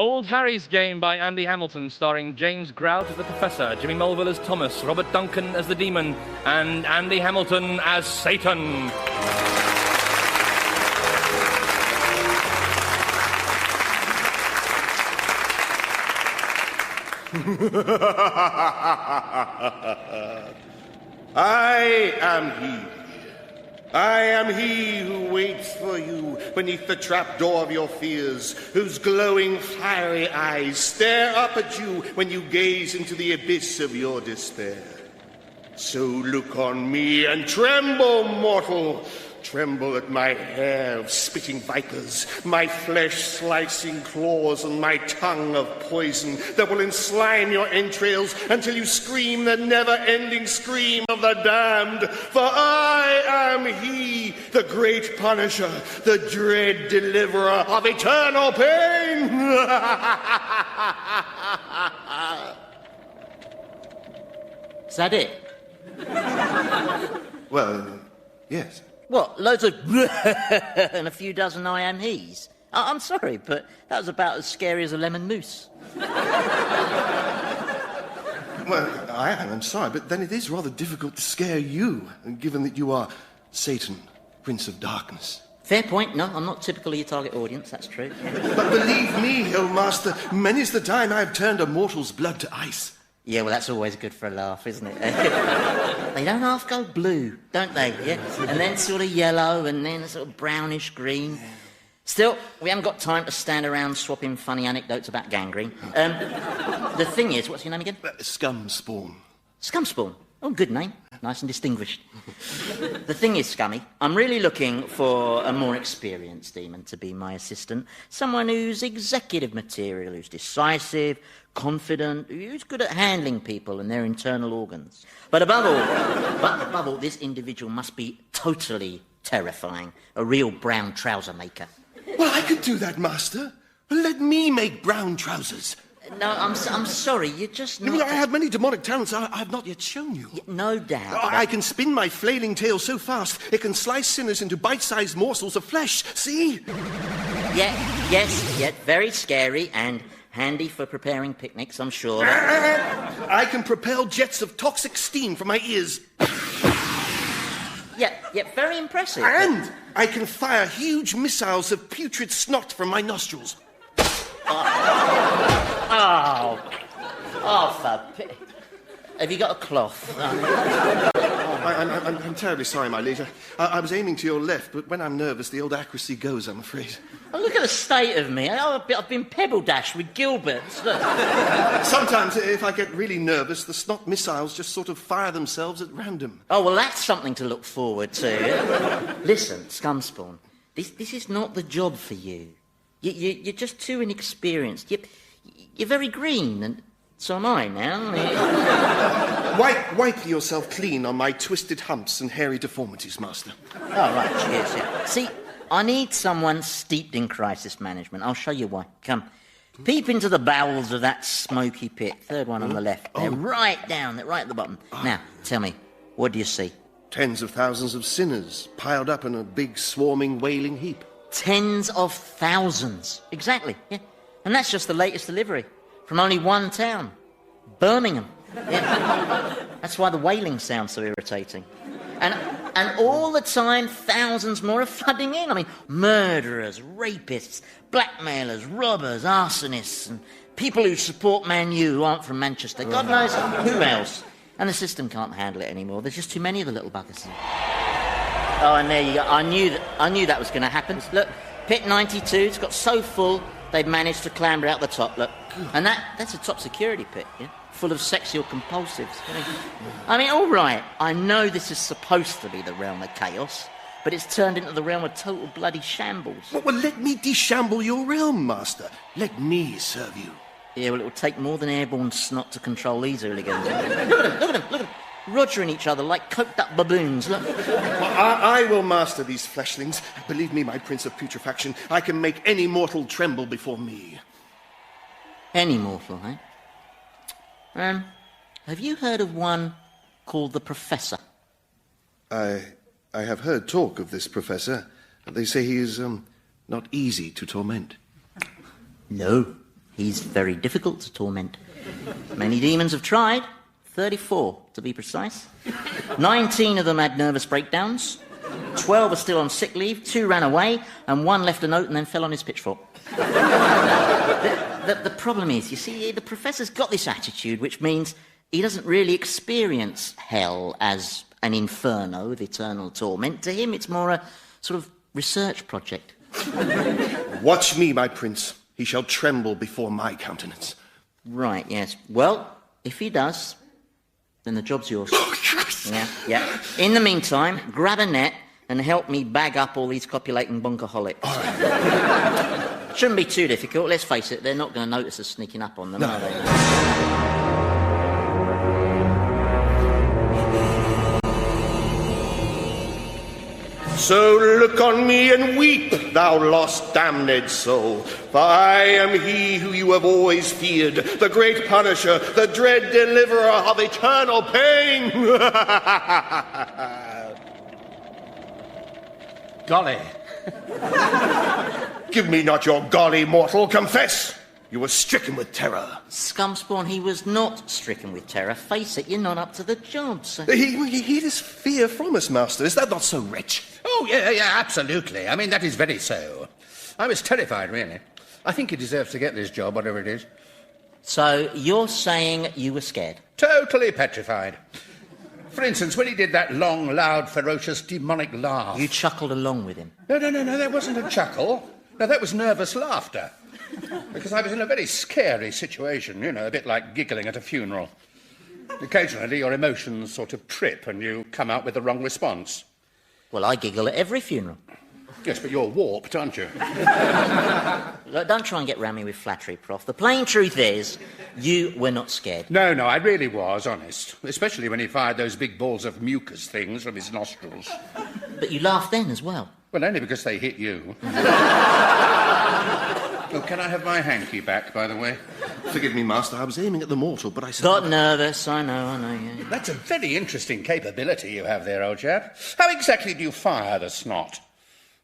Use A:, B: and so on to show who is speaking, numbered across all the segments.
A: Old Harry's Game by Andy Hamilton, starring James Grout as the Professor, Jimmy Mulville as Thomas, Robert Duncan as the Demon, and Andy Hamilton as Satan.
B: I am he. I am he who waits for you beneath the trapdoor of your fears, whose glowing, fiery eyes stare up at you when you gaze into the abyss of your despair. So look on me and tremble, mortal. Tremble at my hair of spitting vipers, my flesh-slicing claws, and my tongue of poison that will enslime your entrails until you scream the never-ending scream of the damned. For I am he, the great punisher, the dread deliverer of eternal pain.
C: Is that it?
B: Well, yes.
C: What, loads of and a few dozen I am he's? I'm sorry, but that was about as scary as a lemon mousse.
B: Well, I'm sorry, but then it is rather difficult to scare you, given that you are Satan, Prince of Darkness.
C: Fair point. No, I'm not typically your target audience, that's true.
B: But believe me, O Master, many's the time I've turned a mortal's blood to ice.
C: Yeah, well, that's always good for a laugh, isn't it? They don't half go blue, don't they? Yeah? And then sort of yellow, and then sort of brownish green. Still, we haven't got time to stand around swapping funny anecdotes about gangrene. The thing is, what's your name again?
B: Scumspawn.
C: Scumspawn. Oh, good name. Nice and distinguished. The thing is, Scummy, I'm really looking for a more experienced demon to be my assistant. Someone who's executive material, who's decisive, confident, who's good at handling people and their internal organs. But above all, this individual must be totally terrifying. A real brown trouser maker.
B: Well, I could do that, Master. Let me make brown trousers.
C: No, I'm sorry, you're just not...
B: I have many demonic talents I have not yet shown you.
C: No doubt.
B: I can spin my flailing tail so fast, it can slice sinners into bite-sized morsels of flesh. See?
C: Yes, very scary and handy for preparing picnics, I'm sure.
B: I can propel jets of toxic steam from my ears.
C: Yeah, very impressive.
B: And I can fire huge missiles of putrid snot from my nostrils.
C: Have you got a cloth?
B: I'm terribly sorry, my liege. I was aiming to your left, but when I'm nervous, the old accuracy goes, I'm afraid.
C: Oh, look at the state of me. I've been pebble-dashed with Gilberts. Look.
B: Sometimes, if I get really nervous, the snot missiles just sort of fire themselves at random.
C: Oh, well, that's something to look forward to. Listen, Scumspawn, this is not the job for you. You're just too inexperienced. You're very green, and so am I now.
B: Wipe yourself clean on my twisted humps and hairy deformities, Master.
C: Oh, right, cheers, yeah. See, I need someone steeped in crisis management. I'll show you why. Come. Peep into the bowels of that smoky pit. Third one on the left. They're right down, they're right at the bottom. Now, tell me, what do you see?
B: Tens of thousands of sinners piled up in a big, swarming, wailing heap.
C: Tens of thousands. Exactly, yeah. And that's just the latest delivery. From only one town. Birmingham. Yeah. That's why the wailing sounds so irritating. And all the time, thousands more are flooding in. I mean, murderers, rapists, blackmailers, robbers, arsonists, and people who support Man U who aren't from Manchester. God knows who else. And the system can't handle it anymore. There's just too many of the little buggers. Oh, and there you go. I knew that was going to happen. Look, pit 92, it's got so full, they've managed to clamber out the top, look. And that's a top security pit, yeah? Full of sexual compulsives. I mean, all right, I know this is supposed to be the realm of chaos, but it's turned into the realm of total bloody shambles.
B: Well, let me deshamble your realm, Master. Let me serve you.
C: Yeah, well, it'll take more than airborne snot to control these hooligans. Look at them. Rogering each other like coked-up baboons, look.
B: Well, I will master these fleshlings. Believe me, my Prince of Putrefaction, I can make any mortal tremble before me.
C: Any mortal, eh? Have you heard of one called the Professor?
B: I have heard talk of this professor. They say he is, not easy to torment.
C: No. He's very difficult to torment. Many demons have tried, 34 to be precise. 19 of them had nervous breakdowns, 12 are still on sick leave, 2 ran away, and 1 left a note and then fell on his pitchfork. The problem is, you see, the professor's got this attitude, which means he doesn't really experience hell as an inferno of eternal torment. To him, it's more a sort of research project.
B: Watch me, my prince. He shall tremble before my countenance.
C: Right, yes. Well, if he does, then the job's yours. Yeah. In the meantime, grab a net and help me bag up all these copulating bunkaholics. All right. Shouldn't be too difficult. Let's face it, they're not going to notice us sneaking up on them, are they?
B: So look on me and weep, thou lost damned soul, for I am he who you have always feared, the great punisher, the dread deliverer of eternal pain.
D: Golly.
B: Give me not your golly, mortal, confess! You were stricken with terror.
C: Scumspawn, he was not stricken with terror. Face it, you're not up to the job, sir.
B: He hid his fear from us, master. Is that not so, wretch?
D: Oh, yeah, absolutely. I mean, that is very so. I was terrified, really. I think he deserves to get this job, whatever it is.
C: So, you're saying you were scared?
D: Totally petrified. For instance, when he did that long, loud, ferocious, demonic laugh.
C: You chuckled along with him?
D: No, that wasn't a chuckle. No, that was nervous laughter. Because I was in a very scary situation, a bit like giggling at a funeral. Occasionally your emotions sort of trip and you come out with the wrong response.
C: Well, I giggle at every funeral.
D: Yes, but you're warped, aren't you?
C: Look, don't try and get round me with flattery, Prof. The plain truth is, you were not scared.
D: No, I really was, honest. Especially when he fired those big balls of mucus things from his nostrils.
C: But you laughed then as well.
D: Well, only because they hit you. Oh, can I have my hanky back, by the way?
B: Forgive me, master, I was aiming at the mortal, but I said...
C: Got nervous, I know, yeah.
D: That's a very interesting capability you have there, old chap. How exactly do you fire the snot?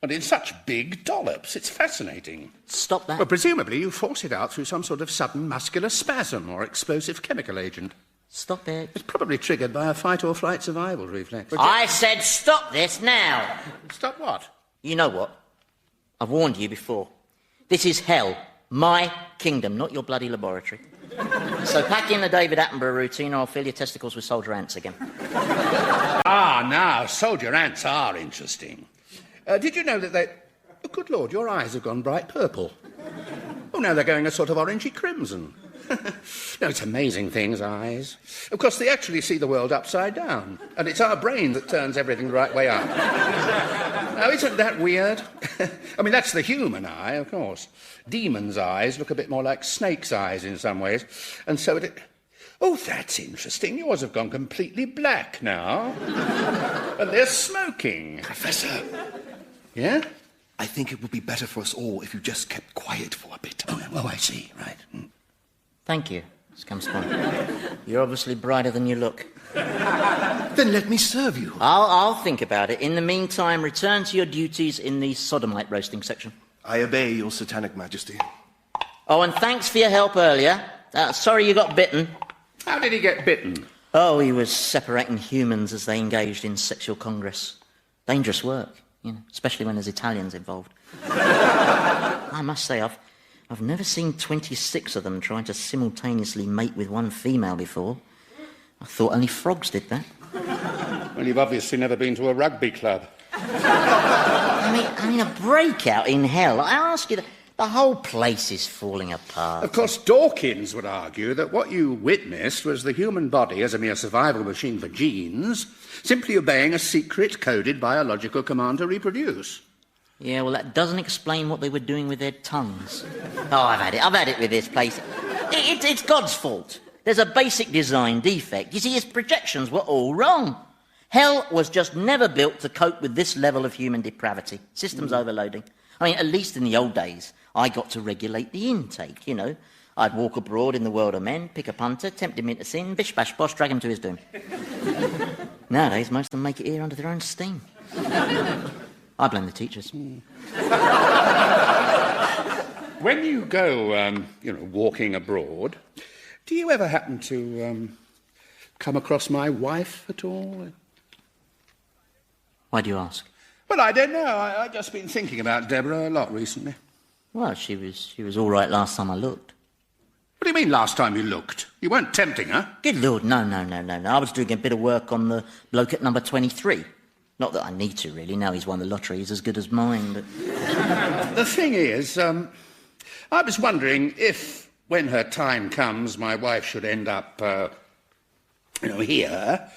D: And in such big dollops, it's fascinating.
C: Stop that.
D: Well, presumably you force it out through some sort of sudden muscular spasm or explosive chemical agent.
C: Stop it.
D: It's probably triggered by a fight-or-flight survival reflex.
C: I said stop this now.
D: Stop what?
C: You know what? I've warned you before. This is hell. My kingdom, not your bloody laboratory. So pack in the David Attenborough routine or I'll fill your testicles with soldier ants again.
D: Now, soldier ants are interesting. Did you know that they... Oh, good Lord, your eyes have gone bright purple. Oh, now they're going a sort of orangey crimson. No, it's amazing things, eyes. Of course, they actually see the world upside down, and it's our brain that turns everything the right way up. Now, isn't that weird? I mean, that's the human eye, of course. Demons' eyes look a bit more like snakes' eyes in some ways, and so it... Oh, that's interesting. Yours have gone completely black now. And they're smoking.
B: Professor.
D: Yeah?
B: I think it would be better for us all if you just kept quiet for a bit.
D: Oh, I see, right.
C: Thank you, Scumspawn. You're obviously brighter than you look.
B: Then let me serve you.
C: I'll think about it. In the meantime, return to your duties in the sodomite roasting section.
B: I obey your satanic majesty.
C: Oh, and thanks for your help earlier. Sorry you got bitten.
D: How did he get bitten?
C: Oh, he was separating humans as they engaged in sexual congress. Dangerous work, especially when there's Italians involved. I must say, I've never seen 26 of them trying to simultaneously mate with one female before. I thought only frogs did that.
D: Well, you've obviously never been to a rugby club.
C: I mean, a breakout in hell. I ask you, the whole place is falling apart.
D: Of course, Dawkins would argue that what you witnessed was the human body as a mere survival machine for genes, simply obeying a secret, coded biological command to reproduce.
C: Yeah, well, that doesn't explain what they were doing with their tongues. Oh, I've had it with this place. It's God's fault. There's a basic design defect. You see, his projections were all wrong. Hell was just never built to cope with this level of human depravity. Systems overloading. I mean, at least in the old days, I got to regulate the intake, I'd walk abroad in the world of men, pick a punter, tempt him into sin, bish, bash, bosh, drag him to his doom. Nowadays, most of them make it here under their own steam. I blame the teachers.
D: When you go, walking abroad, do you ever happen to come across my wife at all?
C: Why do you ask?
D: Well, I don't know. I've just been thinking about Deborah a lot recently.
C: Well, she was all right last time I looked.
D: What do you mean last time you looked? You weren't tempting her?
C: Good Lord, no. I was doing a bit of work on the bloke at number 23. Not that I need to, really. Now he's won the lottery, he's as good as mine, but...
D: The thing is, I was wondering if, when her time comes, my wife should end up, here,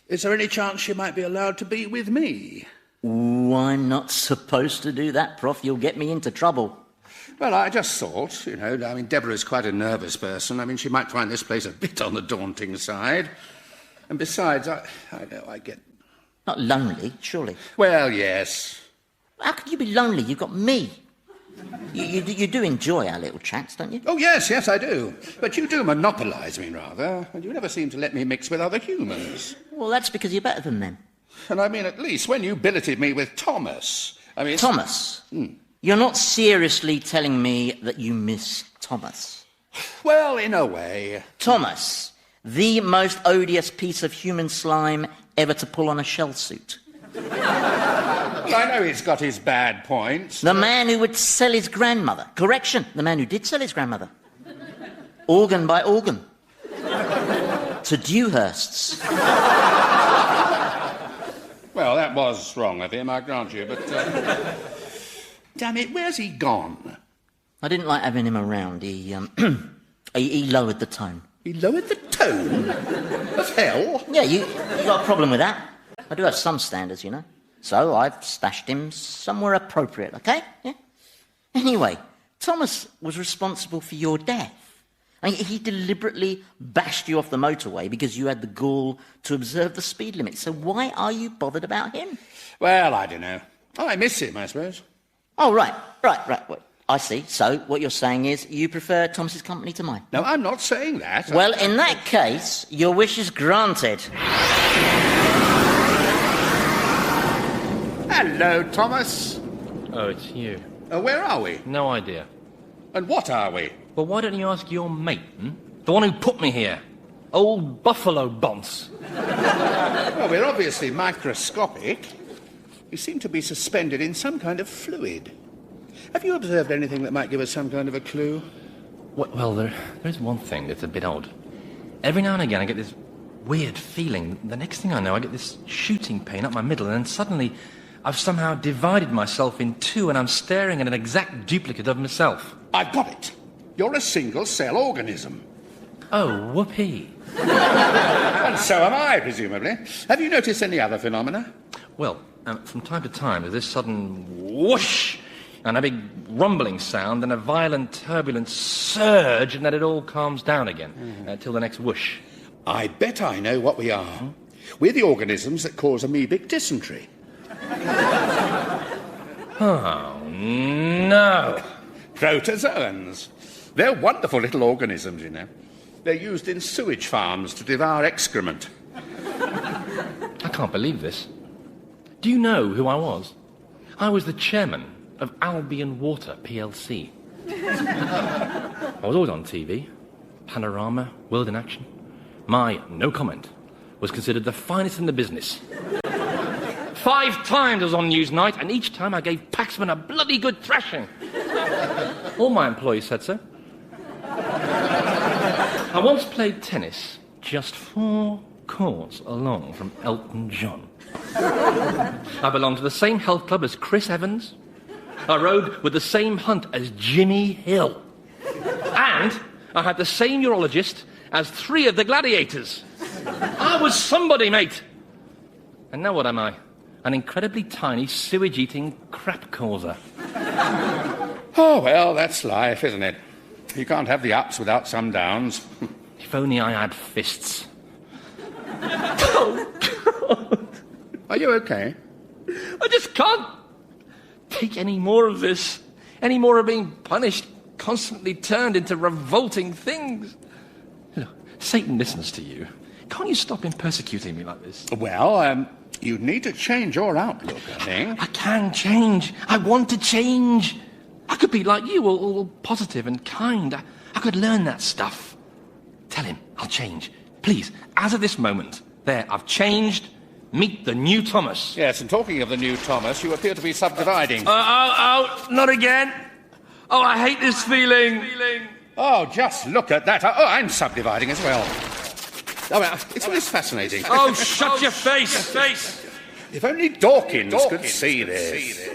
D: is there any chance she might be allowed to be with me?
C: Ooh, I'm not supposed to do that, Prof. You'll get me into trouble.
D: Well, I just thought, Deborah's quite a nervous person. She might find this place a bit on the daunting side. And besides, I get...
C: Not lonely, surely.
D: Well, yes.
C: How could you be lonely? You've got me. You do enjoy our little chats, don't you?
D: Oh, yes, I do. But you do monopolise me, rather, and you never seem to let me mix with other humans.
C: Well, that's because you're better than them.
D: And at least when you billeted me with Thomas,
C: Thomas? You're not seriously telling me that you miss Thomas?
D: Well, in a way.
C: Thomas, the most odious piece of human slime ever to pull on a shell suit.
D: Well, I know he's got his bad points.
C: The man who would sell his grandmother. Correction, the man who did sell his grandmother. Organ by organ. To Dewhursts.
D: Well, that was wrong of him, I grant you, but... damn it, where's he gone?
C: I didn't like having him around. He lowered the tone.
D: He lowered the tone? Of hell?
C: Yeah, you got a problem with that? I do have some standards, So I've stashed him somewhere appropriate, OK? Yeah. Anyway, Thomas was responsible for your death. He deliberately bashed you off the motorway because you had the gall to observe the speed limit. So why are you bothered about him?
D: Well, I don't know. I miss him, I suppose.
C: Oh, right. Well, I see. So what you're saying is you prefer Thomas's company to mine?
D: No, I'm not saying that.
C: Well, in that case, your wish is granted.
D: Hello, Thomas.
A: Oh, it's you.
D: Where are we?
A: No idea.
D: And what are we?
A: Well, why don't you ask your mate, The one who put me here. Old Buffalo Bonce.
D: Well, we're obviously microscopic. You seem to be suspended in some kind of fluid. Have you observed anything that might give us some kind of a clue?
A: Well, there's one thing that's a bit odd. Every now and again I get this weird feeling. The next thing I know, I get this shooting pain up my middle, and then suddenly I've somehow divided myself in two, and I'm staring at an exact duplicate of myself.
D: I've got it. You're a single-cell organism.
A: Oh, whoopee.
D: And so am I, presumably. Have you noticed any other phenomena?
A: Well, from time to time, there's this sudden whoosh, and a big rumbling sound, and a violent, turbulent surge, and then it all calms down again, till the next whoosh.
D: I bet I know what we are. We're the organisms that cause amoebic dysentery.
A: Oh, no.
D: Protozoans. They're wonderful little organisms, They're used in sewage farms to devour excrement.
A: I can't believe this. Do you know who I was? I was the chairman of Albion Water plc. I was always on TV. Panorama, World in Action. My no comment was considered the finest in the business. 5 times I was on Newsnight, and each time I gave Paxman a bloody good thrashing. All my employees said so. I once played tennis just 4 courts along from Elton John. I belonged to the same health club as Chris Evans. I rode with the same hunt as Jimmy Hill. And I had the same urologist as 3 of the gladiators. I was somebody, mate. And now what am I? An incredibly tiny, sewage-eating crap causer.
D: Oh, well, that's life, isn't it? You can't have the ups without some downs.
A: If only I had fists. Oh, God.
D: Are you okay?
A: I just can't take any more of this. Any more of being punished, constantly turned into revolting things. Look, Satan listens to you. Can't you stop him persecuting me like this?
D: Well, you need to change your outlook, I think.
A: I can change. I want to change. I could be like you, all positive and kind. I could learn that stuff. Tell him I'll change. Please, as of this moment. There, I've changed. Meet the new Thomas.
D: Yes, and talking of the new Thomas, you appear to be subdividing.
A: Not again. Oh, I hate this feeling.
D: Oh, just look at that. Oh, I'm subdividing as well. Oh, well, it's fascinating.
A: Oh, shut your face.
D: If only Dawkins could see this.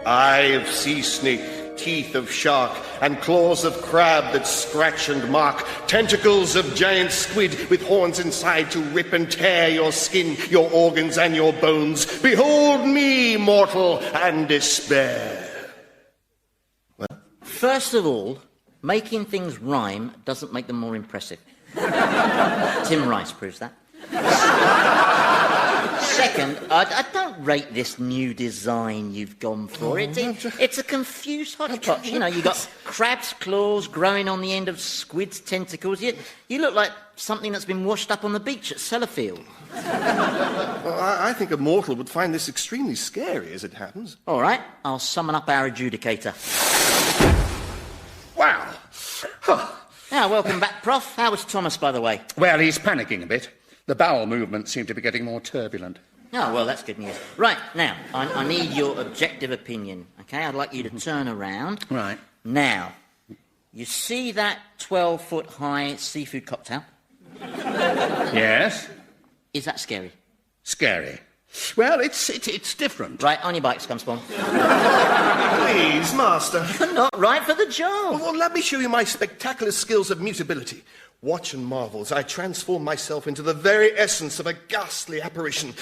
B: Eye of sea snake, teeth of shark, and claws of crab that scratch and mark, tentacles of giant squid with horns inside to rip and tear your skin, your organs, and your bones. Behold me, mortal, and despair. Well?
C: First of all, making things rhyme doesn't make them more impressive. Tim Rice proves that. Second, I don't rate this new design you've gone for. It's a confused hodgepodge. You know, you've got crab's claws growing on the end of squid's tentacles. You look like something that's been washed up on the beach at Sellafield.
B: Well, I think a mortal would find this extremely scary as it happens.
C: All right, I'll summon up our adjudicator.
D: Wow.
C: Now, welcome back, Prof. How was Thomas, by the way?
D: Well, he's panicking a bit. The bowel movements seem to be getting more turbulent.
C: Oh, well, that's good news. Right, now, I need your objective opinion, OK? I'd like you to turn around.
D: Right.
C: Now, you see that 12-foot-high seafood cocktail?
D: Yes?
C: Is that scary?
D: Scary. Well, it's different.
C: Right, on your bike, Scumspawn.
B: Please, master.
C: You're not right for the job.
B: Well, let me show you my spectacular skills of mutability. Watch and marvel as I transform myself into the very essence of a ghastly apparition.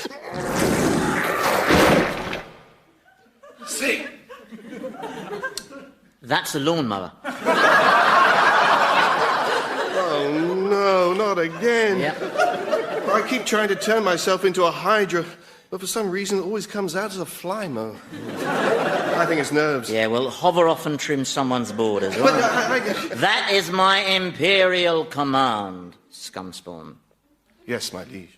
B: See?
C: That's a lawnmower.
B: Oh, no, not again.
C: Yep.
B: I keep trying to turn myself into a hydra, but for some reason it always comes out as a fly mower. I think it's nerves.
C: Yeah, well, hover off and trim someone's borders, right? That is my imperial command, Scumspawn.
B: Yes, my liege.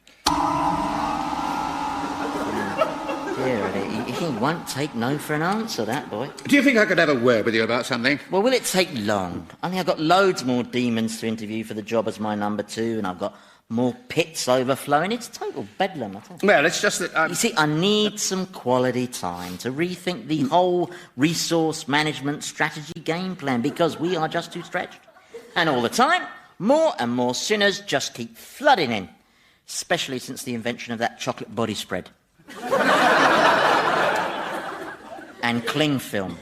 C: He won't take no for an answer, that boy.
D: Do you think I could have a word with you about something?
C: Well, will it take long? I mean, I've got loads more demons to interview for the job as my number 2, and I've got more pits overflowing. It's total bedlam, I tell you.
D: Well, it's just that
C: You see, I need some quality time to rethink the whole resource management strategy game plan, because we are just too stretched. And all the time, more and more sinners just keep flooding in, especially since the invention of that chocolate body spread. And cling film.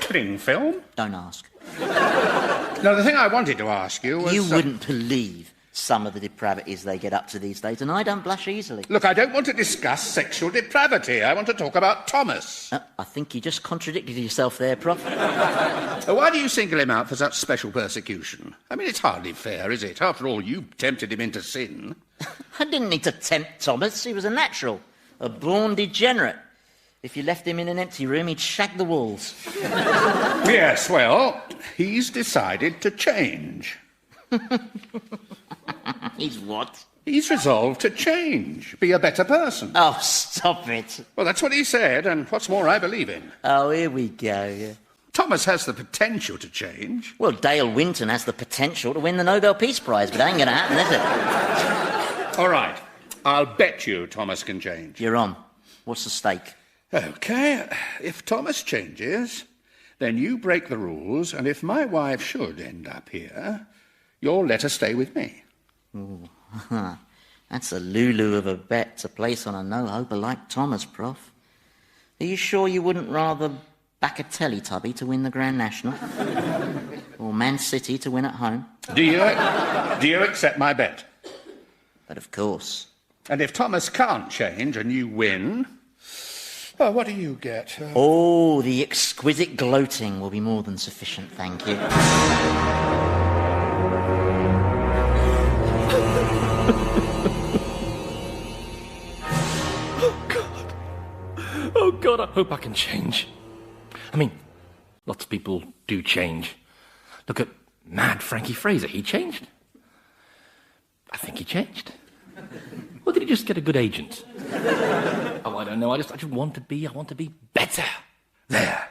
D: Cling film?
C: Don't ask.
D: No, the thing I wanted to ask you was...
C: You wouldn't believe some of the depravities they get up to these days, and I don't blush easily.
D: Look, I don't want to discuss sexual depravity. I want to talk about Thomas.
C: I think you just contradicted yourself there, Prof.
D: Why do you single him out for such special persecution? I mean, it's hardly fair, is it? After all, you tempted him into sin.
C: I didn't need to tempt Thomas. He was a natural, a born degenerate. If you left him in an empty room, he'd shag the walls.
D: Yes, well, he's decided to change.
C: He's what?
D: He's resolved to change, be a better person.
C: Oh, stop it.
D: Well, that's what he said, and what's more, I believe in.
C: Oh, here we go. Yeah.
D: Thomas has the potential to change.
C: Well, Dale Winton has the potential to win the Nobel Peace Prize, but it ain't going to happen, is it?
D: All right, I'll bet you Thomas can change.
C: You're on. What's the stake?
D: OK, if Thomas changes, then you break the rules, and if my wife should end up here, you'll let her stay with me.
C: Ooh, that's a Lulu of a bet to place on a no-hoper like Thomas, Prof. Are you sure you wouldn't rather back a Teletubby to win the Grand National? Or Man City to win at home?
D: Do you accept my bet?
C: But of course.
D: And if Thomas can't change and you win... Well, what do you get?
C: Oh, the exquisite gloating will be more than sufficient, thank you.
A: Oh, God, I hope I can change. I mean, lots of people do change. Look at Mad Frankie Fraser. He changed. I think he changed. Or did he just get a good agent? Oh, I don't know. I just want to be better.
D: There.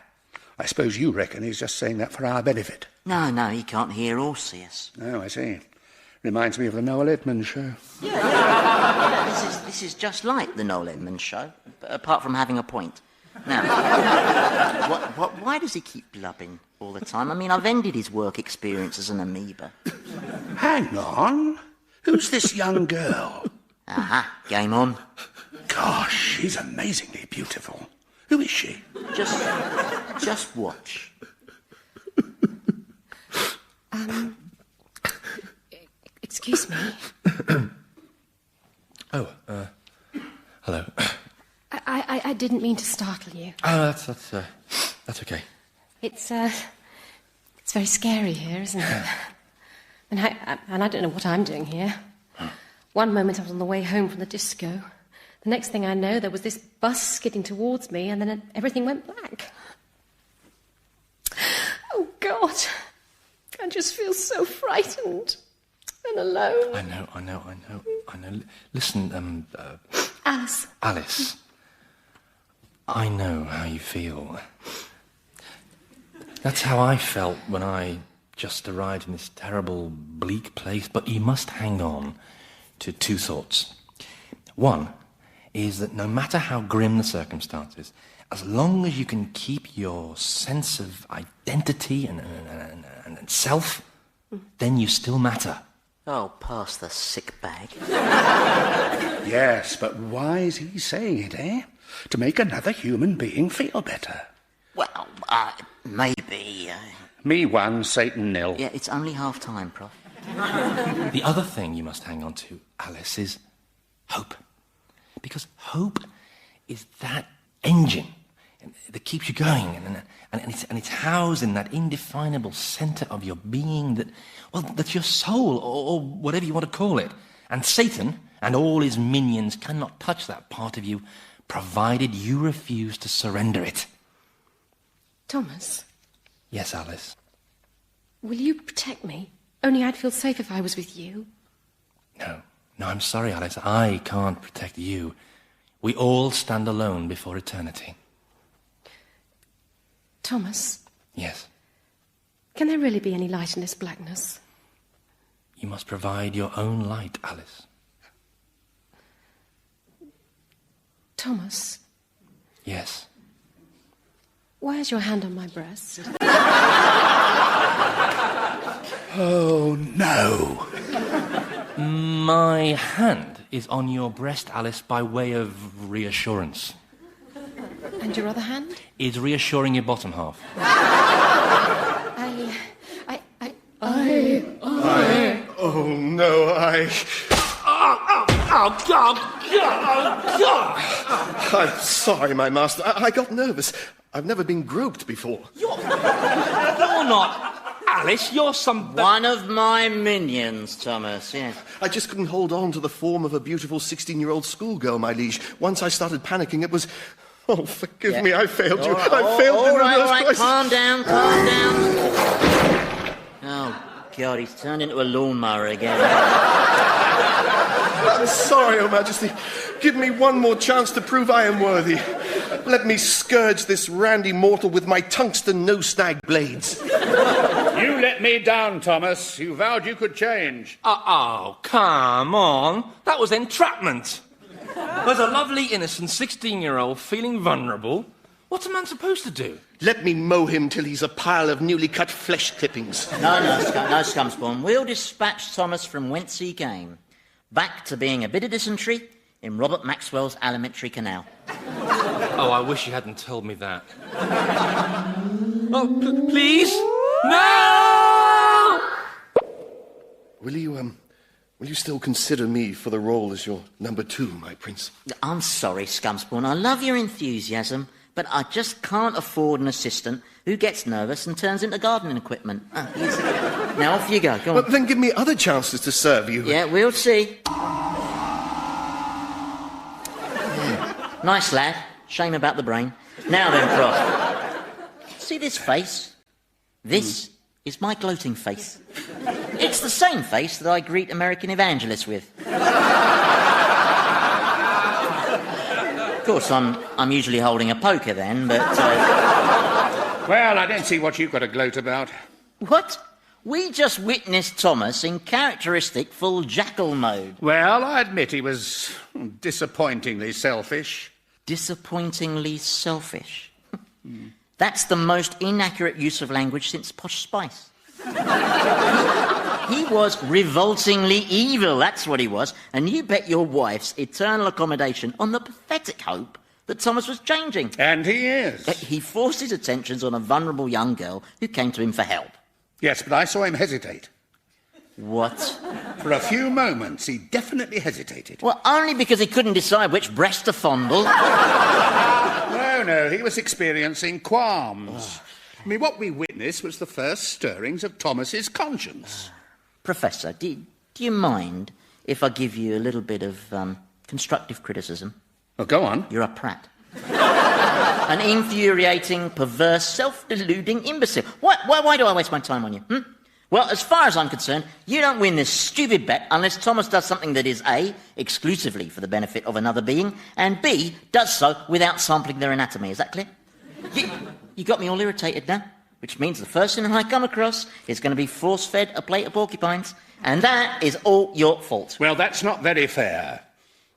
D: I suppose you reckon he's just saying that for our benefit.
C: No, he can't hear or see us.
D: Oh, I see. Reminds me of the Noel Edmonds show.
C: Yeah. This is just like the Noel Edmonds show, apart from having a point. Now, why does he keep blubbing all the time? I mean, I've ended his work experience as an amoeba.
D: Hang on. Who's this young girl?
C: Aha, game on.
D: Gosh, she's amazingly beautiful. Who is she?
C: Just watch.
E: Excuse me.
A: Hello.
E: I didn't mean to startle you.
A: Oh, that's okay.
E: It's very scary here, isn't it? And I don't know what I'm doing here. One moment I was on the way home from the disco. The next thing I know, there was this bus skidding towards me, and then everything went black. Oh, God. I just feel so frightened and alone.
A: I know. Listen,
E: Alice.
A: I know how you feel. That's how I felt when I just arrived in this terrible, bleak place. But you must hang on to two thoughts. One is that no matter how grim the circumstances, as long as you can keep your sense of identity and self, then you still matter.
C: Oh, pass the sick bag.
D: Yes, but why is he saying it, eh? To make another human being feel better.
C: Well, maybe...
D: Me 1, Satan 0.
C: Yeah, it's only half-time, Prof.
A: The other thing you must hang on to, Alice, is hope. Because hope is that engine that keeps you going, and it's housed in that indefinable centre of your being that's your soul, or whatever you want to call it. And Satan and all his minions cannot touch that part of you, provided you refuse to surrender it.
E: Thomas?
A: Yes, Alice?
E: Will you protect me? Only I'd feel safe if I was with you.
A: No, I'm sorry, Alice. I can't protect you. We all stand alone before eternity.
E: Thomas?
A: Yes?
E: Can there really be any light in this blackness?
A: You must provide your own light, Alice.
E: Thomas?
A: Yes?
E: Why is your hand on my breast?
D: Oh, no.
A: My hand is on your breast, Alice, by way of reassurance.
E: And your other hand?
A: Is reassuring your bottom half.
B: Oh, no, I'm sorry, my master. I got nervous. I've never been groped before.
A: You're not Alice. You're some...
C: One of my minions, Thomas, yes.
B: I just couldn't hold on to the form of a beautiful 16-year-old schoolgirl, my liege. Once I started panicking, it was... Oh, forgive me, I failed you. I failed in the
C: All right,
B: place.
C: calm down. Oh, God, he's turned into a lawnmower again.
B: I'm sorry, Your Majesty. Give me one more chance to prove I am worthy. Let me scourge this randy mortal with my tungsten no-snag blades.
D: You let me down, Thomas. You vowed you could change.
A: Oh, come on. That was entrapment. There's a lovely, innocent 16-year-old feeling vulnerable. What's a man supposed to do?
B: Let me mow him till he's a pile of newly cut flesh clippings.
C: No, Scumspawn. We'll dispatch Thomas from whence he came. Back to being a bit of dysentery in Robert Maxwell's alimentary canal.
A: Oh, I wish you hadn't told me that. Oh, please? No!
B: Will you still consider me for the role as your number 2, my prince?
C: I'm sorry, Scumspawn. I love your enthusiasm, but I just can't afford an assistant who gets nervous and turns into gardening equipment. Now, off you go. Go on.
B: Well, then give me other chances to serve you.
C: Yeah, we'll see. Nice lad. Shame about the brain. Now then, Prof. See this face? This is my gloating face. It's the same face that I greet American evangelists with. Of course, I'm usually holding a poker then, but...
D: Well, I don't see what you've got to gloat about.
C: What? We just witnessed Thomas in characteristic full jackal mode.
D: Well, I admit he was disappointingly selfish.
C: Disappointingly selfish? That's the most inaccurate use of language since Posh Spice. He was revoltingly evil, that's what he was. And you bet your wife's eternal accommodation on the pathetic hope that Thomas was changing.
D: And he is.
C: He forced his attentions on a vulnerable young girl who came to him for help.
D: Yes, but I saw him hesitate.
C: What?
D: For a few moments, he definitely hesitated.
C: Well, only because he couldn't decide which breast to fondle.
D: No, he was experiencing qualms. I mean, what we witnessed was the first stirrings of Thomas's conscience.
C: Professor, do you mind if I give you a little bit of constructive criticism?
D: Oh, go on.
C: You're a prat. An infuriating, perverse, self-deluding imbecile. Why do I waste my time on you? Well, as far as I'm concerned, you don't win this stupid bet unless Thomas does something that is A, exclusively for the benefit of another being, and B, does so without sampling their anatomy. Is that clear? You got me all irritated now, which means the first thing I come across is going to be force-fed a plate of porcupines, and that is all your fault.
D: Well, that's not very fair.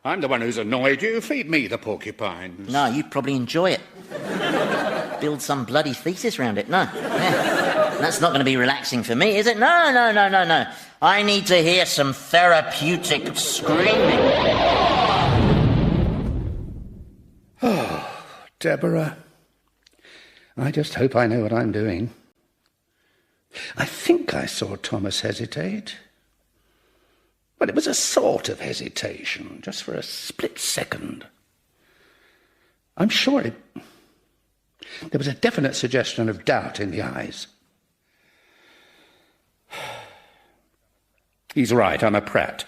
D: I'm the one who's annoyed you. Feed me the porcupines.
C: No, you'd probably enjoy it. Build some bloody thesis round it. No. Yeah. That's not going to be relaxing for me, is it? No. I need to hear some therapeutic screaming.
D: Oh, Deborah. I just hope I know what I'm doing. I think I saw Thomas hesitate. But it was a sort of hesitation, just for a split second. I'm sure there was a definite suggestion of doubt in the eyes. He's right, I'm a prat.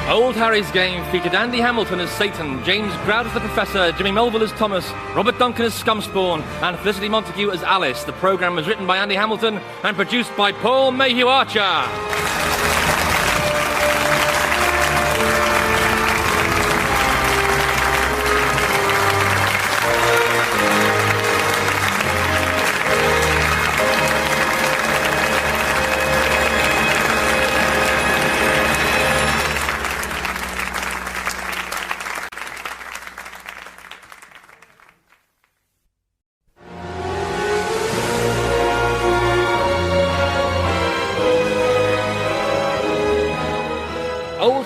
A: Old Harry's Game featured Andy Hamilton as Satan, James Grout as the Professor, Jimmy Mulville as Thomas, Robert Duncan as Scumspawn, and Felicity Montague as Alice. The programme was written by Andy Hamilton and produced by Paul Mayhew Archer.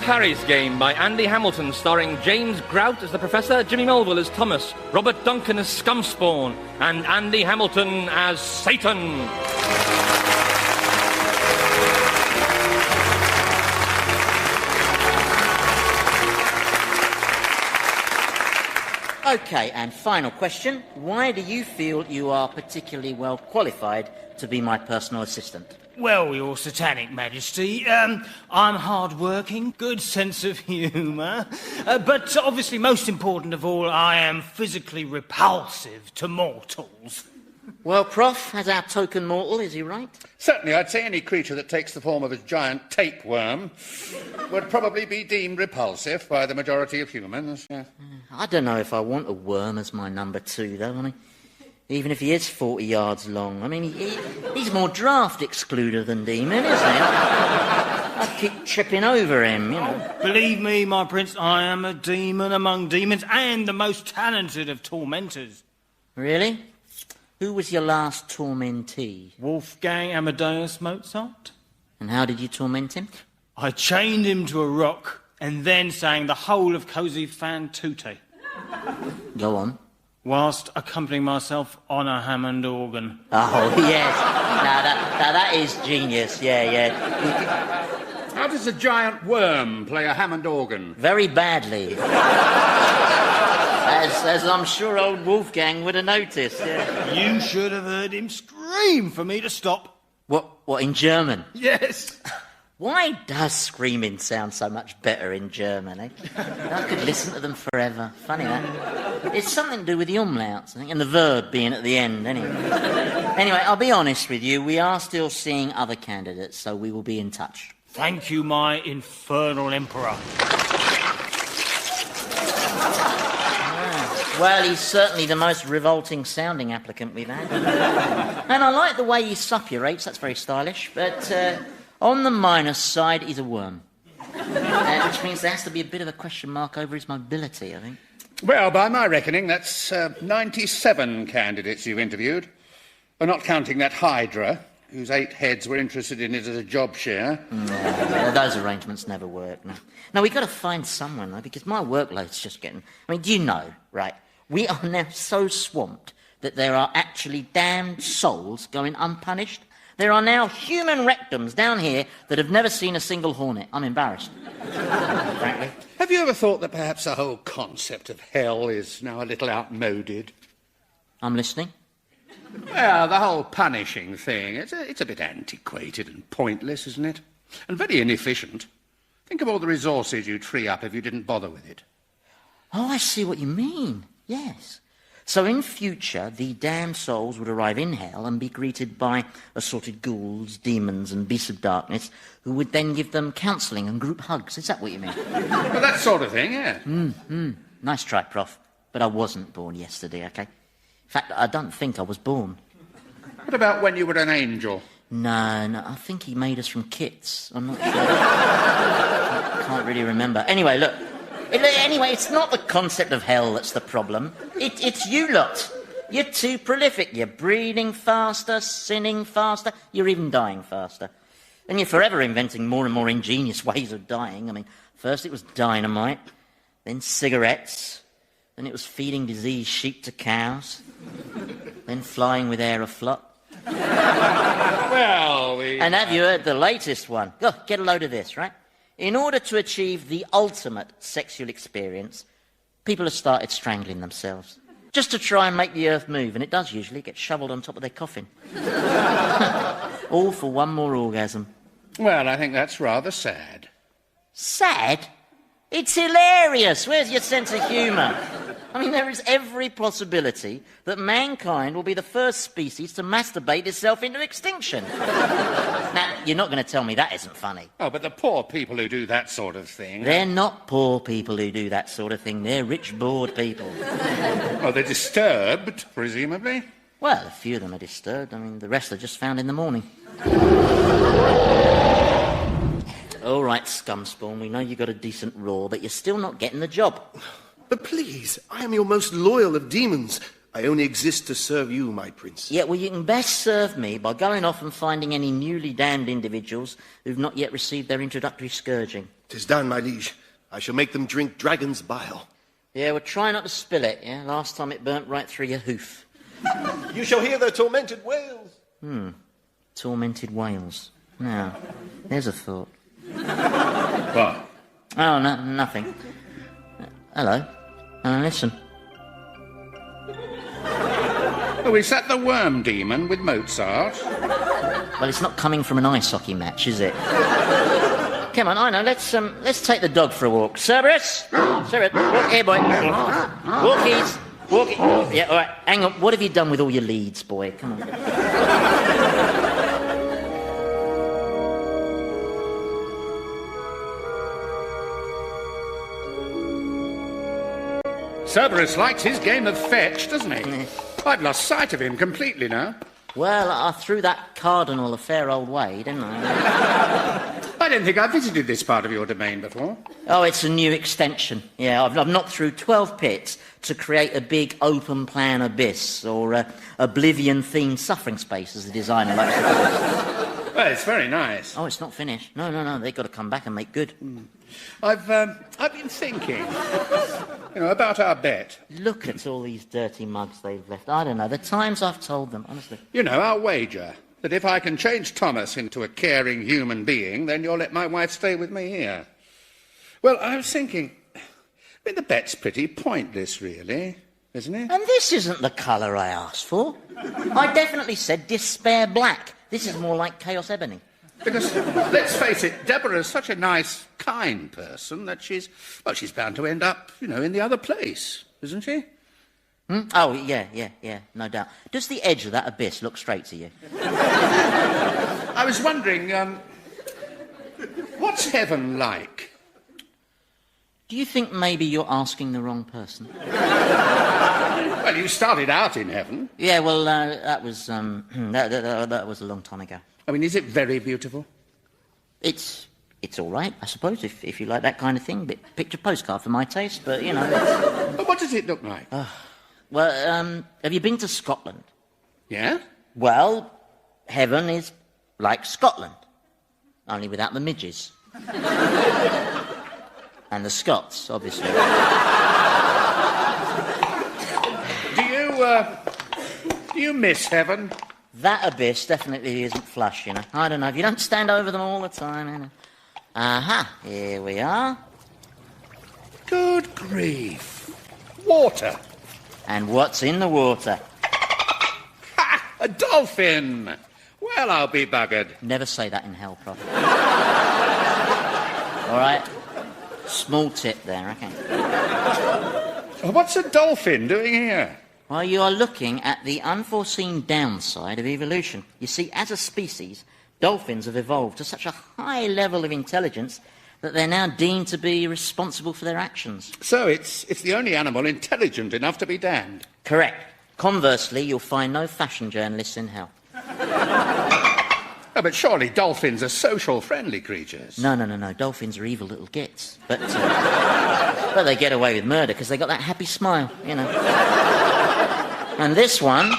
A: Harry's Game by Andy Hamilton, starring James Grout as the Professor, Jimmy Mulville as Thomas, Robert Duncan as Scumspawn, and Andy Hamilton as Satan.
C: OK, and final question. Why do you feel you are particularly well qualified to be my personal assistant?
F: Well, Your Satanic Majesty, I'm hard-working, good sense of humour, but obviously most important of all, I am physically repulsive to mortals.
C: Well, Prof, as our token mortal, is he right?
D: Certainly, I'd say any creature that takes the form of a giant tapeworm would probably be deemed repulsive by the majority of humans. Yeah.
C: I don't know if I want a worm as my number 2, though. I mean, even if he is 40 yards long. I mean, he's more draft excluder than demon, isn't he? I keep tripping over him, you know.
F: Believe me, my prince, I am a demon among demons and the most talented of tormentors.
C: Really? Who was your last tormentee?
F: Wolfgang Amadeus Mozart.
C: And how did you torment him?
F: I chained him to a rock and then sang the whole of Così fan tutte.
C: Go on.
F: Whilst accompanying myself on a Hammond organ.
C: Oh, yes. Now that is genius, yeah.
D: How does a giant worm play a Hammond organ?
C: Very badly. As I'm sure old Wolfgang would have noticed, yeah.
F: You should have heard him scream for me to stop.
C: What, in German?
F: Yes.
C: Why does screaming sound so much better in German, eh? I could listen to them forever. Funny that. It's something to do with the umlauts, I think, and the verb being at the end, anyway. Anyway, I'll be honest with you, we are still seeing other candidates, so we will be in touch.
F: Thank you, my infernal emperor.
C: Well, he's certainly the most revolting sounding applicant we've had. And I like the way he suppurates, that's very stylish, but on the minus side, he's a worm. Which means there has to be a bit of a question mark over his mobility, I think.
D: Well, by my reckoning, that's 97 candidates you've interviewed. We're not counting that Hydra, whose 8 heads were interested in it as a job share.
C: No, those arrangements never work, no. No, we've got to find someone, though, because my workload's just getting... I mean, do you know, right, we are now so swamped that there are actually damned souls going unpunished. There are now human rectums down here that have never seen a single hornet. I'm embarrassed, frankly.
D: Have you ever thought that perhaps the whole concept of hell is now a little outmoded?
C: I'm listening.
D: Well, the whole punishing thing, it's a bit antiquated and pointless, isn't it? And very inefficient. Think of all the resources you'd free up if you didn't bother with it.
C: Oh, I see what you mean. Yes. So in future, the damned souls would arrive in hell and be greeted by assorted ghouls, demons and beasts of darkness who would then give them counselling and group hugs. Is that what you mean?
D: Well, that sort of thing, yeah.
C: Nice try, Prof. But I wasn't born yesterday, OK? In fact, I don't think I was born.
D: What about when you were an angel?
C: No, I think he made us from kits. I'm not sure. I can't really remember. Anyway, look. Anyway, it's not the concept of hell that's the problem. It's you lot. You're too prolific. You're breeding faster, sinning faster. You're even dying faster. And you're forever inventing more and more ingenious ways of dying. I mean, first it was dynamite, then cigarettes, then it was feeding diseased sheep to cows, then flying with Aeroflot.
D: Well,
C: And have you heard the latest one? Go, get a load of this, right? In order to achieve the ultimate sexual experience, people have started strangling themselves. Just to try and make the earth move, and it does usually get shoveled on top of their coffin. All for one more orgasm.
D: Well, I think that's rather sad.
C: Sad? It's hilarious. Where's your sense of humour? I mean, there is every possibility that mankind will be the first species to masturbate itself into extinction. Now, you're not going to tell me that isn't funny.
D: Oh, but the poor people who do that sort of thing...
C: They're not poor people who do that sort of thing. They're rich, bored people.
D: Oh, they're disturbed, presumably?
C: Well, a few of them are disturbed. I mean, the rest are just found in the morning. All right, Scumspawn, we know you got a decent roar, but you're still not getting the job.
B: But please, I am your most loyal of demons. I only exist to serve you, my prince.
C: Yeah, well, you can best serve me by going off and finding any newly damned individuals who've not yet received their introductory scourging.
B: 'Tis done, my liege. I shall make them drink dragon's bile.
C: Yeah, well, try not to spill it, yeah? Last time it burnt right through your hoof.
B: You shall hear their tormented wails.
C: Tormented whales. Now, there's a thought.
D: What?
C: Oh, nothing. Hello. Listen.
D: Oh, is that the worm demon with Mozart?
C: Well, it's not coming from an ice hockey match, is it? Come on, I know. Let's take the dog for a walk. Cerberus, walk here, boy. Walkies, walkie. Yeah, all right. Hang on. What have you done with all your leads, boy? Come on.
D: Cerberus likes his game of fetch, doesn't he? I've lost sight of him completely now.
C: Well, I threw that cardinal a fair old way, didn't I?
D: I don't think I've visited this part of your domain before.
C: Oh, it's a new extension. Yeah, I've knocked through 12 pits to create a big open-plan abyss, or oblivion-themed suffering space, as the designer likes to call it.
D: Well, it's very nice.
C: Oh, it's not finished. No, they've got to come back and make good.
D: I've been thinking, about our bet.
C: Look at all these dirty mugs they've left. I don't know, the times I've told them, honestly.
D: Our wager, that if I can change Thomas into a caring human being, then you'll let my wife stay with me here. Well, I was thinking, the bet's pretty pointless, really, isn't it?
C: And this isn't the colour I asked for. I definitely said despair black. This is more like chaos ebony.
D: Because, let's face it, Deborah's such a nice, kind person that she's bound to end up, in the other place, isn't she?
C: Oh, yeah, no doubt. Does the edge of that abyss look straight to you?
D: I was wondering, what's heaven like?
C: Do you think maybe you're asking the wrong person?
D: Well, you started out in heaven.
C: Yeah, well, that was that was a long time ago.
D: I mean, is it very beautiful?
C: It's all right, I suppose, if you like that kind of thing. Bit picture postcard for my taste, but,
D: But what does it look like?
C: Well, have you been to Scotland?
D: Yeah?
C: Well, heaven is like Scotland, only without the midges. And the Scots, obviously.
D: Do you miss heaven?
C: That abyss definitely isn't flush, I don't know, if you don't stand over them all the time, Aha, here we are.
D: Good grief. Water.
C: And what's in the water?
D: Ha! A dolphin! Well, I'll be buggered.
C: Never say that in hell, Prof. All right? Small tip there, okay?
D: What's a dolphin doing here?
C: Well, you are looking at the unforeseen downside of evolution. You see, as a species, dolphins have evolved to such a high level of intelligence that they're now deemed to be responsible for their actions.
D: So it's the only animal intelligent enough to be damned.
C: Correct. Conversely, you'll find no fashion journalists in hell.
D: Oh, but surely dolphins are social, friendly creatures.
C: No. Dolphins are evil little gits. But they get away with murder because they got that happy smile, And this one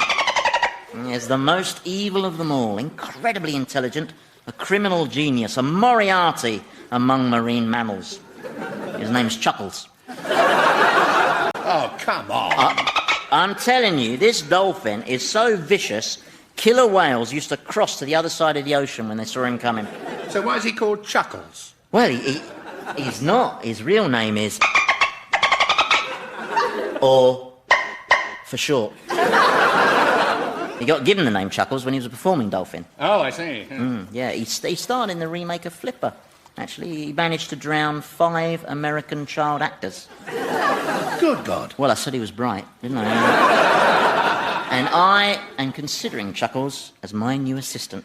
C: is the most evil of them all. Incredibly intelligent, a criminal genius, a Moriarty among marine mammals. His name's Chuckles.
D: Oh, come on.
C: I'm telling you, this dolphin is so vicious, killer whales used to cross to the other side of the ocean when they saw him coming.
D: So why is he called Chuckles?
C: Well, he's not. His real name is... or for short. He got given the name Chuckles when he was a performing dolphin.
D: Oh, I see.
C: Yeah, he starred in the remake of Flipper. Actually, he managed to drown 5 American child actors.
D: Good God.
C: Well, I said he was bright, didn't I? And I am considering Chuckles as my new assistant.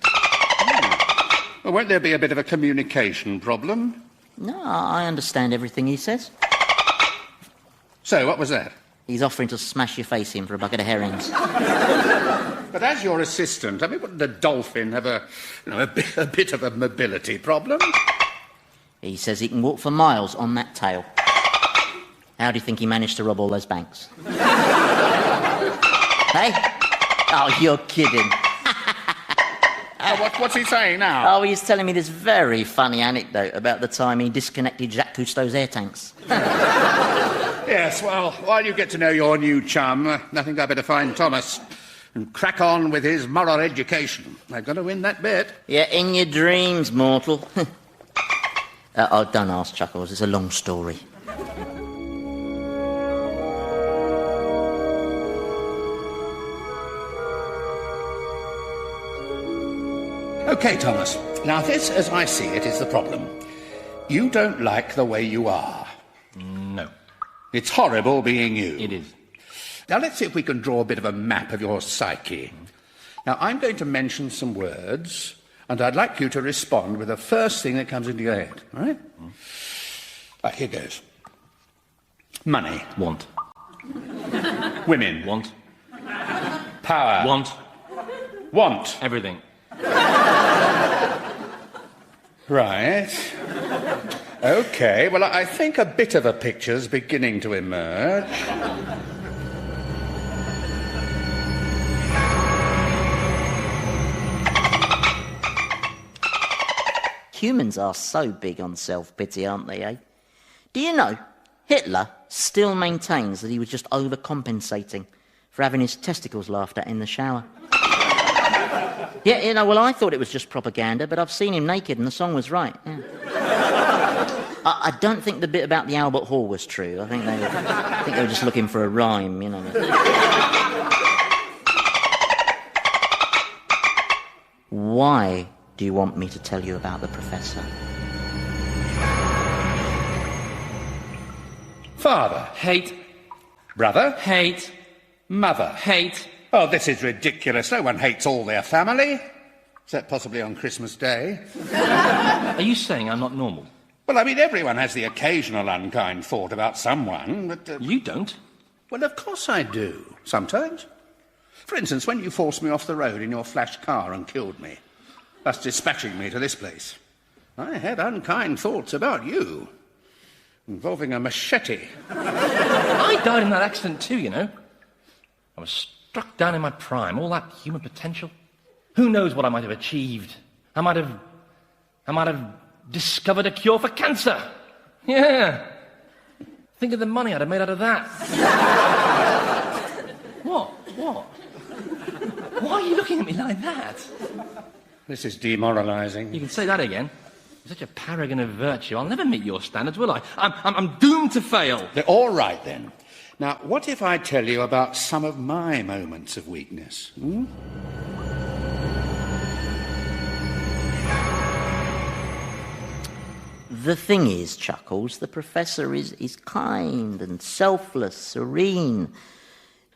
D: Well, won't there be a bit of a communication problem?
C: No, I understand everything he says.
D: So, what was that?
C: He's offering to smash your face in for a bucket of herrings.
D: But as your assistant, I mean, wouldn't a dolphin have a bit of a mobility problem?
C: He says he can walk for miles on that tail. How do you think he managed to rob all those banks? Hey? Oh, you're kidding.
D: What's he saying now?
C: Oh, he's telling me this very funny anecdote about the time he disconnected Jacques Cousteau's air tanks.
D: Yes, well, while you get to know your new chum, I think I'd better find Thomas and crack on with his moral education. I've got to win that bet.
C: Yeah, in your dreams, mortal. Don't ask, Chuckles. It's a long story.
D: OK, Thomas. Now, this, as I see it, is the problem. You don't like the way you are.
A: No.
D: It's horrible being you.
A: It is.
D: Now, let's see if we can draw a bit of a map of your psyche. Now, I'm going to mention some words, and I'd like you to respond with the first thing that comes into your head, all right? Right, here goes. Money.
A: Want.
D: Women.
A: Want.
D: Power.
A: Want.
D: Want.
A: Everything.
D: Right. OK, well, I think a bit of a picture's beginning to emerge.
C: Humans are so big on self-pity, aren't they, eh? Do you know, Hitler still maintains that he was just overcompensating for having his testicles laughed at in the shower. Yeah, well, I thought it was just propaganda, but I've seen him naked and the song was right. Yeah. I don't think the bit about the Albert Hall was true. I think they were just looking for a rhyme, Why do you want me to tell you about the Professor?
D: Father.
A: Hate.
D: Brother.
A: Hate.
D: Mother.
A: Hate.
D: Oh, this is ridiculous. No one hates all their family. Except possibly on Christmas Day.
A: Are you saying I'm not normal?
D: Well, I mean, everyone has the occasional unkind thought about someone, but...
A: You don't.
D: Well, of course I do. Sometimes. For instance, when you forced me off the road in your flash car and killed me, thus dispatching me to this place, I had unkind thoughts about you, involving a machete.
A: I died in that accident too, you know. I was struck down in my prime, all that human potential. Who knows what I might have achieved? I might have discovered a cure for cancer. Yeah. Think of the money I'd have made out of that. What? Why are you looking at me like that?
D: This is demoralising.
A: You can say that again. You're such a paragon of virtue. I'll never meet your standards, will I? I'm doomed to fail.
D: They're all right, then. Now, what if I tell you about some of my moments of weakness?
C: The thing is, Chuckles, the Professor is kind and selfless, serene.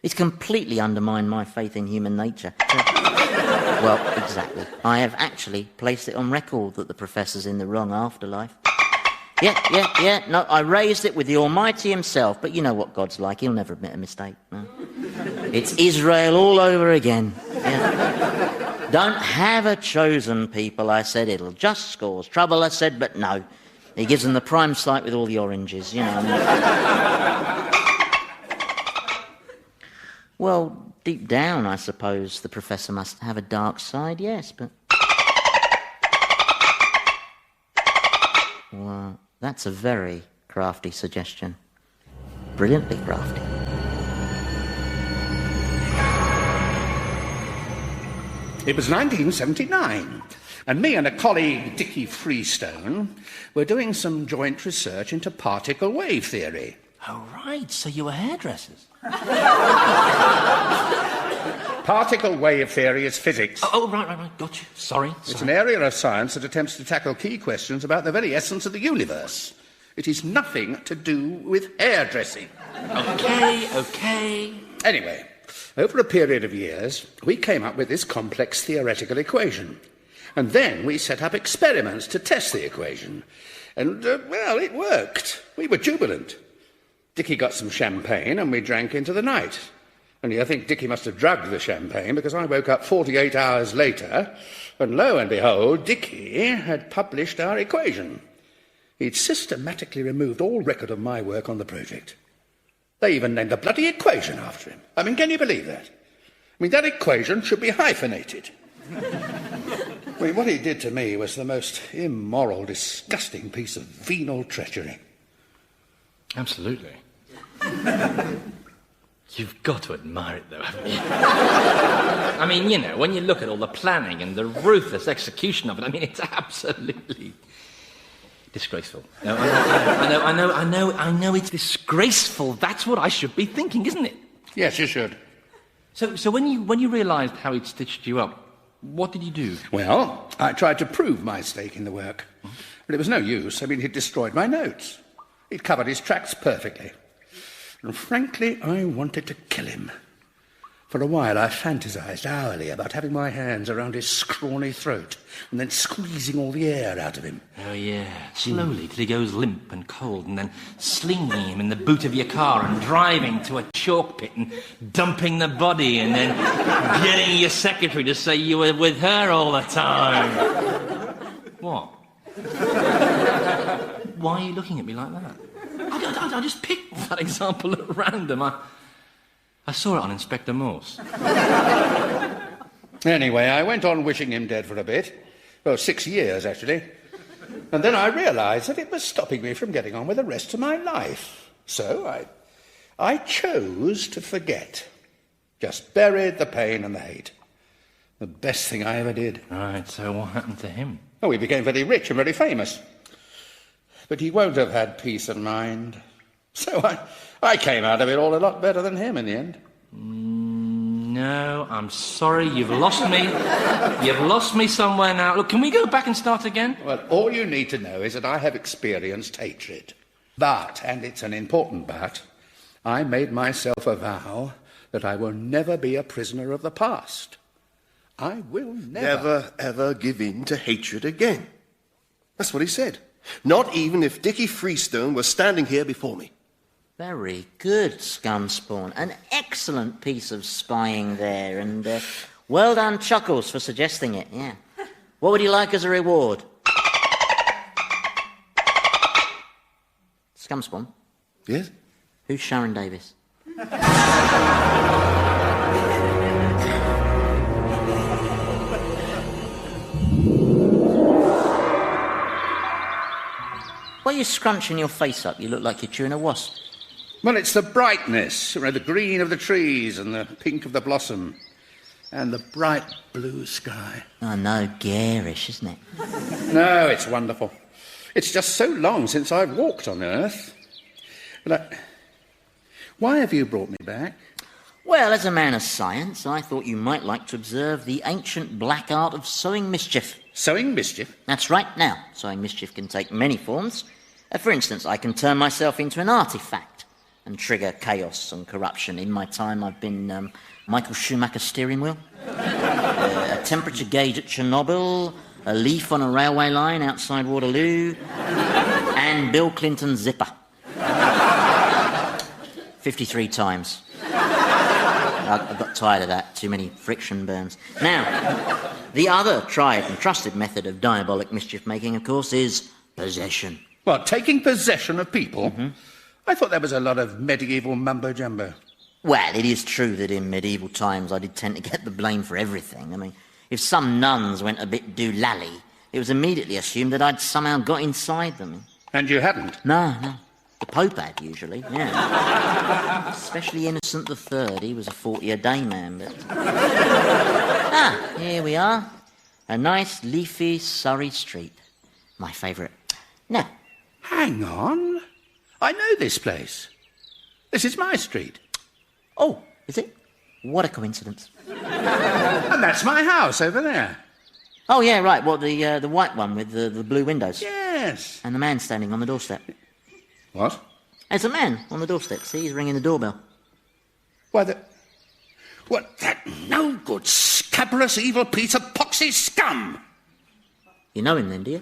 C: It's completely undermined my faith in human nature. Well, exactly. I have actually placed it on record that the Professor's in the wrong afterlife. Yeah. No, I raised it with the Almighty himself, but you know what God's like. He'll never admit a mistake. No. It's Israel all over again. Yeah. Don't have a chosen people, I said. It'll just cause trouble, I said, but no. He gives them the prime site with all the oranges, you know. Well, deep down, I suppose, the Professor must have a dark side, yes, but... Well, that's a very crafty suggestion. Brilliantly crafty.
D: It was 1979, and me and a colleague, Dickie Freestone, were doing some joint research into particle wave theory.
A: Oh, right, so you were hairdressers.
D: Particle wave theory is physics.
A: Oh, right, gotcha. Sorry.
D: It's an area of science that attempts to tackle key questions about the very essence of the universe. It is nothing to do with hairdressing.
A: Okay.
D: Anyway, over a period of years, we came up with this complex theoretical equation. And then we set up experiments to test the equation. And, well, it worked. We were jubilant. Dickie got some champagne and we drank into the night. Only I think Dickie must have drugged the champagne because I woke up 48 hours later and lo and behold, Dickie had published our equation. He'd systematically removed all record of my work on the project. They even named the bloody equation after him. I mean, can you believe that? I mean, that equation should be hyphenated. I mean, what he did to me was the most immoral, disgusting piece of venal treachery.
A: Absolutely. You've got to admire it, though, haven't you? I mean, you know, when you look at all the planning and the ruthless execution of it, I mean, it's absolutely disgraceful. No, I know it's disgraceful. That's what I should be thinking, isn't it?
D: Yes, you should.
A: So when you realised how he'd stitched you up, what did you do?
D: Well, I tried to prove my stake in the work. But it was no use. I mean, he'd destroyed my notes. He'd covered his tracks perfectly. And frankly, I wanted to kill him. For a while, I fantasized hourly about having my hands around his scrawny throat and then squeezing all the air out of him.
A: Oh, yeah. Slowly till he goes limp and cold and then slinging him in the boot of your car and driving to a chalk pit and dumping the body and then getting your secretary to say you were with her all the time. What? Why are you looking at me like that? I just picked that example at random. I saw it on Inspector Morse.
D: Anyway, I went on wishing him dead for a bit. Well, 6 years, actually. And then I realised that it was stopping me from getting on with the rest of my life. So I chose to forget. Just buried the pain and the hate. The best thing I ever did.
A: Right, so what happened to him?
D: Oh, he became very rich and very famous. But he won't have had peace of mind. So I came out of it all a lot better than him in the end.
A: No, I'm sorry, you've lost me. You've lost me somewhere now. Look, can we go back and start again?
D: Well, all you need to know is that I have experienced hatred. But, and it's an important but, I made myself a vow that I will never be a prisoner of the past. I will
B: Never, ever give in to hatred again. That's what he said. Not even if Dickie Freestone were standing here before me.
C: Very good, Scumspawn. An excellent piece of spying there, and well done, Chuckles, for suggesting it, yeah. What would you like as a reward? Scumspawn?
B: Yes?
C: Who's Sharon Davis? Why are you scrunching your face up? You look like you're chewing a wasp.
D: Well, it's the brightness, the green of the trees and the pink of the blossom and the bright blue sky.
C: Oh, no, garish, isn't it?
D: No, it's wonderful. It's just so long since I've walked on Earth. But why have you brought me back?
C: Well, as a man of science, I thought you might like to observe the ancient black art of sowing mischief.
D: Sowing mischief?
C: That's right. Now, sowing mischief can take many forms. For instance, I can turn myself into an artifact and trigger chaos and corruption. In my time, I've been Michael Schumacher's steering wheel, a temperature gauge at Chernobyl, a leaf on a railway line outside Waterloo, and Bill Clinton's zipper. 53 times. I got tired of that. Too many friction burns. Now, the other tried and trusted method of diabolic mischief-making, of course, is possession.
D: What, taking possession of people? Mm-hmm. I thought that was a lot of medieval mumbo-jumbo.
C: Well, it is true that in medieval times I did tend to get the blame for everything. I mean, if some nuns went a bit doolally, it was immediately assumed that I'd somehow got inside them.
D: And you hadn't?
C: No. The Pope had, usually, yeah. Especially Innocent III. He was a 40-a-day man, but... here we are. A nice, leafy Surrey street. My favourite. Now...
D: Hang on. I know this place. This is my street.
C: Oh, is it? What a coincidence.
D: And that's my house over there.
C: Oh, yeah, right. What, the white one with the blue windows?
D: Yes.
C: And the man standing on the doorstep.
D: What?
C: There's a man on the doorstep. See, he's ringing the doorbell.
D: Why, that no-good, scabrous, evil piece of poxy scum!
C: You know him then, do you?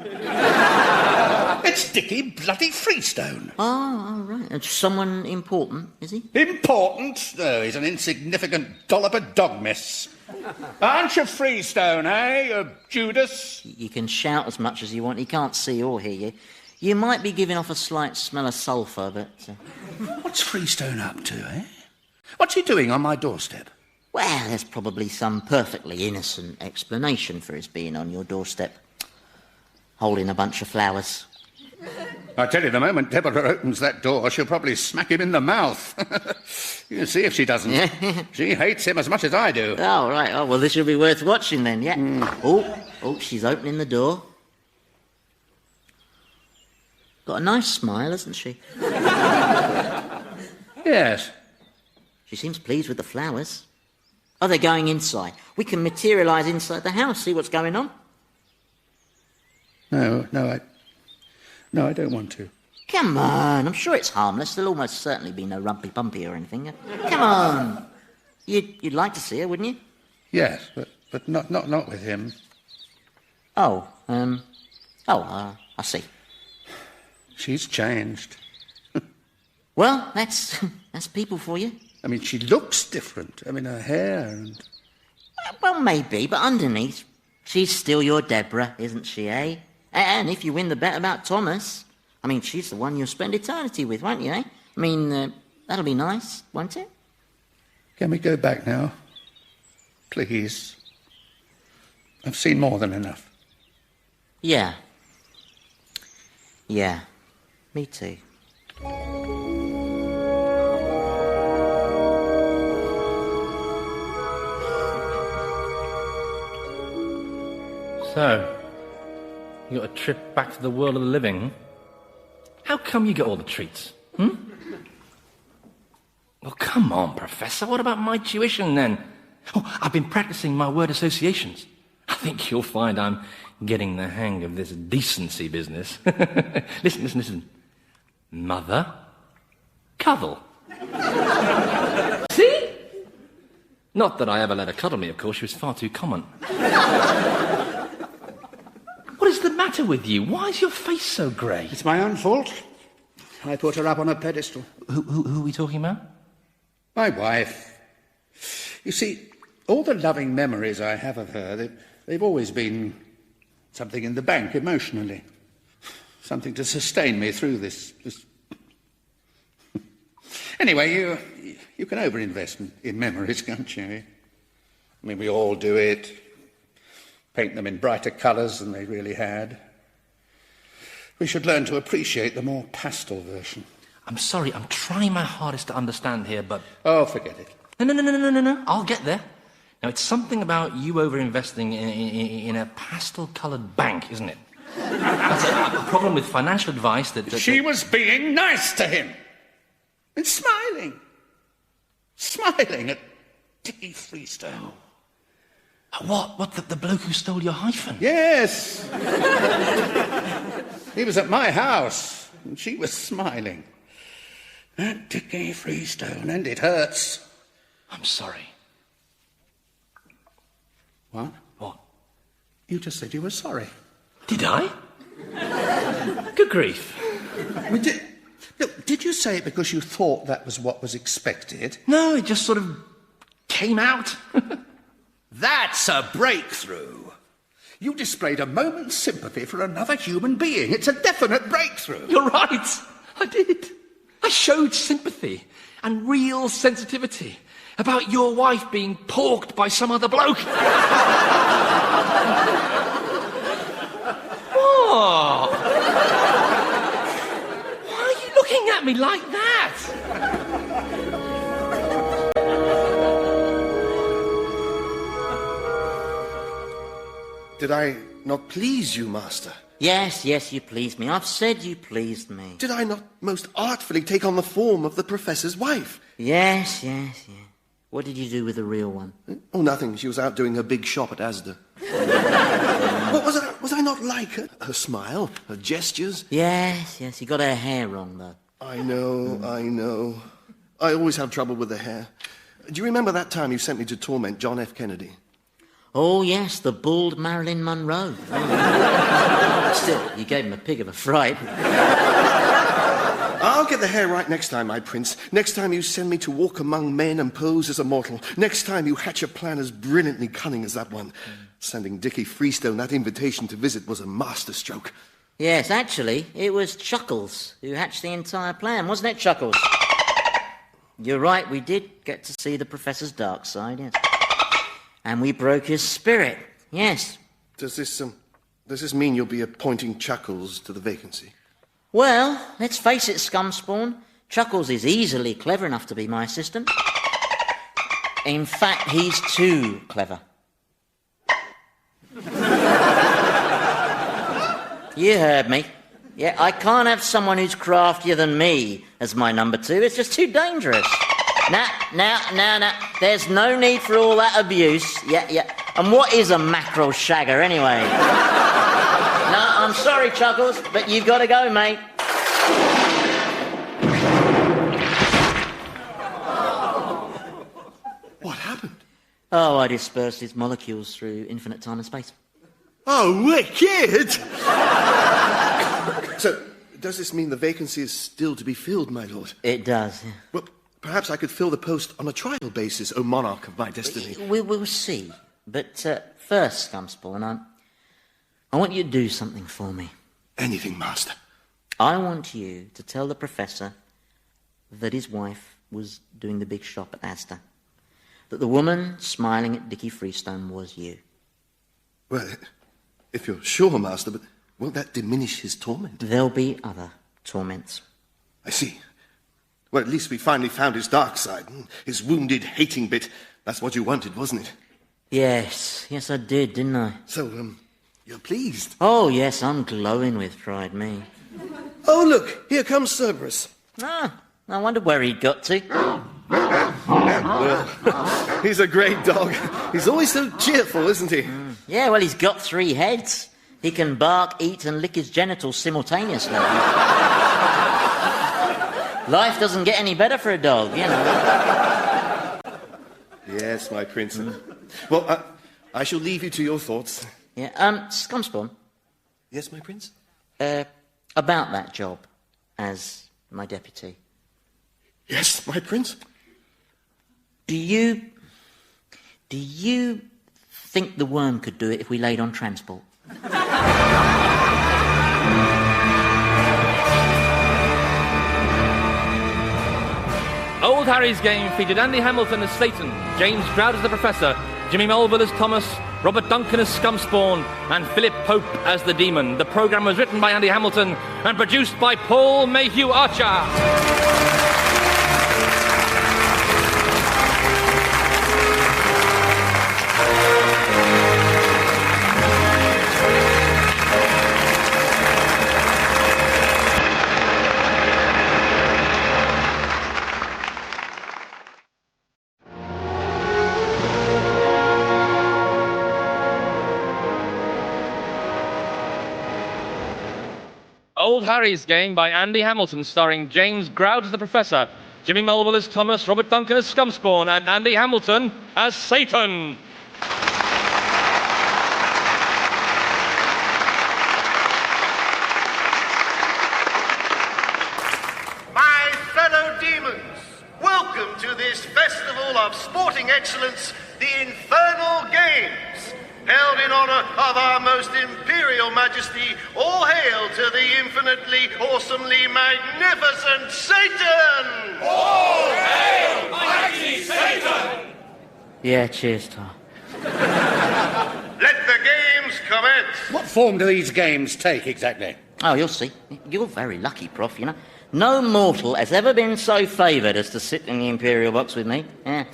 D: It's Dickie bloody Freestone.
C: Oh, right. It's someone important, is he?
D: Important? No, he's an insignificant dollop of dog mess. Aren't you Freestone, eh, Judas?
C: You can shout as much as you want. He can't see or hear you. You might be giving off a slight smell of sulphur, but...
D: What's Freestone up to, eh? What's he doing on my doorstep?
C: Well, there's probably some perfectly innocent explanation for his being on your doorstep. Holding a bunch of flowers.
D: I tell you, the moment Deborah opens that door, she'll probably smack him in the mouth. You can see if she doesn't.
C: Yeah.
D: She hates him as much as I do.
C: Oh, right. Oh, well, this will be worth watching then, yeah. Oh, she's opening the door. Got a nice smile, hasn't she?
D: Yes.
C: She seems pleased with the flowers. Oh, they're going inside. We can materialise inside the house, see what's going on.
D: No, I don't want to.
C: Come on, I'm sure it's harmless. There'll almost certainly be no rumpy-bumpy or anything. Come on. You'd like to see her, wouldn't you?
D: Yes, but not with him.
C: I see.
D: She's changed.
C: Well, that's people for you.
D: I mean, she looks different. I mean, her hair and...
C: Well, maybe, but underneath, she's still your Deborah, isn't she, eh? And if you win the bet about Thomas, I mean, she's the one you'll spend eternity with, won't you, eh? I mean, that'll be nice, won't it?
D: Can we go back now? Please. I've seen more than enough.
C: Yeah. Yeah. Me too.
A: So, you got a trip back to the world of the living? How come you get all the treats? Well, come on, Professor. What about my tuition, then? Oh, I've been practicing my word associations. I think you'll find I'm getting the hang of this decency business. Listen. Mother, cuddle. See? Not that I ever let her cuddle me, of course. She was far too common. What is the matter with you? Why is your face so grey?
D: It's my own fault. I put her up on a pedestal.
A: Who are we talking about?
D: My wife. You see, all the loving memories I have of her, they've always been something in the bank emotionally. Something to sustain me through this. Anyway, you can overinvest in memories, can't you? I mean, we all do it. Paint them in brighter colours than they really had. We should learn to appreciate the more pastel version.
A: I'm sorry, I'm trying my hardest to understand here, but...
D: Oh, forget it.
A: No. I'll get there. Now, it's something about you over-investing in a pastel-coloured bank, isn't it? That's a problem with financial advice that...
D: She was being nice to him. And smiling. Smiling at Dickie Freestone.
A: What, the bloke who stole your hyphen?
D: Yes. He was at my house, and she was smiling. That Dickie Freestone, and it hurts.
A: I'm sorry.
D: What?
A: What?
D: You just said you were sorry.
A: Did I? Good grief.
D: Did you say it because you thought that was what was expected?
A: No, it just sort of came out.
D: That's a breakthrough. You displayed a moment's sympathy for another human being. It's a definite breakthrough.
A: You're right. I did. I showed sympathy and real sensitivity about your wife being porked by some other bloke. What? Why are you looking at me like that?
B: Did I not please you, Master?
C: Yes, you pleased me. I've said you pleased me.
B: Did I not most artfully take on the form of the Professor's wife?
C: Yes. What did you do with the real one?
B: Oh, nothing. She was out doing her big shop at Asda. What was I not like her? Her smile, her gestures?
C: Yes, you got her hair wrong, though.
B: I know. I always have trouble with the hair. Do you remember that time you sent me to torment John F. Kennedy?
C: Oh, yes, the bald Marilyn Monroe. Still, you gave him a pig of a fright.
B: I'll get the hair right next time, my prince. Next time you send me to walk among men and pose as a mortal. Next time you hatch a plan as brilliantly cunning as that one. Sending Dickie Freestone that invitation to visit was a masterstroke.
C: Yes, actually, it was Chuckles who hatched the entire plan, wasn't it, Chuckles? You're right, we did get to see the Professor's dark side, yes. And we broke his spirit, yes.
B: Does this mean you'll be appointing Chuckles to the vacancy?
C: Well, let's face it, Scumspawn. Chuckles is easily clever enough to be my assistant. In fact, he's too clever. You heard me. Yeah, I can't have someone who's craftier than me as my number two. It's just too dangerous. Now. There's no need for all that abuse. Yeah. And what is a mackerel shagger, anyway? No, I'm sorry, Chuckles, but you've got to go, mate.
B: What happened?
C: Oh, I dispersed his molecules through infinite time and space.
B: Oh, wicked! So, does this mean the vacancy is still to be filled, my lord?
C: It does, yeah.
B: Well, perhaps I could fill the post on a trial basis, O monarch of my destiny.
C: We'll see. But first, Scumspawn, I want you to do something for me.
B: Anything, master.
C: I want you to tell the Professor that his wife was doing the big shop at Asda. That the woman smiling at Dickie Freestone was you.
B: Well, if you're sure, master, but won't that diminish his torment?
C: There'll be other torments.
B: I see. Well, at least we finally found his dark side. His wounded, hating bit. That's what you wanted, wasn't it?
C: Yes, I did, didn't I?
B: So, you're pleased?
C: Oh, yes, I'm glowing with pride, me.
B: Oh, look, here comes Cerberus.
C: I wonder where he got to.
B: Well, he's a great dog. He's always so cheerful, isn't he?
C: Yeah, well, he's got 3 heads. He can bark, eat, and lick his genitals simultaneously. Life doesn't get any better for a dog, you know.
B: Yes, my prince. Well, I shall leave you to your thoughts.
C: Yeah, Scumspawn.
B: Yes, my prince?
C: About that job as my deputy.
B: Yes, my prince?
C: Do you think the worm could do it if we laid on transport?
A: Old Harry's game featured Andy Hamilton as Satan, James Stroud as the Professor, Jimmy Melville as Thomas, Robert Duncan as Scumspawn, and Philip Pope as the Demon. The programme was written by Andy Hamilton and produced by Paul Mayhew Archer. Old Harry's Game by Andy Hamilton, starring James Groud as the Professor, Jimmy Melville as Thomas, Robert Duncan as Scumspawn, and Andy Hamilton as Satan.
B: My fellow demons, welcome to this festival of sporting excellence, the Infernal Games. Held in honor of our most imperial majesty, all hail to the infinitely, awesomely magnificent Satan!
G: All hail, mighty Satan!
C: Yeah, cheers, Tom.
B: Let the games commence.
D: What form do these games take, exactly?
C: Oh, you'll see. You're very lucky, Prof, you know. No mortal has ever been so favoured as to sit in the imperial box with me. Yeah.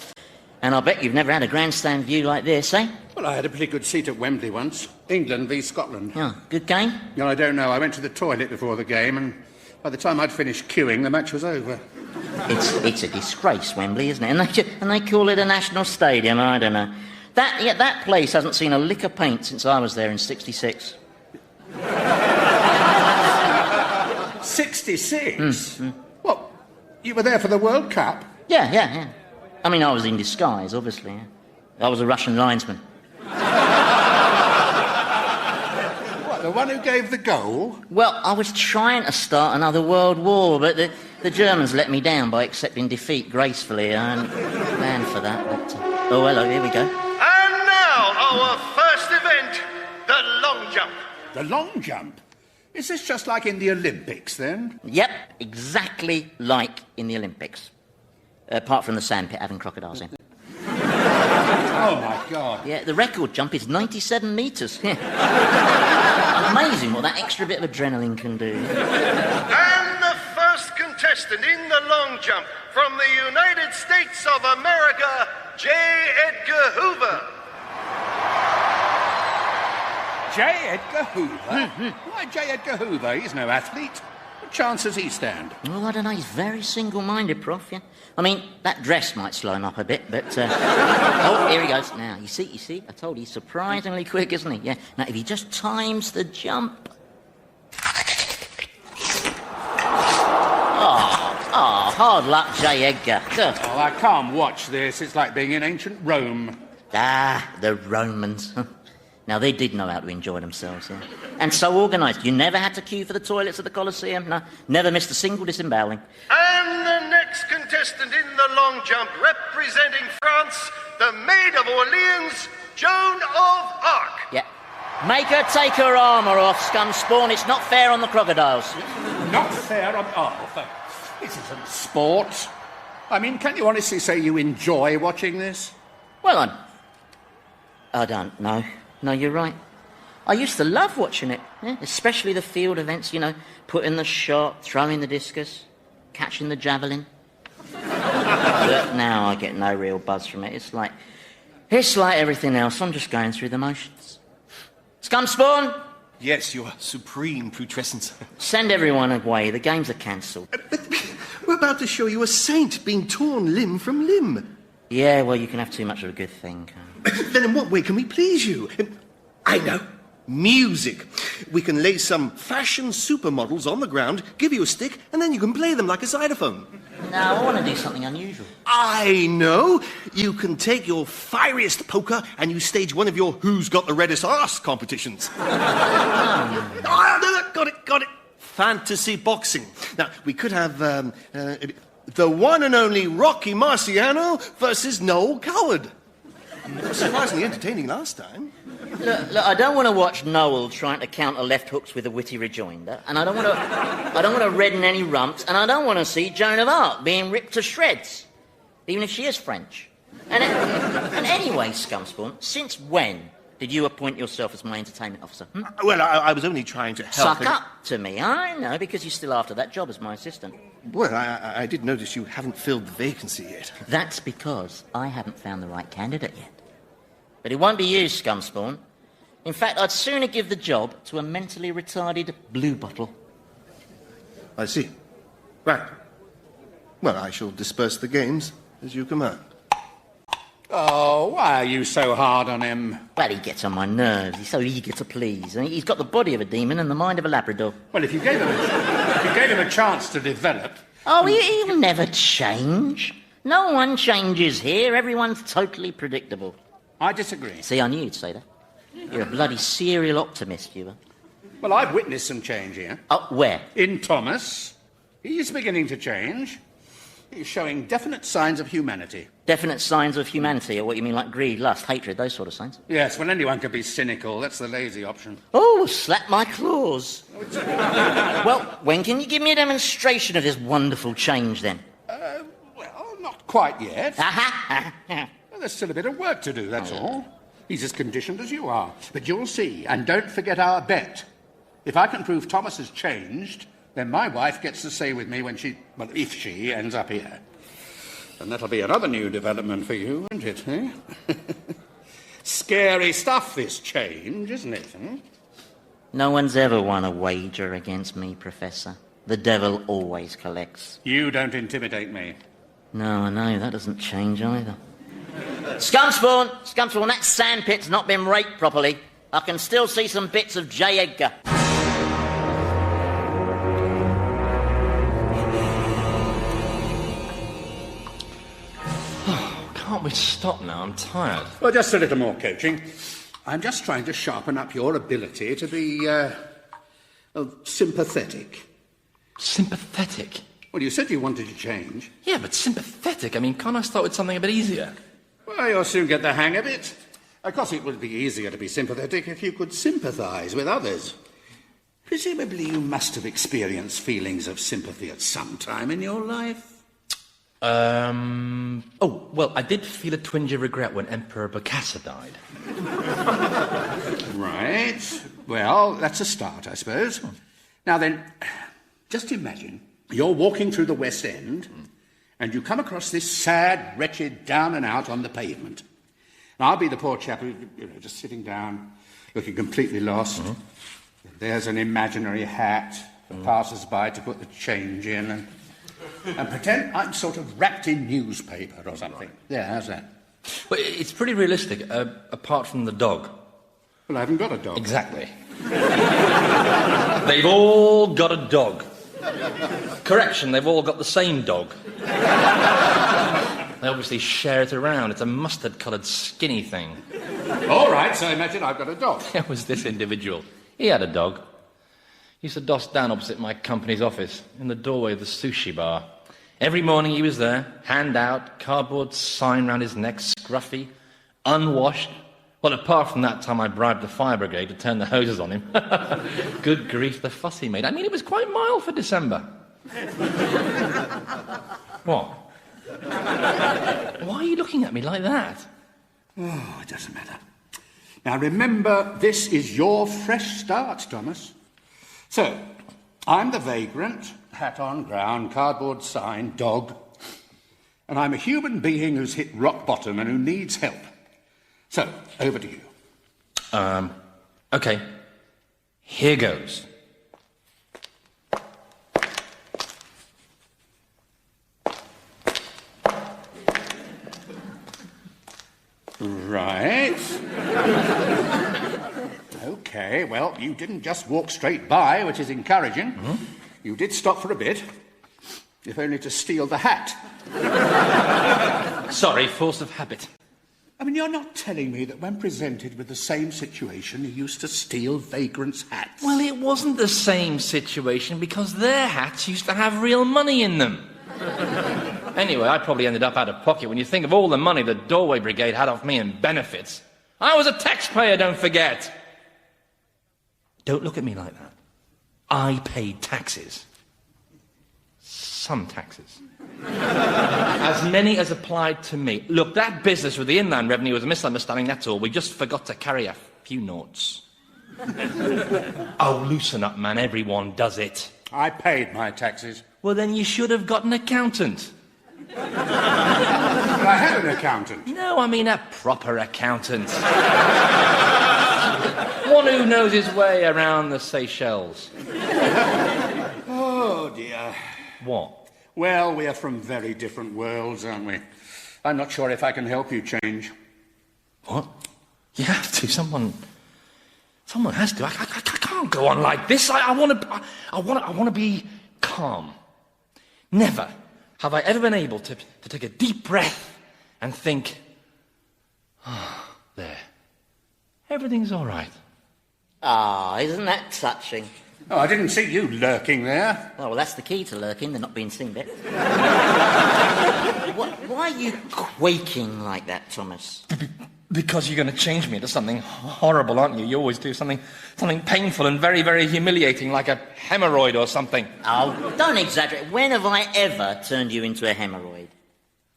C: And I bet you've never had a grandstand view like this, eh?
D: Well, I had a pretty good seat at Wembley once. England v Scotland.
C: Oh, good game?
D: No, I don't know. I went to the toilet before the game, and by the time I'd finished queuing, the match was over.
C: It's a disgrace, Wembley, isn't it? And they call it a national stadium. I don't know. That place hasn't seen a lick of paint since I was there in '66.
D: 66? What? You were there for the World Cup?
C: Yeah. I mean, I was in disguise, obviously. Yeah. I was a Russian linesman.
D: What, the one who gave the goal?
C: Well, I was trying to start another world war, but the Germans let me down by accepting defeat gracefully. I'm man for that. But, oh, hello, here we go.
B: And now, our first event, the long jump.
D: The long jump? Is this just like in the Olympics, then?
C: Yep, exactly like in the Olympics. Apart from the sandpit having crocodiles in.
D: Oh, my God.
C: Yeah, the record jump is 97 metres. Yeah. Amazing what that extra bit of adrenaline can do.
B: And the first contestant in the long jump from the United States of America, J. Edgar Hoover.
D: J. Edgar Hoover? Why J. Edgar Hoover? He's no athlete. What chance does he stand?
C: Well, I don't know. He's very single-minded, Prof, yeah? I mean, that dress might slow him up a bit, but... Oh, here he goes. Now, you see? I told you, he's surprisingly quick, isn't he? Yeah. Now, if he just times the jump... Oh, hard luck, J. Edgar.
D: Oh, I can't watch this. It's like being in ancient Rome.
C: Ah, the Romans. Now, they did know how to enjoy themselves, yeah. And so organised. You never had to queue for the toilets at the Colosseum. No, never missed a single disemboweling.
B: And the next contestant in the long jump, representing France, the Maid of Orleans, Joan of Arc.
C: Yeah. Make her take her armour off, Scumspawn. It's not fair on the crocodiles.
D: Not fair on... Oh, this isn't sport. I mean, can you honestly say you enjoy watching this?
C: Well, I don't know. No, you're right. I used to love watching it, yeah? Especially the field events, you know, putting the shot, throwing the discus, catching the javelin. But now I get no real buzz from it. It's like everything else. I'm just going through the motions. Scumspawn?
B: Yes, your supreme putrescence.
C: Send everyone away. The games are cancelled.
B: We're about to show you a saint being torn limb from limb.
C: Yeah, well, you can have too much of a good thing.
B: Then in what way can we please you? I know. Music. We can lay some fashion supermodels on the ground, give you a stick, and then you can play them like a xylophone.
C: No, I want to do something unusual.
B: I know. You can take your fieriest poker and you stage one of your Who's Got the Reddest Arse competitions. Got it. Fantasy boxing. Now, we could have the one and only Rocky Marciano versus Noel Coward. It was surprisingly entertaining last time.
C: Look, I don't want to watch Noel trying to counter left hooks with a witty rejoinder, and I don't want to redden any rumps, and I don't want to see Joan of Arc being ripped to shreds, even if she is French. And anyway, Scumspawn, since when did you appoint yourself as my entertainment officer?
B: Well, I was only trying to help.
C: Suck up to me, I know, because you're still after that job as my assistant.
B: Well, I did notice you haven't filled the vacancy yet.
C: That's because I haven't found the right candidate yet. But it won't be you, Scumspawn. In fact, I'd sooner give the job to a mentally retarded blue bottle.
B: I see. Right. Well, I shall disperse the games as you command.
D: Oh, why are you so hard on him?
C: Well, he gets on my nerves. He's so eager to please. And he's got the body of a demon and the mind of a Labrador.
D: Well, if you gave him a chance to develop...
C: Oh, he'll never change. No one changes here. Everyone's totally predictable.
D: I disagree.
C: See, I knew you'd say that. You're a bloody serial optimist, you are.
D: Well, I've witnessed some change here.
C: Oh, where?
D: In Thomas. He's beginning to change. He's showing definite signs of humanity.
C: Definite signs of humanity, or what you mean, like greed, lust, hatred, those sort of signs?
D: Yes, well, anyone can be cynical. That's the lazy option.
C: Oh, slap my claws. Well, when can you give me a demonstration of this wonderful change, then?
D: Well, not quite yet.
C: Aha!
D: Well, there's still a bit of work to do, that's all. He's as conditioned as you are. But you'll see, and don't forget our bet. If I can prove Thomas has changed, then my wife gets to stay with me when if she ends up here. And that'll be another new development for you, won't it, eh? Scary stuff, this change, isn't it?
C: No one's ever won a wager against me, Professor. The devil always collects.
D: You don't intimidate me.
C: No, I know. That doesn't change either. Scumspawn, that sandpit's not been raked properly. I can still see some bits of J. Edgar.
A: Can't we stop now? I'm tired.
D: Well, just a little more coaching. I'm just trying to sharpen up your ability to be, sympathetic.
A: Sympathetic?
D: Well, you said you wanted to change.
A: Yeah, but sympathetic? I mean, can't I start with something a bit easier?
D: Well, you'll soon get the hang of it. Of course, it would be easier to be sympathetic if you could sympathise with others. Presumably, you must have experienced feelings of sympathy at some time in your life.
A: Oh, well, I did feel a twinge of regret when Emperor Bokassa died.
D: Right. Well, that's a start, I suppose. Now then, just imagine you're walking through the West End and you come across this sad, wretched down and out on the pavement. And I'll be the poor chap who, just sitting down, looking completely lost. There's an imaginary hat for passers-by to put the change in and pretend I'm sort of wrapped in newspaper or something. Yeah, how's that?
A: Well, it's pretty realistic, apart from the dog.
D: Well, I haven't got a dog.
A: Exactly. They've all got a dog. Correction, they've all got the same dog. They obviously share it around. It's a mustard-coloured skinny thing.
D: All right, so imagine I've got a dog.
A: It was this individual. He had a dog. He used to doss down opposite my company's office, in the doorway of the sushi bar. Every morning he was there, hand out, cardboard sign round his neck, scruffy, unwashed. Well, apart from that time I bribed the fire brigade to turn the hoses on him. Good grief, the fuss he made. I mean, it was quite mild for December. What? Why are you looking at me like that?
D: Oh, it doesn't matter. Now, remember, this is your fresh start, Thomas. So, I'm the vagrant, hat on ground, cardboard sign, dog. And I'm a human being who's hit rock bottom and who needs help. So, over to you.
A: Okay. Here goes.
D: Right. OK, well, you didn't just walk straight by, which is encouraging.
A: Hmm?
D: You did stop for a bit, if only to steal the hat.
A: Sorry, force of habit.
D: I mean, you're not telling me that when presented with the same situation, you used to steal vagrants' hats?
A: Well, it wasn't the same situation because their hats used to have real money in them. Anyway, I probably ended up out of pocket when you think of all the money the Doorway Brigade had off me in benefits. I was a taxpayer, don't forget. Don't look at me like that. I paid taxes. Some taxes. As many as applied to me. Look, that business with the Inland Revenue was a misunderstanding, that's all. We just forgot to carry a few notes. Oh, loosen up, man. Everyone does it.
D: I paid my taxes.
A: Well, then you should have got an accountant.
D: But I had an accountant.
A: No, I mean a proper accountant. One who knows his way around the Seychelles.
D: Oh, dear.
A: What?
D: Well, we are from very different worlds, aren't we? I'm not sure if I can help you change.
A: What? You have to. Someone has to. I can't go on like this. I want to be calm. Never have I ever been able to take a deep breath and think, there. Everything's all right.
C: Ah, isn't that touching?
D: Oh, I didn't see you lurking there.
C: Oh, well, that's the key to lurking, the not being seen bit. Why are you quaking like that, Thomas?
A: Because you're going to change me into something horrible, aren't you? You always do something painful and very, very humiliating, like a hemorrhoid or something.
C: Oh, don't exaggerate. When have I ever turned you into a hemorrhoid?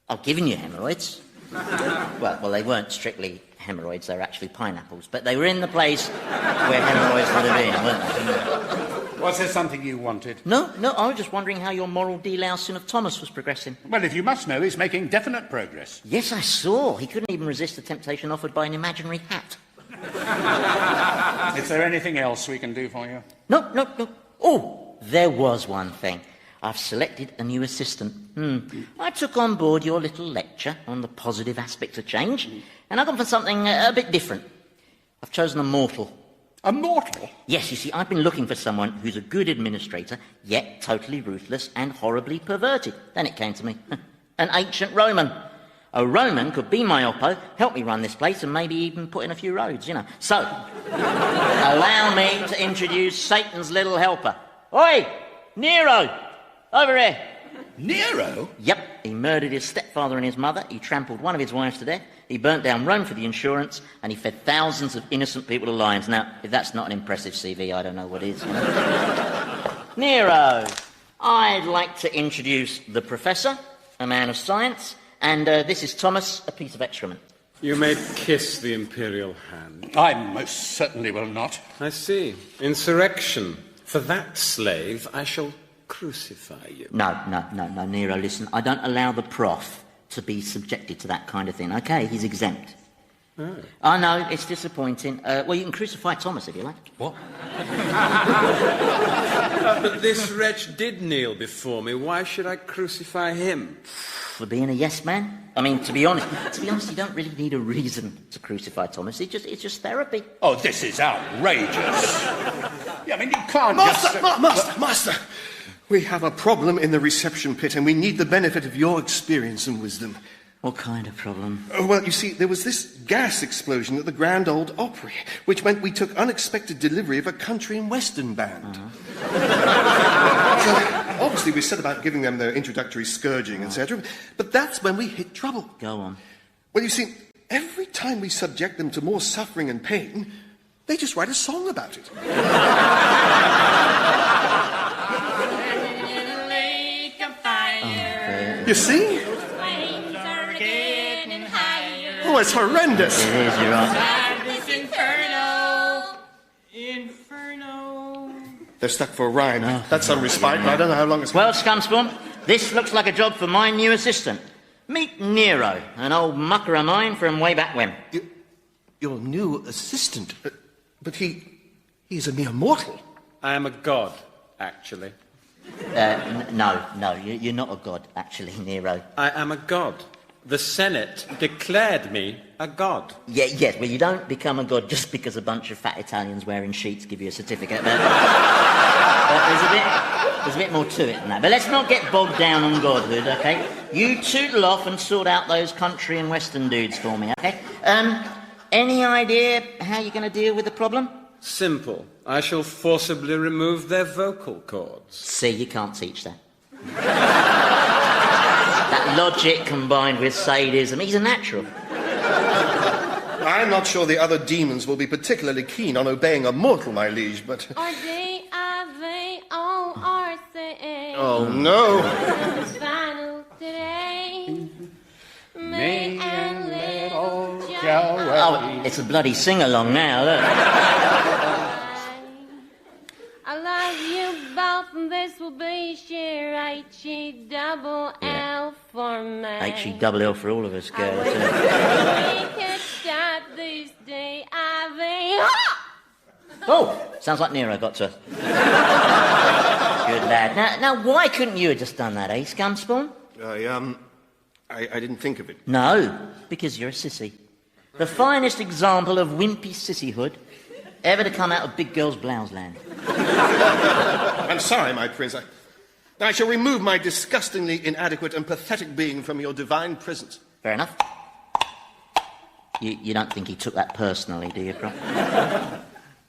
C: I've given you hemorrhoids. Well, they weren't strictly hemorrhoids, they were actually pineapples, but they were in the place where hemorrhoids would have been, weren't they?
D: Was there something you wanted?
C: No, I was just wondering how your moral delousing of Thomas was progressing.
D: Well, if you must know, he's making definite progress.
C: Yes, I saw. He couldn't even resist the temptation offered by an imaginary hat.
D: Is there anything else we can do for you?
C: No. Oh, there was one thing. I've selected a new assistant. I took on board your little lecture on the positive aspects of change, and I've gone for something a bit different. I've chosen a mortal.
D: A mortal?
C: Yes, you see, I've been looking for someone who's a good administrator, yet totally ruthless and horribly perverted. Then it came to me. An ancient Roman. A Roman could be my oppo, help me run this place, and maybe even put in a few roads, you know. So, allow me to introduce Satan's little helper. Oi! Nero! Over here.
D: Nero?
C: Yep, he murdered his stepfather and his mother, he trampled one of his wives to death, he burnt down Rome for the insurance, and he fed thousands of innocent people to lions. Now, if that's not an impressive CV, I don't know what is. You know? Nero, I'd like to introduce the Professor, a man of science, and this is Thomas, a piece of excrement.
H: You may kiss the imperial hand.
D: I most certainly will not.
H: I see. Insurrection. For that slave, I shall crucify you.
C: No, Nero, listen, I don't allow the Prof to be subjected to that kind of thing, OK? He's exempt.
H: Oh.
C: I know, it's disappointing. Well, you can crucify Thomas if you like.
A: What?
H: But this wretch did kneel before me. Why should I crucify him?
C: For being a yes man? I mean, to be honest, you don't really need a reason to crucify Thomas. It's just therapy.
D: Oh, this is outrageous. Yeah, I mean, you can't
B: Master! We have a problem in the reception pit, and we need the benefit of your experience and wisdom.
C: What kind of problem?
B: Oh, well, you see, there was this gas explosion at the Grand Old Opry, which meant we took unexpected delivery of a country and western band. So, obviously, we set about giving them their introductory scourging, etc., but that's when we hit trouble.
C: Go on.
B: Well, you see, every time we subject them to more suffering and pain, they just write a song about it. You see? Oh, it's horrendous.
C: It is, you're right.
G: Inferno.
B: They're stuck for a rhyme. That's some respite, but I don't know how long it's...
C: Well, Scumspawn, this looks like a job for my new assistant. Meet Nero, an old mucker of mine from way back when.
B: Your new assistant? But he's a mere mortal.
H: I am a god, actually.
C: No, you're not a god, actually, Nero.
H: I am a god. The Senate declared me a god.
C: Yeah, yes, well, you don't become a god just because a bunch of fat Italians wearing sheets give you a certificate. But there's a bit more to it than that. But let's not get bogged down on godhood, OK? You tootle off and sort out those country and western dudes for me, OK? Any idea how you're going to deal with the problem?
H: Simple. I shall forcibly remove their vocal cords.
C: See, you can't teach that. That logic combined with sadism, he's a natural.
B: I'm not sure the other demons will be particularly keen on obeying a mortal, my liege, but...
E: R-D-I-V-O-R-C-A.
B: Oh, no.
E: Final today.
D: Me and little
E: Joe.
D: Joe.
C: Oh, it's a bloody sing-along now, look.
E: I love you both, and this will be sheer H-E-double-L for me.
C: H-E-double-L for all of us, girls.
E: We could start this D-I-V.
C: Oh, sounds like Nero got to us. Good lad. Now, why couldn't you have just done that, eh, Scumspawn?
B: I didn't think of it.
C: No, because you're a sissy. The finest example of wimpy sissyhood ever to come out of big girls' blouse land.
B: I'm sorry, my prince. I shall remove my disgustingly inadequate and pathetic being from your divine presence.
C: Fair enough. You don't think he took that personally, do you, Prof?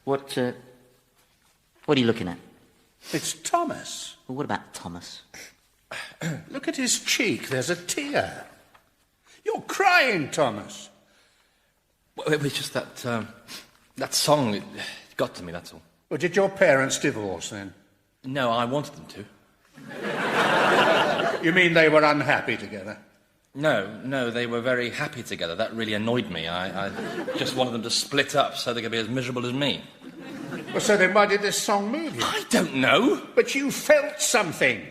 C: What are you looking at?
D: It's Thomas.
C: Well, what about Thomas?
D: Look at his cheek. There's a tear. You're crying, Thomas.
A: Well, it was just that song, it got to me, that's all.
D: Well, did your parents divorce, then?
A: No, I wanted them to.
D: You mean they were unhappy together?
A: No, they were very happy together. That really annoyed me. I just wanted them to split up so they could be as miserable as me.
D: Well, so then why did this song move you?
A: I don't know.
D: But you felt something.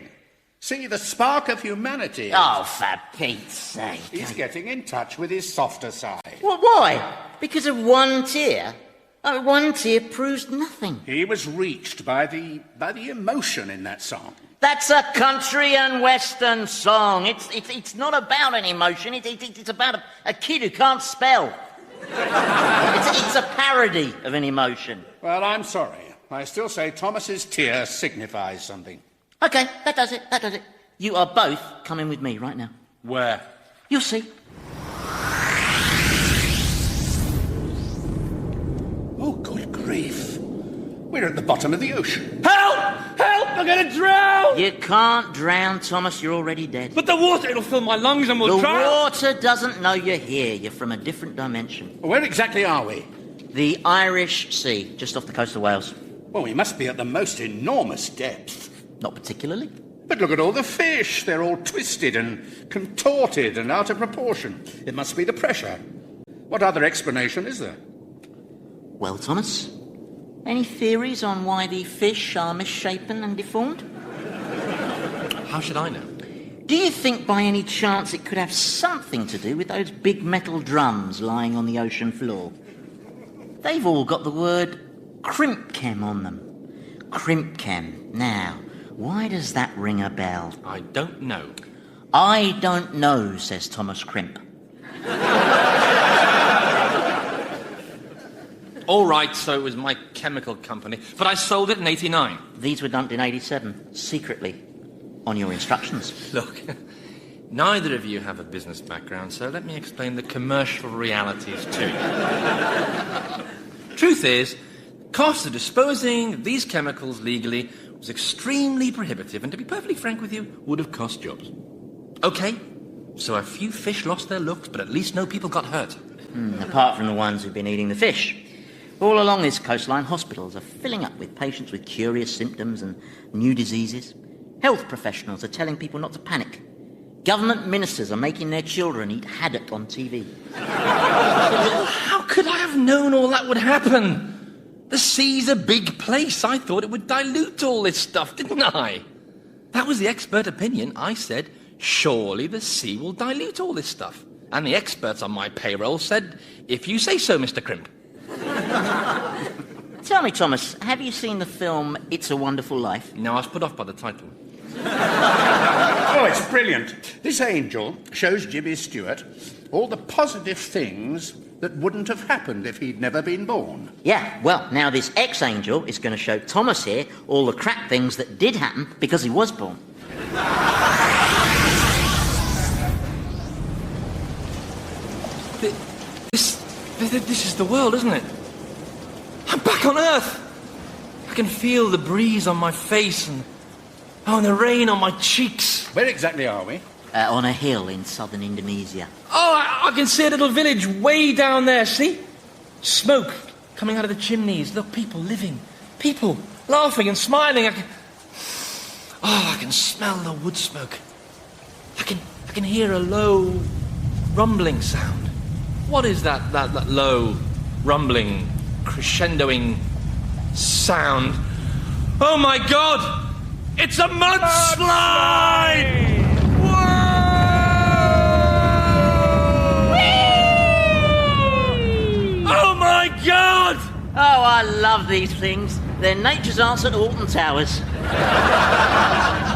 D: See, the spark of humanity.
C: Oh, for Pete's sake.
D: He's getting in touch with his softer side.
C: Well, why? Because of one tear? Oh, one tear proves nothing.
D: He was reached by the emotion in that song.
C: That's a country and western song. It's not about an emotion. It's about a kid who can't spell. It's a parody of an emotion.
D: Well, I'm sorry. I still say Thomas's tear signifies something.
C: OK, that does it. You are both coming with me right now.
A: Where?
C: You'll see.
D: Oh, good grief. We're at the bottom of the ocean.
F: Help! Help! I'm going to drown!
C: You can't drown, Thomas. You're already dead.
F: But the water, it'll fill my lungs and we'll drown.
C: The water doesn't know you're here. You're from a different dimension.
D: Where exactly are we?
C: The Irish Sea, just off the coast of Wales.
D: Well, we must be at the most enormous depth.
C: Not particularly.
D: But look at all the fish. They're all twisted and contorted and out of proportion. It must be the pressure. What other explanation is there?
C: Well, Thomas, any theories on why the fish are misshapen and deformed?
A: How should I know?
C: Do you think by any chance it could have something to do with those big metal drums lying on the ocean floor? They've all got the word crimpchem on them. Crimpchem. Now, why does that ring a bell?
A: I don't know.
C: I don't know, says Thomas Crimp.
A: All right, so it was my chemical company, but I sold it in 89.
C: These were dumped in 87, secretly, on your instructions.
A: Look, neither of you have a business background, so let me explain the commercial realities to you. Truth is, cost of disposing of these chemicals legally was extremely prohibitive, and to be perfectly frank with you, would have cost jobs. Okay, so a few fish lost their looks, but at least no people got hurt.
C: Apart from the ones who've been eating the fish. All along this coastline, hospitals are filling up with patients with curious symptoms and new diseases. Health professionals are telling people not to panic. Government ministers are making their children eat haddock on TV.
A: How could I have known all that would happen? The sea's a big place. I thought it would dilute all this stuff, didn't I? That was the expert opinion. I said, surely the sea will dilute all this stuff. And the experts on my payroll said, if you say so, Mr. Crimp.
C: Tell me, Thomas, have you seen the film It's a Wonderful Life?
A: No, I was put off by the title.
D: Oh, it's brilliant. This angel shows Jimmy Stewart all the positive things that wouldn't have happened if he'd never been born.
C: Yeah, well, now this ex-angel is going to show Thomas here all the crap things that did happen because he was born.
A: This is the world, isn't it? I'm back on Earth. I can feel the breeze on my face and the rain on my cheeks.
D: Where exactly are we?
C: On a hill in southern Indonesia.
A: Oh, I can see a little village way down there, see? Smoke coming out of the chimneys. Look, people living. People laughing and smiling. I can smell the wood smoke. I can hear a low rumbling sound. What is that low rumbling, crescendoing sound? Oh my God! It's a mudslide! Oh my God!
C: Oh, I love these things. They're nature's answer to Alton Towers.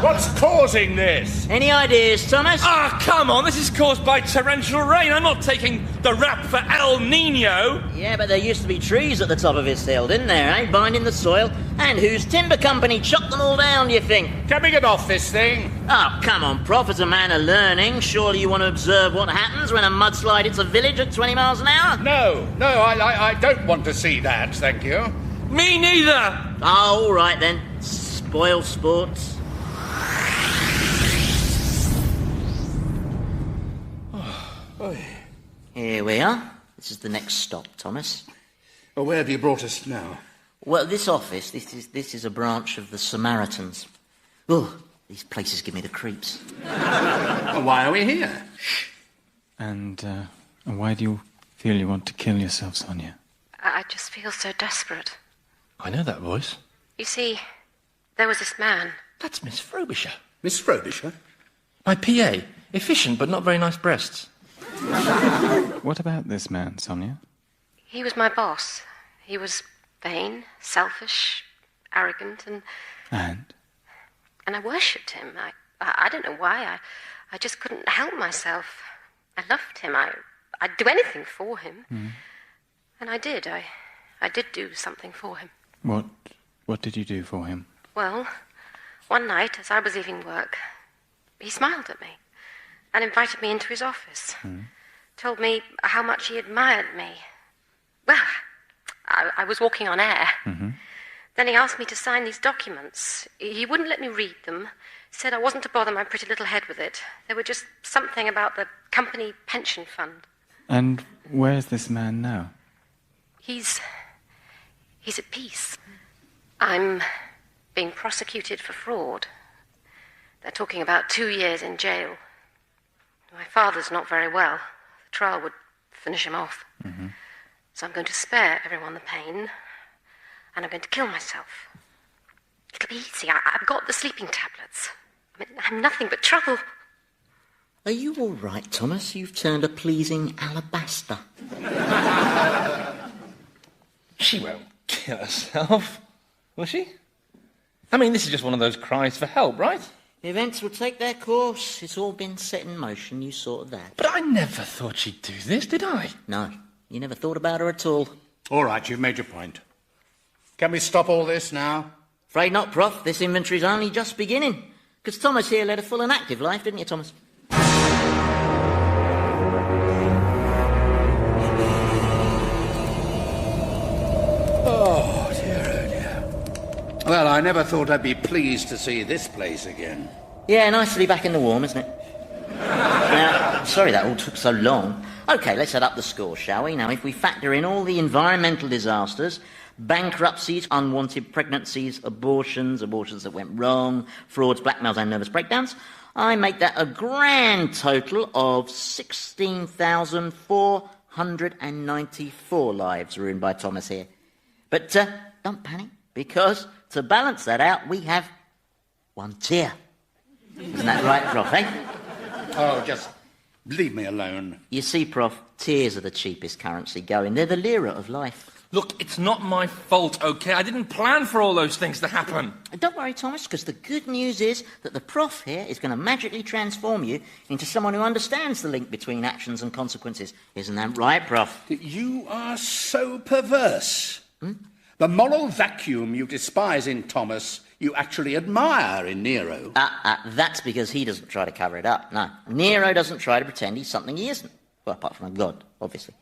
B: What's causing this?
C: Any ideas, Thomas?
A: Ah, come on, this is caused by torrential rain. I'm not taking the rap for El Nino.
C: Yeah, but there used to be trees at the top of this hill, didn't there, eh? Binding the soil. And whose timber company chopped them all down, do you think?
B: Can we get off this thing?
C: Oh, come on, Prof. As a man of learning, surely you want to observe what happens when a mudslide hits a village at 20 miles an hour?
B: No, I don't want to see that, thank you.
A: Me neither.
C: Oh, all right then. Spoil sports. Here we are. This is the next stop, Thomas.
D: Well, where have you brought us now?
C: Well, this office, this is a branch of the Samaritans. Oh, these places give me the creeps.
D: Well, why are we here?
I: And why do you feel you want to kill yourself, Sonia?
E: I just feel so desperate.
A: I know that voice.
E: You see, there was this man.
A: That's Miss Frobisher.
D: Miss Frobisher?
A: My PA. Efficient, but not very nice breasts.
I: What about this man, Sonia?
E: He was my boss. He was vain, selfish, arrogant, and I worshipped him. I don't know why. I just couldn't help myself. I loved him. I'd do anything for him. Mm. And I did. I did do something for him.
I: What did you do for him?
E: Well, one night, as I was leaving work, he smiled at me and invited me into his office. Mm. Told me how much he admired me. Well, I was walking on air. Mm-hmm. Then he asked me to sign these documents. He wouldn't let me read them. Said I wasn't to bother my pretty little head with it. They were just something about the company pension fund.
I: And where's this man now?
E: He's at peace. I'm being prosecuted for fraud. They're talking about 2 years in jail. My father's not very well. The trial would finish him off. Mm-hmm. So I'm going to spare everyone the pain, and I'm going to kill myself. It'll be easy. I've got the sleeping tablets. I'm nothing but trouble.
C: Are you all right, Thomas? You've turned a pleasing alabaster.
A: She won't kill herself, will she? I mean, this is just one of those cries for help, right?
C: Events will take their course. It's all been set in motion. You sorted that.
A: But I never thought she'd do this, did I?
C: No, you never thought about her at all.
D: All right, you've made your point. Can we stop all this now?
C: Afraid not, Prof. This inventory's only just beginning. Because Thomas here led a full and active life, didn't you, Thomas?
D: Oh, dear. Well, I never thought I'd be pleased to see this place again.
C: Yeah, nice to be back in the warm, isn't it? Now, sorry that all took so long. OK, let's add up the score, shall we? Now, if we factor in all the environmental disasters, bankruptcies, unwanted pregnancies, abortions that went wrong, frauds, blackmails and nervous breakdowns, I make that a grand total of 16,494 lives ruined by Thomas here. But don't panic, because to balance that out, we have one tear. Isn't that right, Prof, eh?
D: Oh, just leave me alone.
C: You see, Prof, tears are the cheapest currency going. They're the lira of life.
A: Look, it's not my fault, OK? I didn't plan for all those things to happen.
C: Don't worry, Thomas, because the good news is that the prof here is going to magically transform you into someone who understands the link between actions and consequences. Isn't that right, Prof?
D: You are so perverse. The moral vacuum you despise in Thomas, you actually admire in Nero.
C: That's because he doesn't try to cover it up. No, Nero doesn't try to pretend he's something he isn't. Well, apart from a god, obviously.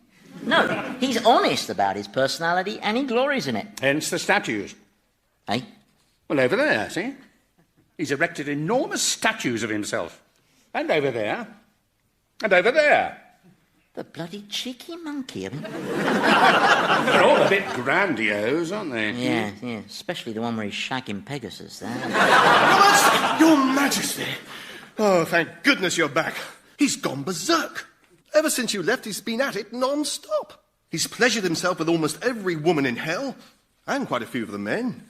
C: No, he's honest about his personality and he glories in it.
D: Hence the statues.
C: Eh?
D: Well, over there, see? He's erected enormous statues of himself. And over there. And over there.
C: The bloody cheeky monkey. I mean.
D: They're all a bit grandiose, aren't they?
C: Yeah, especially the one where he's shagging Pegasus there.
B: Your Majesty! Oh, thank goodness you're back. He's gone berserk. Ever since you left, he's been at it non-stop. He's pleasured himself with almost every woman in hell, and quite a few of the men.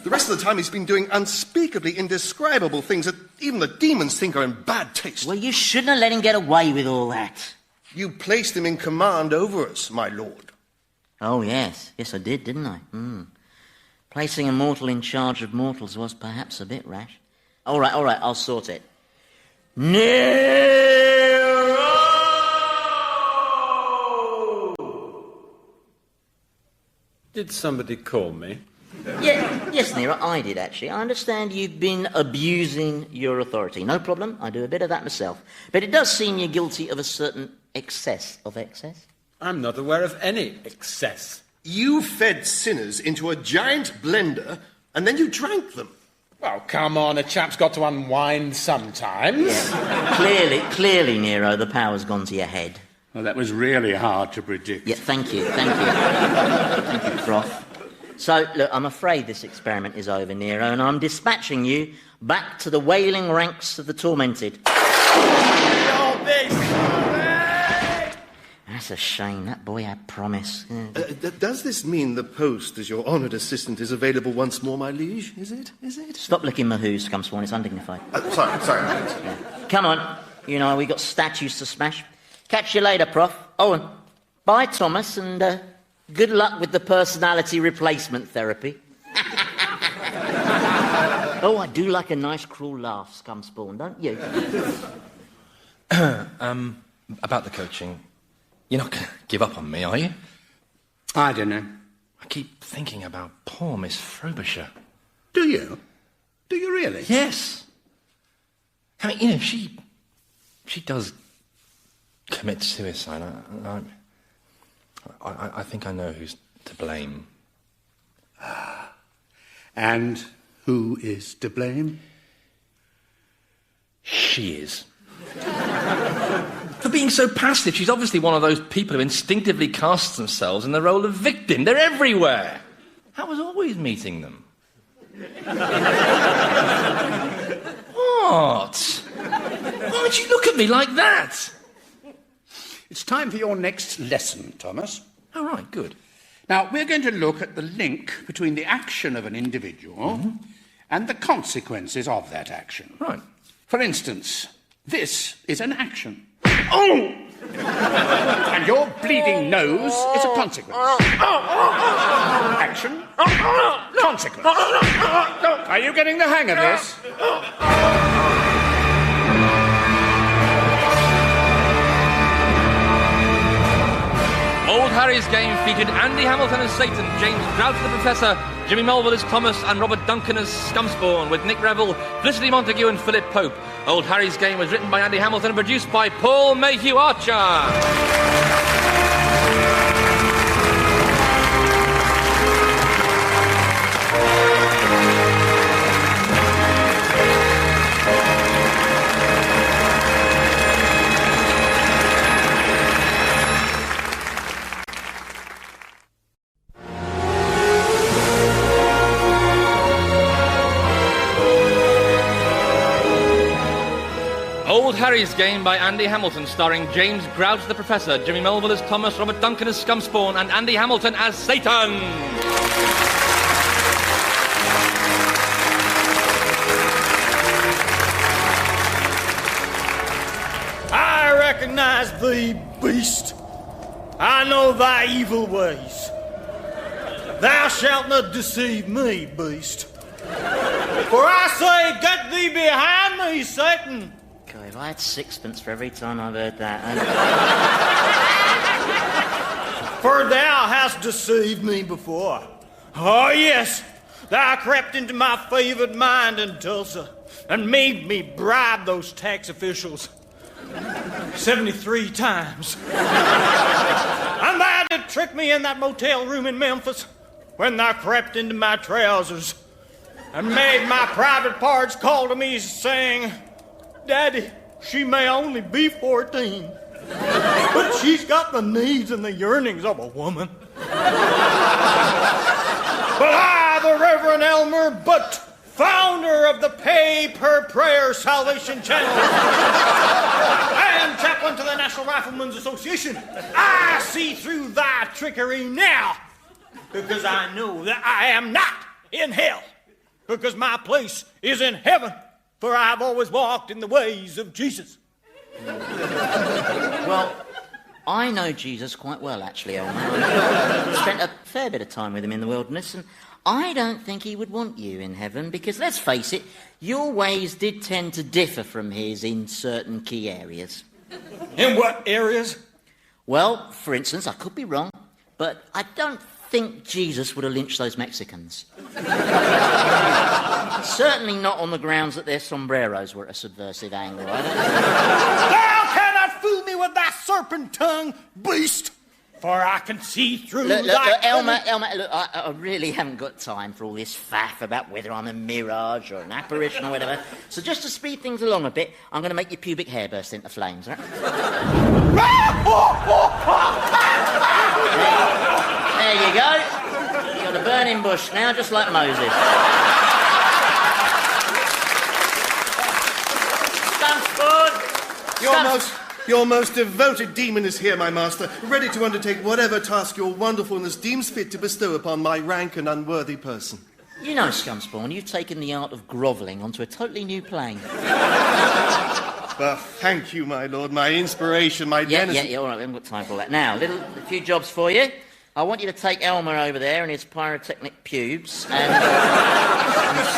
B: The rest of the time, he's been doing unspeakably indescribable things that even the demons think are in bad taste.
C: Well, you shouldn't have let him get away with all that.
B: You placed him in command over us, my lord.
C: Oh, yes. Yes, I did, didn't I? Placing a mortal in charge of mortals was perhaps a bit rash. All right, I'll sort it. Nero!
H: Did somebody call me?
C: Yes, Nero, I did, actually. I understand you've been abusing your authority. No problem, I do a bit of that myself. But it does seem you're guilty of a certain excess of excess.
H: I'm not aware of any excess.
B: You fed sinners into a giant blender, and then you drank them.
D: Well, come on, a chap's got to unwind sometimes.
C: Yeah. Clearly, Nero, the power's gone to your head.
D: Well, that was really hard to predict.
C: Yeah, thank you. Thank you, Prof. So, look, I'm afraid this experiment is over, Nero, and I'm dispatching you back to the wailing ranks of the tormented. That's a shame. That boy had promise.
B: Does this mean the post as your honoured assistant is available once more, my liege? Is it?
C: Stop licking my hooves, Scumspawn. It's undignified.
B: Sorry.
C: Yeah. Come on. You know, we got statues to smash. Catch you later, Prof. Oh, and bye, Thomas, and good luck with the personality replacement therapy. Oh, I do like a nice cruel laugh, Scumspawn, don't you?
A: About the coaching, you're not going to give up on me, are you?
D: I don't know.
A: I keep thinking about poor Miss Frobisher.
D: Do you? Do you really?
A: Yes. I mean, you know, she does commit suicide. I think I know who's to blame.
D: And who is to blame?
A: She is. For being so passive, she's obviously one of those people who instinctively casts themselves in the role of victim. They're everywhere. I was always meeting them. What? Why would you look at me like that?
D: It's time for your next lesson, Thomas.
A: All right, good.
D: Now, we're going to look at the link between the action of an individual and the consequences of that action.
A: Right.
D: For instance, this is an action. Oh! And your bleeding nose is a consequence. Action. Consequence. Are you getting the hang of this?
A: Old Harry's Game featured Andy Hamilton as Satan, James Grouch the Professor, Jimmy Mulville as Thomas, and Robert Duncan as Scumspawn, with Nick Revell, Felicity Montague and Philip Pope. Old Harry's Game was written by Andy Hamilton and produced by Paul Mayhew Archer. Old Harry's Game by Andy Hamilton, starring James Grouch the Professor, Jimmy Melville as Thomas, Robert Duncan as Scumspawn, and Andy Hamilton as Satan.
F: I recognize thee, beast. I know thy evil ways. Thou shalt not deceive me, beast. For I say, get thee behind me, Satan.
C: God, if I had sixpence for every time I've heard that.
F: For thou hast deceived me before. Oh, yes, thou crept into my favoured mind in Tulsa and made me bribe those tax officials 73 times. And thou did trick me in that motel room in Memphis when thou crept into my trousers and made my private parts call to me saying, Daddy, she may only be 14, but she's got the needs and the yearnings of a woman. But I, the Reverend Elmer Butt, founder of the Pay Per Prayer Salvation Channel and chaplain to the National Riflemen's Association, I see through thy trickery now, because I know that I am not in hell, because my place is in heaven, for I've always walked in the ways of Jesus.
C: Well, I know Jesus quite well, actually, Elmer. I spent a fair bit of time with him in the wilderness, and I don't think he would want you in heaven, because, let's face it, your ways did tend to differ from his in certain key areas.
F: In what areas?
C: Well, for instance, I could be wrong, but I don't think Jesus would have lynched those Mexicans. Certainly not on the grounds that their sombreros were at a subversive angle.
F: Thou cannot fool me with thy serpent tongue, beast, for I can see through
C: look,
F: thy...
C: Elmer, look, I really haven't got time for all this faff about whether I'm a mirage or an apparition or whatever. So just to speed things along a bit, I'm going to make your pubic hair burst into flames, right? There you go. You've got a burning bush now, just like Moses. Scumspawn!
B: Your most devoted demon is here, my master, ready to undertake whatever task your wonderfulness deems fit to bestow upon my rank and unworthy person.
C: You know, Scumspawn, you've taken the art of grovelling onto a totally new plane.
B: Well, thank you, my lord, my inspiration, my denizen.
C: Yeah, all right, we haven't got time for all that. Now, a few jobs for you. I want you to take Elmer over there and his pyrotechnic pubes and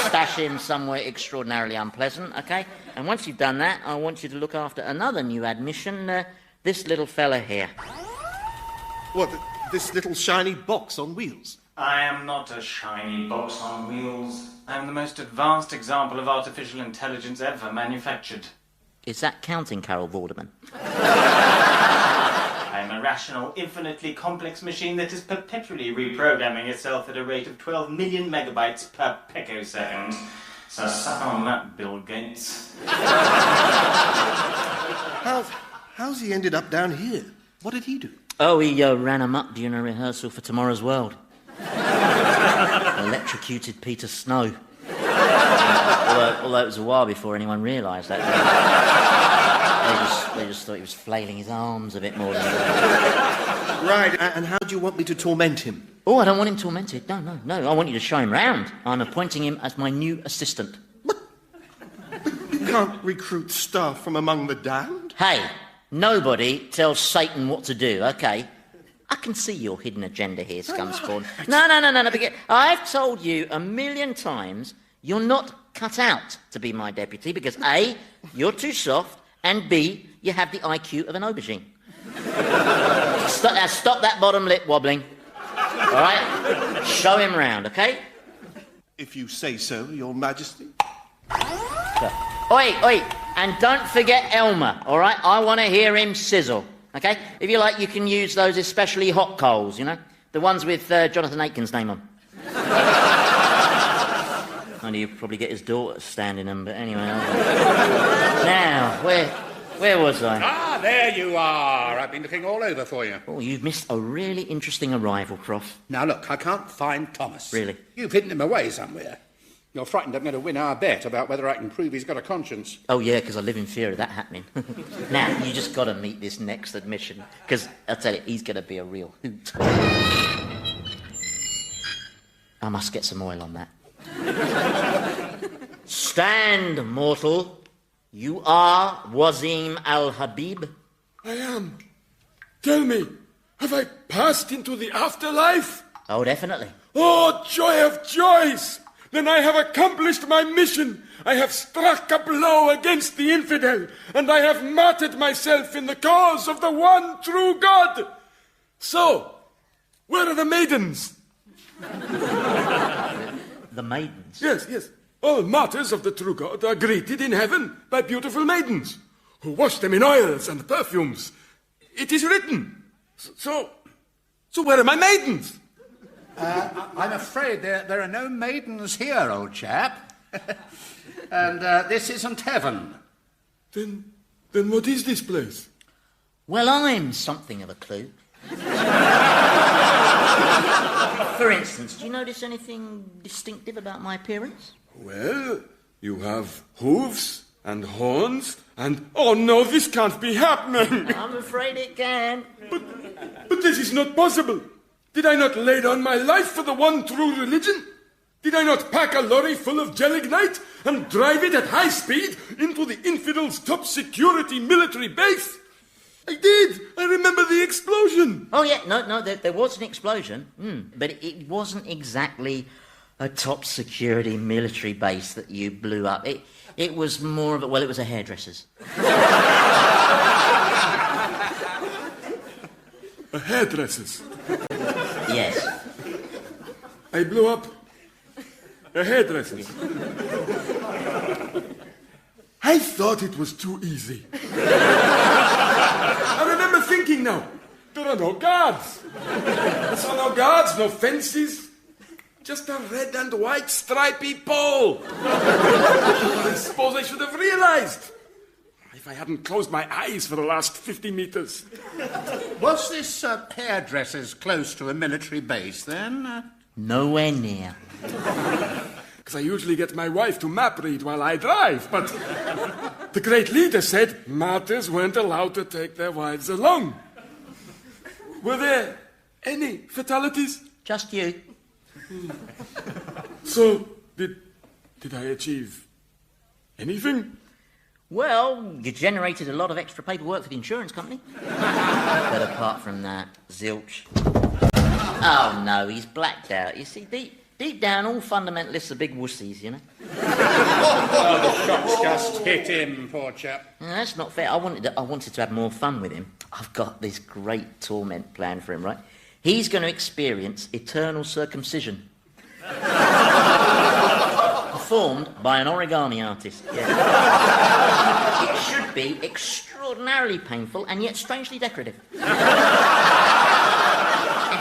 C: stash him somewhere extraordinarily unpleasant, OK? And once you've done that, I want you to look after another new admission, this little fella here.
B: What, this little shiny box on wheels?
I: I am not a shiny box on wheels. I am the most advanced example of artificial intelligence ever manufactured.
C: Is that counting Carol Vorderman?
I: I am a rational, infinitely complex machine that is perpetually reprogramming itself at a rate of 12 million megabytes per picosecond. So suck on that, Bill Gates.
B: How's he ended up down here? What did he do?
C: Oh, he ran amok during a rehearsal for Tomorrow's World. Electrocuted Peter Snow. Although it was a while before anyone realised that. They just thought he was flailing his arms a bit more than that.
B: Right, and how do you want me to torment him?
C: Oh, I don't want him tormented. No. I want you to show him round. I'm appointing him as my new assistant.
B: But you can't recruit staff from among the damned?
C: Hey, nobody tells Satan what to do, OK? I can see your hidden agenda here, Scumspawn. No. I've told you 1,000,000 times you're not cut out to be my deputy because A, you're too soft, and B, you have the IQ of an aubergine. Stop that bottom lip wobbling. All right? Show him round, OK?
B: If you say so, Your Majesty.
C: Oi, and don't forget Elmer, all right? I want to hear him sizzle, OK? If you like, you can use those especially hot coals, you know? The ones with Jonathan Aitken's name on. Only you'd probably get his daughter standing them, but anyway. Now, where was I?
D: Ah, there you are. I've been looking all over for you.
C: Oh, you've missed a really interesting arrival, Prof.
D: Now, look, I can't find Thomas.
C: Really?
D: You've hidden him away somewhere. You're frightened I'm going to win our bet about whether I can prove he's got a conscience.
C: Oh, yeah, because I live in fear of that happening. Now, you just got to meet this next admission, because I'll tell you, he's going to be a real hoot. I must get some oil on that. Stand, mortal. You are Wazim al-Habib?
J: I am. Tell me, have I passed into the afterlife?
C: Oh, definitely.
J: Oh, joy of joys! Then I have accomplished my mission. I have struck a blow against the infidel, and I have martyred myself in the cause of the one true God. So, where are the maidens?
C: The maidens?
J: Yes. All martyrs of the true God are greeted in heaven by beautiful maidens, who wash them in oils and perfumes. It is written. So where are my maidens?
D: I'm afraid there are no maidens here, old chap. And this isn't heaven.
J: Then what is this place?
C: Well, I'm something of a clue. For instance, do you notice anything distinctive about my appearance?
J: Well, you have hooves and horns and... Oh, no, this can't be happening.
C: I'm afraid it can.
J: But this is not possible. Did I not lay down my life for the one true religion? Did I not pack a lorry full of gelignite and drive it at high speed into the infidels' top security military base? I did. I remember the explosion.
C: Oh, yeah. No, there was an explosion. But it wasn't exactly a top security military base that you blew up. It was more of a... Well, it was a hairdresser's.
J: A hairdresser's?
C: Yes.
J: I blew up a hairdresser's. I thought it was too easy. I remember thinking now, there are no guards. There are no guards, no fences. Just a red and white stripy pole. I suppose I should have realized. If I hadn't closed my eyes for the last 50 meters.
D: Was this hairdresser's close to a military base, then?
C: Nowhere near.
J: Because I usually get my wife to map read while I drive, but the great leader said martyrs weren't allowed to take their wives along. Were there any fatalities?
C: Just you.
J: So, did I achieve anything?
C: Well, you generated a lot of extra paperwork for the insurance company. But apart from that, zilch. Oh, no, he's blacked out. You see, deep down, all fundamentalists are big wussies, you know?
D: Oh, the shock's just hit him, poor chap.
C: No, that's not fair. I wanted to have more fun with him. I've got this great torment plan for him, right? He's going to experience eternal circumcision. Performed by an origami artist. Yeah. It should be extraordinarily painful and yet strangely decorative. In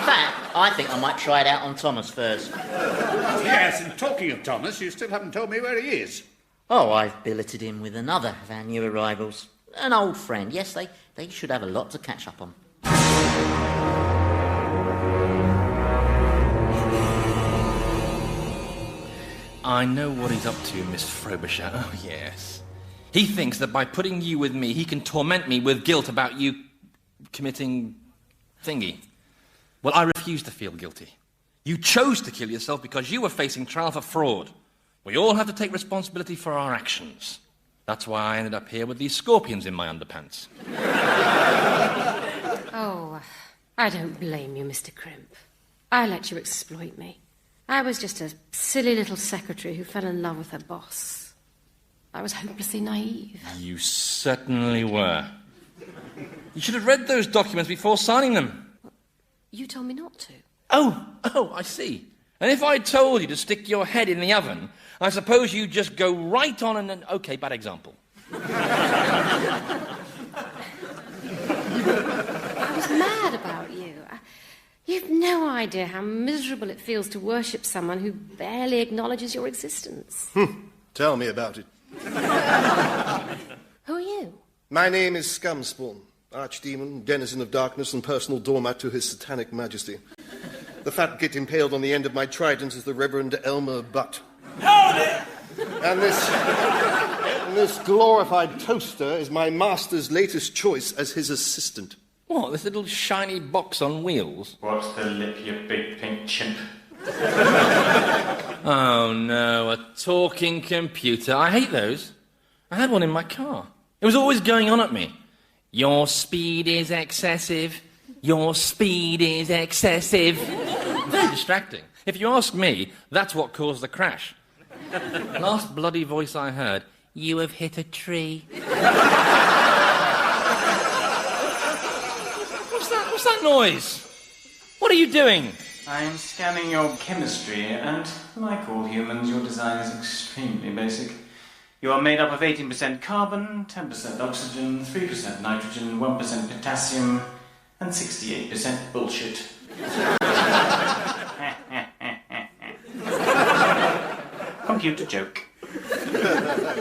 C: fact, I think I might try it out on Thomas first.
D: Yes, and talking of Thomas, you still haven't told me where he is.
C: Oh, I've billeted him with another of our new arrivals. An old friend. Yes, they should have a lot to catch up on.
A: I know what he's up to, Miss Frobisher. Oh, yes. He thinks that by putting you with me, he can torment me with guilt about you committing thingy. Well, I refuse to feel guilty. You chose to kill yourself because you were facing trial for fraud. We all have to take responsibility for our actions. That's why I ended up here with these scorpions in my underpants.
E: Oh, I don't blame you, Mr. Crimp. I let you exploit me. I was just a silly little secretary who fell in love with her boss. I was hopelessly naive.
A: You certainly were. You should have read those documents before signing them.
E: You told me not to.
A: Oh, I see. And if I told you to stick your head in the oven, I suppose you'd just go right on and... Okay, bad example.
E: I was mad about you. You've no idea how miserable it feels to worship someone who barely acknowledges your existence.
B: Tell me about it.
E: Who are you?
B: My name is Scumspawn, archdemon, denizen of darkness, and personal doormat to his satanic majesty. The fat git impaled on the end of my trident is the Reverend Elmer Butt.
G: Howdy!
B: And this glorified toaster is my master's latest choice as his assistant.
A: What, this little shiny box on wheels?
I: What's the lip, you big pink chimp?
A: Oh, no, a talking computer. I hate those. I had one in my car. It was always going on at me. Your speed is excessive. Your speed is excessive. Very distracting. If you ask me, that's what caused the crash. Last bloody voice I heard, "You have hit a tree." What's that noise? What are you doing?
I: I am scanning your chemistry, and like all humans, your design is extremely basic. You are made up of 18% carbon, 10% oxygen, 3% nitrogen, 1% potassium, and 68% bullshit. Computer joke.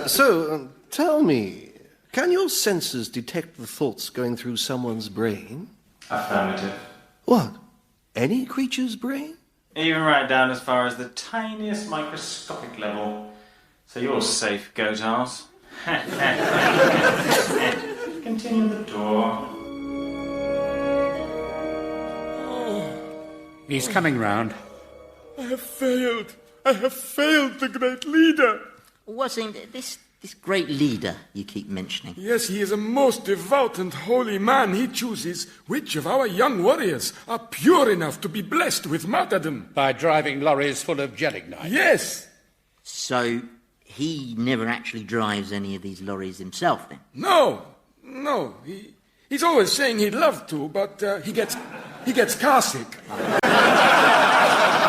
K: So, tell me, can your sensors detect the thoughts going through someone's brain?
I: Affirmative.
K: What? Any creature's brain?
I: Even right down as far as the tiniest microscopic level. So you're safe, goat arse. Continue the tour.
D: He's coming round.
J: I have failed. I have failed the great leader.
C: What's in this great leader you keep mentioning?
J: Yes, he is a most devout and holy man. He chooses which of our young warriors are pure enough to be blessed with martyrdom.
D: By driving lorries full of gelignite?
J: Yes.
C: So he never actually drives any of these lorries himself, then?
J: No. He's always saying he'd love to, but he gets car sick.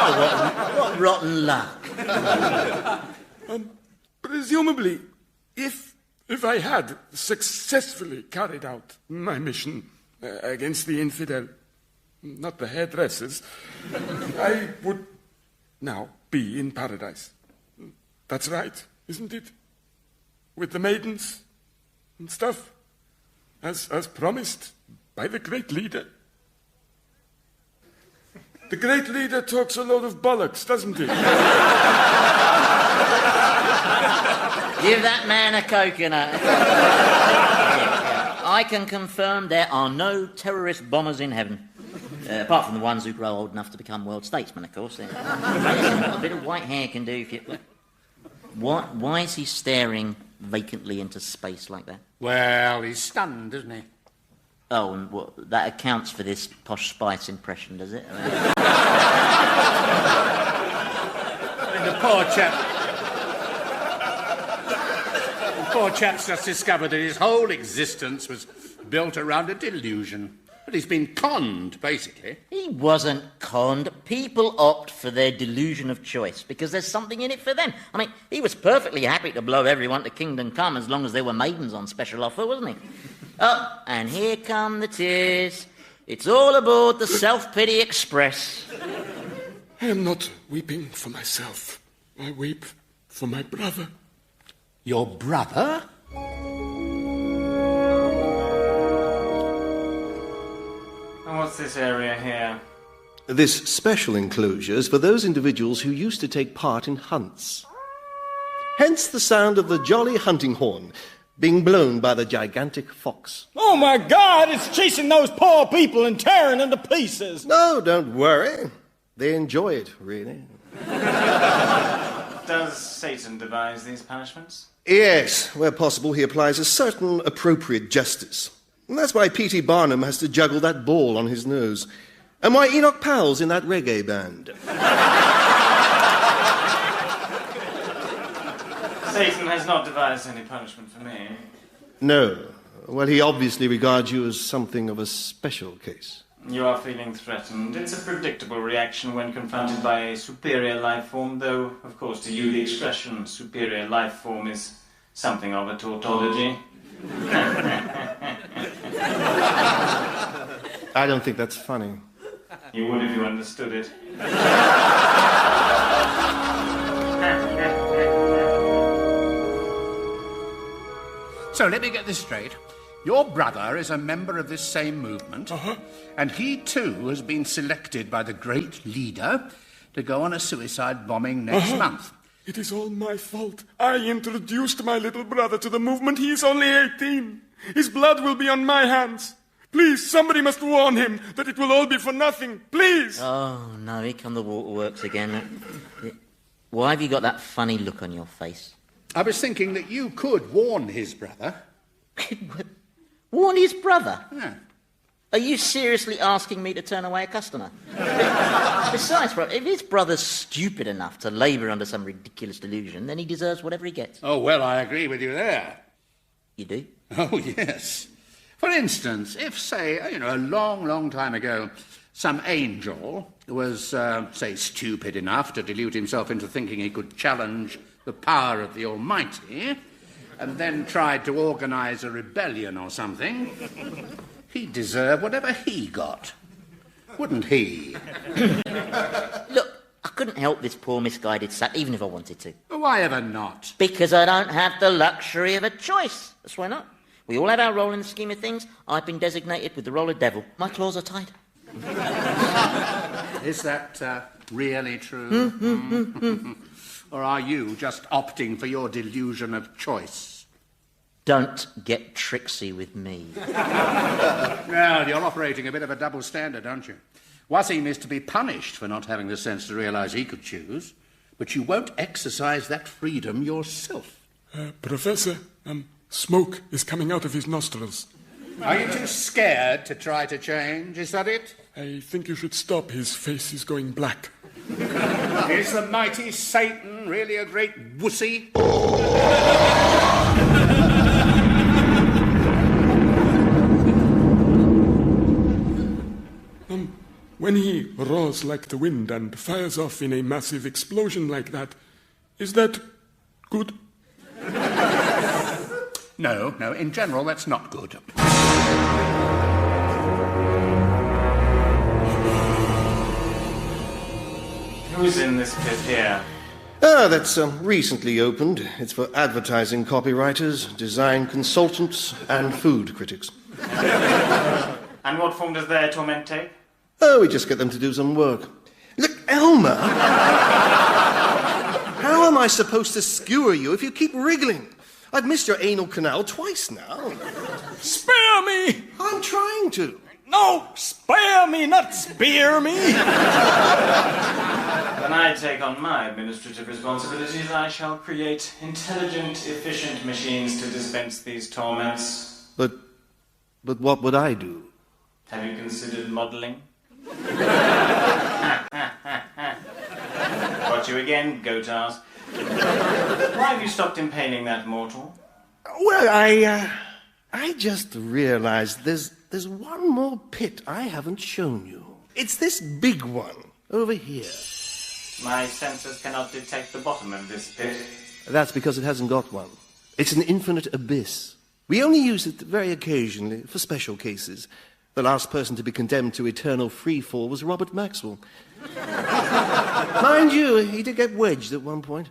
C: What rotten luck.
J: Presumably, if I had successfully carried out my mission against the infidel, not the hairdressers, I would now be in paradise. That's right, isn't it? With the maidens and stuff, as promised by the great leader. The great leader talks a lot of bollocks, doesn't he?
C: Give that man a coconut. I can confirm there are no terrorist bombers in heaven. Apart from the ones who grow old enough to become world statesmen, of course. A bit of white hair can do if you... Why is he staring vacantly into space like that?
D: Well, he's stunned, isn't he?
C: Oh, and that accounts for this Posh Spice impression, does it?
D: I mean, the poor chap's just discovered that his whole existence was built around a delusion. But he's been conned, basically.
C: He wasn't conned. People opt for their delusion of choice because there's something in it for them. I mean, he was perfectly happy to blow everyone to kingdom come as long as there were maidens on special offer, wasn't he? Oh, and here come the tears. It's all aboard the Self-Pity Express.
J: I am not weeping for myself. I weep for my brother.
D: Your brother?
I: And what's this area here?
K: This special enclosure is for those individuals who used to take part in hunts. Hence the sound of the jolly hunting horn being blown by the gigantic fox.
F: Oh, my God, it's chasing those poor people and tearing them to pieces.
K: No, don't worry. They enjoy it, really.
I: Does Satan devise these punishments?
K: Yes, where possible, he applies a certain appropriate justice. And that's why P.T. Barnum has to juggle that ball on his nose. And why Enoch Powell's in that reggae band.
I: Satan has not devised any punishment for me.
K: No. Well, he obviously regards you as something of a special case.
I: You are feeling threatened. It's a predictable reaction when confronted by a superior life form, though, of course, to you the expression superior life form is something of a tautology.
K: I don't think that's funny.
I: You would if you understood it.
D: So let me get this straight. Your brother is a member of this same movement, and he too has been selected by the great leader to go on a suicide bombing next month.
J: It is all my fault. I introduced my little brother to the movement. He is only 18. His blood will be on my hands. Please, somebody must warn him that it will all be for nothing. Please.
C: Oh, no, here come the waterworks again. Why have you got that funny look on your face?
D: I was thinking that you could warn his brother.
C: Warn his brother?
D: Yeah.
C: Are you seriously asking me to turn away a customer? Besides, bro, if his brother's stupid enough to labour under some ridiculous delusion, then he deserves whatever he gets.
D: Oh, well, I agree with you there.
C: You do?
D: Oh, yes. For instance, if, say, a long, long time ago, some angel was, say, stupid enough to delude himself into thinking he could challenge the power of the Almighty, and then tried to organise a rebellion or something, he'd deserve whatever he got. Wouldn't he?
C: Look, I couldn't help this poor misguided sap, even if I wanted to.
D: Why ever not?
C: Because I don't have the luxury of a choice. That's why not. We all have our role in the scheme of things. I've been designated with the role of devil. My claws are tied.
D: Is that really true? Or are you just opting for your delusion of choice?
C: Don't get tricksy with me.
D: Well, you're operating a bit of a double standard, aren't you? Wasim is to be punished for not having the sense to realise he could choose, but you won't exercise that freedom yourself.
J: Professor, smoke is coming out of his nostrils.
D: Are you too scared to try to change? Is that it?
J: I think you should stop. His face is going black.
D: Is the mighty Satan really a great wussy?
J: When he roars like the wind and fires off in a massive explosion like that, is that good?
D: No, in general, that's not good.
I: Who's in this pit here?
K: That's recently opened. It's for advertising copywriters, design consultants, and food critics.
I: And what form does their torment take?
K: Oh, we just get them to do some work. Look, Elmer! How am I supposed to skewer you if you keep wriggling? I've missed your anal canal twice now.
F: Spare me!
K: I'm trying to.
F: No, spare me, not spear me!
I: When I take on my administrative responsibilities, I shall create intelligent, efficient machines to dispense these torments.
K: But what would I do?
I: Have you considered modelling? Got you again, Gotars. Why have you stopped impaling that mortal?
K: Well, I just realized there's one more pit I haven't shown you. It's this big one over here.
I: My sensors cannot detect the bottom of this pit.
K: That's because it hasn't got one. It's an infinite abyss. We only use it very occasionally for special cases. The last person to be condemned to eternal freefall was Robert Maxwell. Mind you, he did get wedged at one point.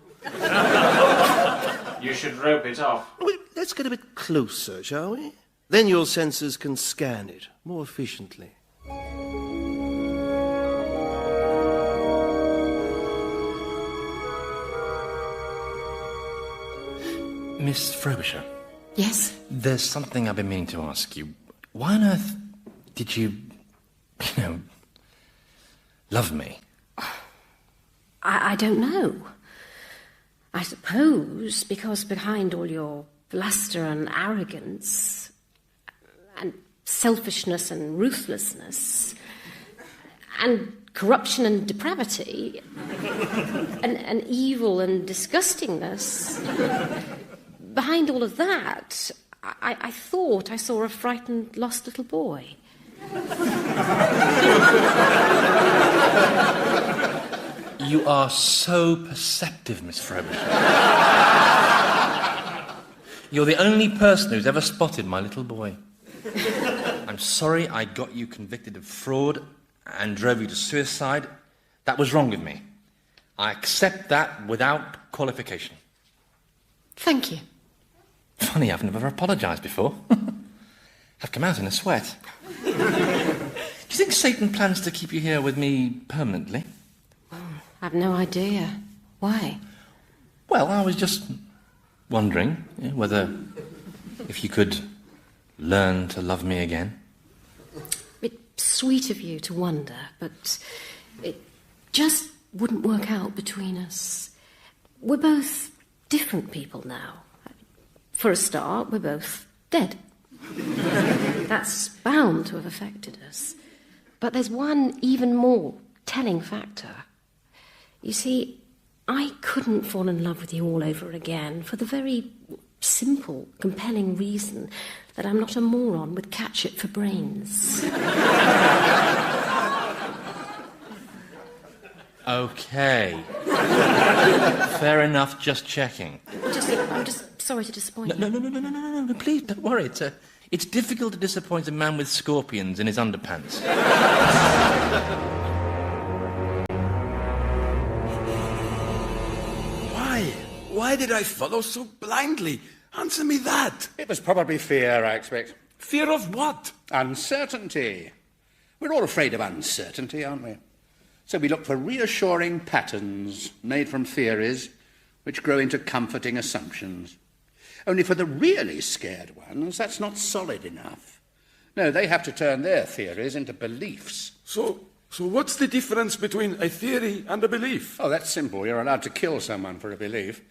I: You should rope it off.
K: Well, let's get a bit closer, shall we? Then your sensors can scan it more efficiently.
A: Miss Frobisher?
E: Yes?
A: There's something I've been meaning to ask you. Why on earth did you love me?
E: I don't know. I suppose because behind all your bluster and arrogance and selfishness and ruthlessness and corruption and depravity and evil and disgustingness, behind all of that, I thought I saw a frightened, lost little boy.
A: You are so perceptive, Miss Frobisher. You're the only person who's ever spotted my little boy. I'm sorry I got you convicted of fraud and drove you to suicide. That was wrong with me. I accept that without qualification.
E: Thank you.
A: Funny, I've never apologised before. I've come out in a sweat. Do you think Satan plans to keep you here with me permanently?
E: I've no idea. Why?
A: Well, I was just wondering whether if you could learn to love me again.
E: It's sweet of you to wonder, but it just wouldn't work out between us. We're both different people now. For a start, we're both dead. That's bound to have affected us. But there's one even more telling factor. You see, I couldn't fall in love with you all over again for the very simple, compelling reason that I'm not a moron with catship for brains.
A: Okay. Fair enough, just checking.
E: I'm just sorry to disappoint you.
A: No, please, don't worry. It's difficult to disappoint a man with scorpions in his underpants.
J: Why did I follow so blindly? Answer me that.
D: It was probably fear, I expect.
J: Fear of what?
D: Uncertainty. We're all afraid of uncertainty, aren't we? So we look for reassuring patterns made from theories which grow into comforting assumptions. Only for the really scared ones, that's not solid enough. No, they have to turn their theories into beliefs.
J: So what's the difference between a theory and a belief?
D: Oh, that's simple. You're allowed to kill someone for a belief.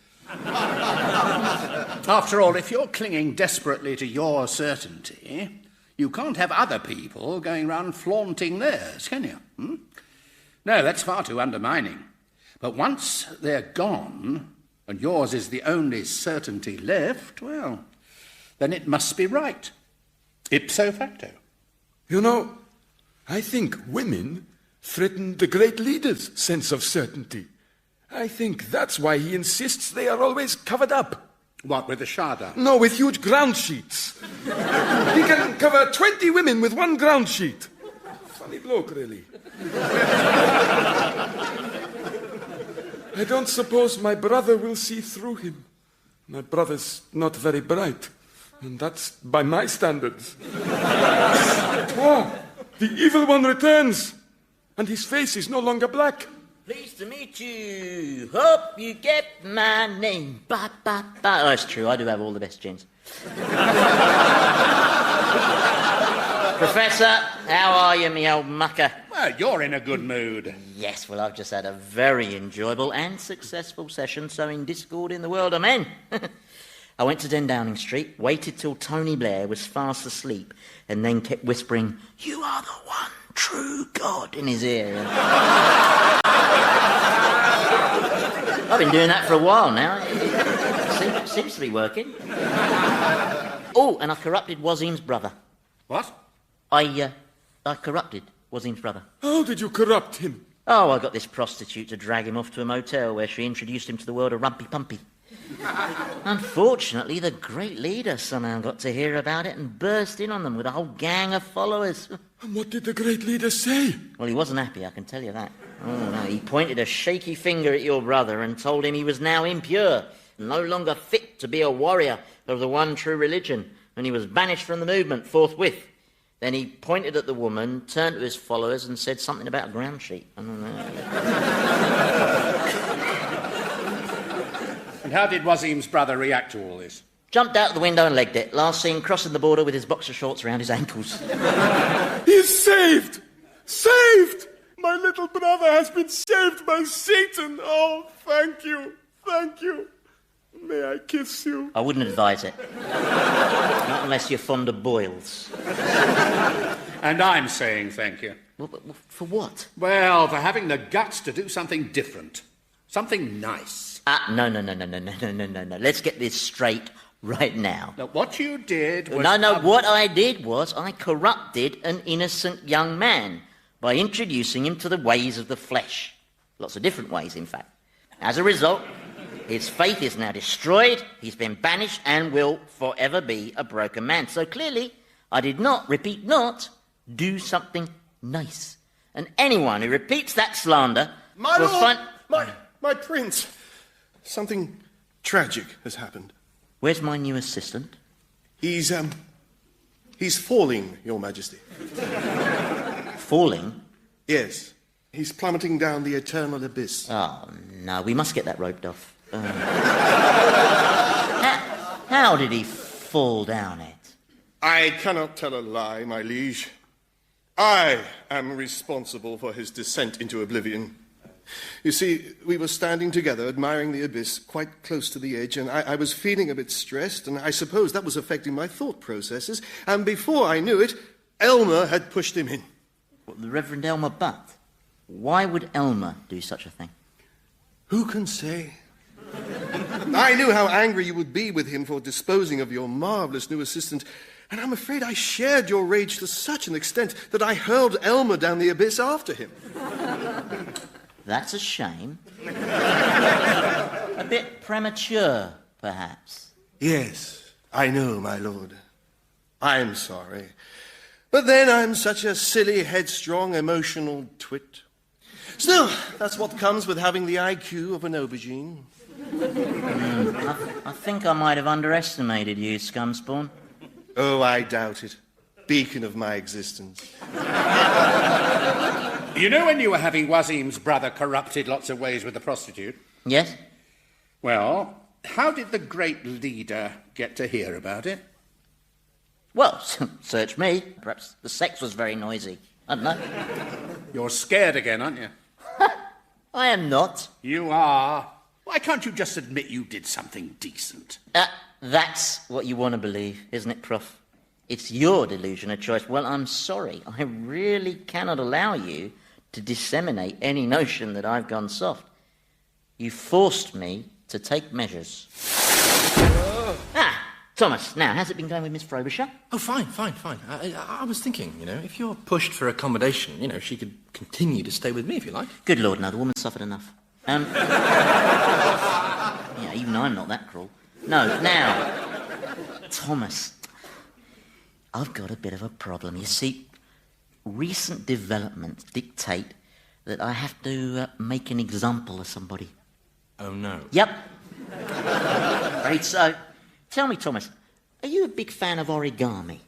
D: After all, if you're clinging desperately to your certainty, you can't have other people going round flaunting theirs, can you? No, that's far too undermining. But once they're gone, and yours is the only certainty left, well, then it must be right. Ipso facto.
J: You know, I think women threaten the great leader's sense of certainty. I think that's why he insists they are always covered up.
D: What, with the Shada?
J: No, with huge ground sheets. He can cover 20 women with one ground sheet. Funny bloke, really. I don't suppose my brother will see through him. My brother's not very bright, and that's by my standards. Oh, the evil one returns, and his face is no longer black.
C: Pleased to meet you. Hope you get my name. Ba, ba, ba. Oh, it's true. I do have all the best gins. Professor, how are you, me old mucker?
D: Well, you're in a good mood.
C: Yes, well, I've just had a very enjoyable and successful session sowing discord in the world of men. I went to 10 Downing Street, waited till Tony Blair was fast asleep, and then kept whispering, "You are the one true God," in his ear. I've been doing that for a while now. It seems to be working. Oh, and I corrupted Wazim's brother.
D: What?
C: I corrupted Wazim's brother.
J: How did you corrupt him?
C: Oh, I got this prostitute to drag him off to a motel where she introduced him to the world of Rumpy Pumpy. Unfortunately, the great leader somehow got to hear about it and burst in on them with a whole gang of followers.
J: And what did the great leader say?
C: Well, he wasn't happy, I can tell you that. Oh, no, he pointed a shaky finger at your brother and told him he was now impure, no longer fit to be a warrior of the one true religion, and he was banished from the movement forthwith. Then he pointed at the woman, turned to his followers and said something about a ground sheet. I don't know.
D: And how did Wazim's brother react to all this?
C: Jumped out the window and legged it. Last seen crossing the border with his boxer shorts around his ankles.
J: He's saved! Saved! My little brother has been saved by Satan. Oh, thank you. Thank you. May I kiss you?
C: I wouldn't advise it. Not unless you're fond of boils.
D: And I'm saying thank you.
C: Well, for what?
D: Well, for having the guts to do something different. Something nice.
C: No. Let's get this straight right now.
D: Now, what you did was...
C: What I did was I corrupted an innocent young man by introducing him to the ways of the flesh. Lots of different ways, in fact. As a result, his faith is now destroyed, he's been banished, and will forever be a broken man. So clearly, I did not, repeat not, do something nice. And anyone who repeats that slander will find...
K: My prince, something tragic has happened.
C: Where's my new assistant?
K: He's falling, Your Majesty.
C: Falling?
K: Yes. He's plummeting down the eternal abyss.
C: Oh, no, we must get that roped off. How did he fall down it?
K: I cannot tell a lie, my liege. I am responsible for his descent into oblivion. You see, we were standing together, admiring the abyss, quite close to the edge, and I was feeling a bit stressed, and I suppose that was affecting my thought processes, and before I knew it, Elmer had pushed him in.
C: What, the Reverend Elmer Butt? Why would Elmer do such a thing?
K: Who can say? I knew how angry you would be with him for disposing of your marvellous new assistant, and I'm afraid I shared your rage to such an extent that I hurled Elmer down the abyss after him.
C: That's a shame. A bit premature, perhaps.
K: Yes, I know, my lord. I'm sorry. But then I'm such a silly, headstrong, emotional twit. Still, that's what comes with having the IQ of an aubergine.
C: I think I might have underestimated you, Scumspawn.
K: Oh, I doubt it. Beacon of my existence.
D: You know when you were having Wazim's brother corrupted lots of ways with the prostitute?
C: Yes?
D: Well, how did the great leader get to hear about it?
C: Well, search me. Perhaps the sex was very noisy. I don't know.
D: You're scared again, aren't you?
C: I am not.
D: You are. Why can't you just admit you did something decent?
C: That's what you want to believe, isn't it, Prof? It's your delusion of choice. Well, I'm sorry. I really cannot allow you to disseminate any notion that I've gone soft. You forced me to take measures. Thomas, now, how's it been going with Miss Frobisher?
A: Oh, fine. I was thinking, if you're pushed for accommodation, she could continue to stay with me if you like.
C: Good Lord, no, the woman suffered enough. Yeah, even I'm not that cruel. No, now, Thomas, I've got a bit of a problem. You see, recent developments dictate that I have to make an example of somebody.
A: Oh, no.
C: Yep. Right, so, tell me, Thomas, are you a big fan of origami?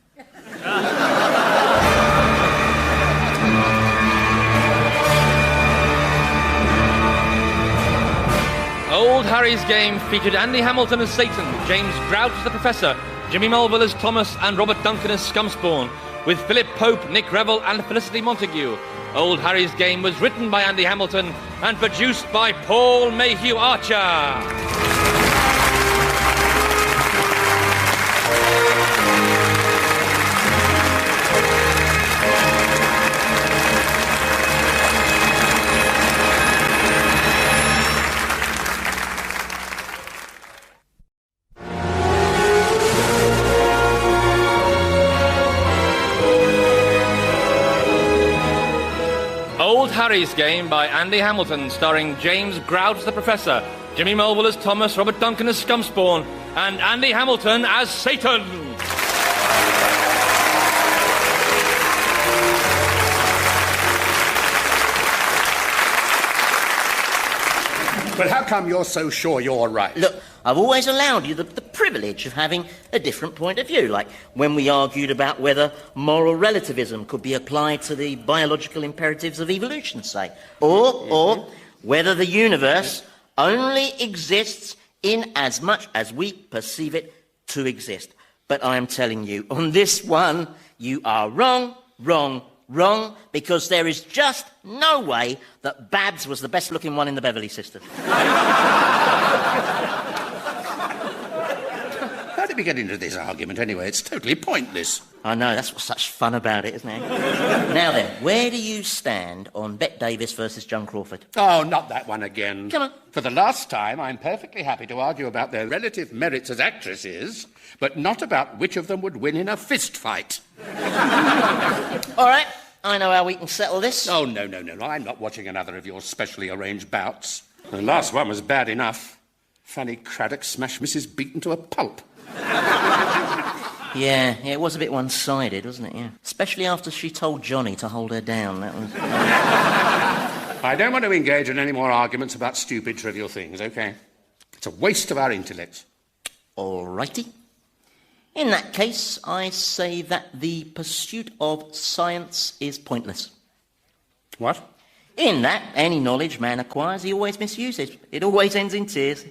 A: Old Harry's game featured Andy Hamilton as Satan, James Grouch as the Professor, Jimmy Mulville as Thomas, and Robert Duncan as Scumspawn, with Philip Pope, Nick Revell, and Felicity Montague. Old Harry's game was written by Andy Hamilton and produced by Paul Mayhew Archer. Old Harry's Game by Andy Hamilton, starring James Grouch as the Professor, Jimmy Mulville as Thomas, Robert Duncan as Scumspawn, and Andy Hamilton as Satan.
D: But how come you're so sure you're right?
C: Look, I've always allowed you the privilege of having a different point of view, like when we argued about whether moral relativism could be applied to the biological imperatives of evolution, say, or whether the universe only exists in as much as we perceive it to exist. But I am telling you, on this one, you are wrong, because there is just no way that Babs was the best-looking one in the Beverly Sisters.
D: How did we get into this argument anyway? It's totally pointless.
C: I know, that's what's such fun about it, isn't it? Now then, where do you stand on Bette Davis versus Joan Crawford?
D: Oh, not that one again.
C: Come on.
D: For the last time, I'm perfectly happy to argue about their relative merits as actresses, but not about which of them would win in a fist fight.
C: All right, I know how we can settle this.
D: Oh, no. I'm not watching another of your specially arranged bouts. The last one was bad enough. Fanny Craddock smashed Mrs. Beaton to a pulp.
C: Yeah, it was a bit one-sided, wasn't it? Yeah. Especially after she told Johnny to hold her down. That was...
D: I don't want to engage in any more arguments about stupid, trivial things, OK? It's a waste of our intellects.
C: All righty. In that case, I say that the pursuit of science is pointless.
D: What?
C: In that, any knowledge man acquires, he always misuses. It always ends in tears.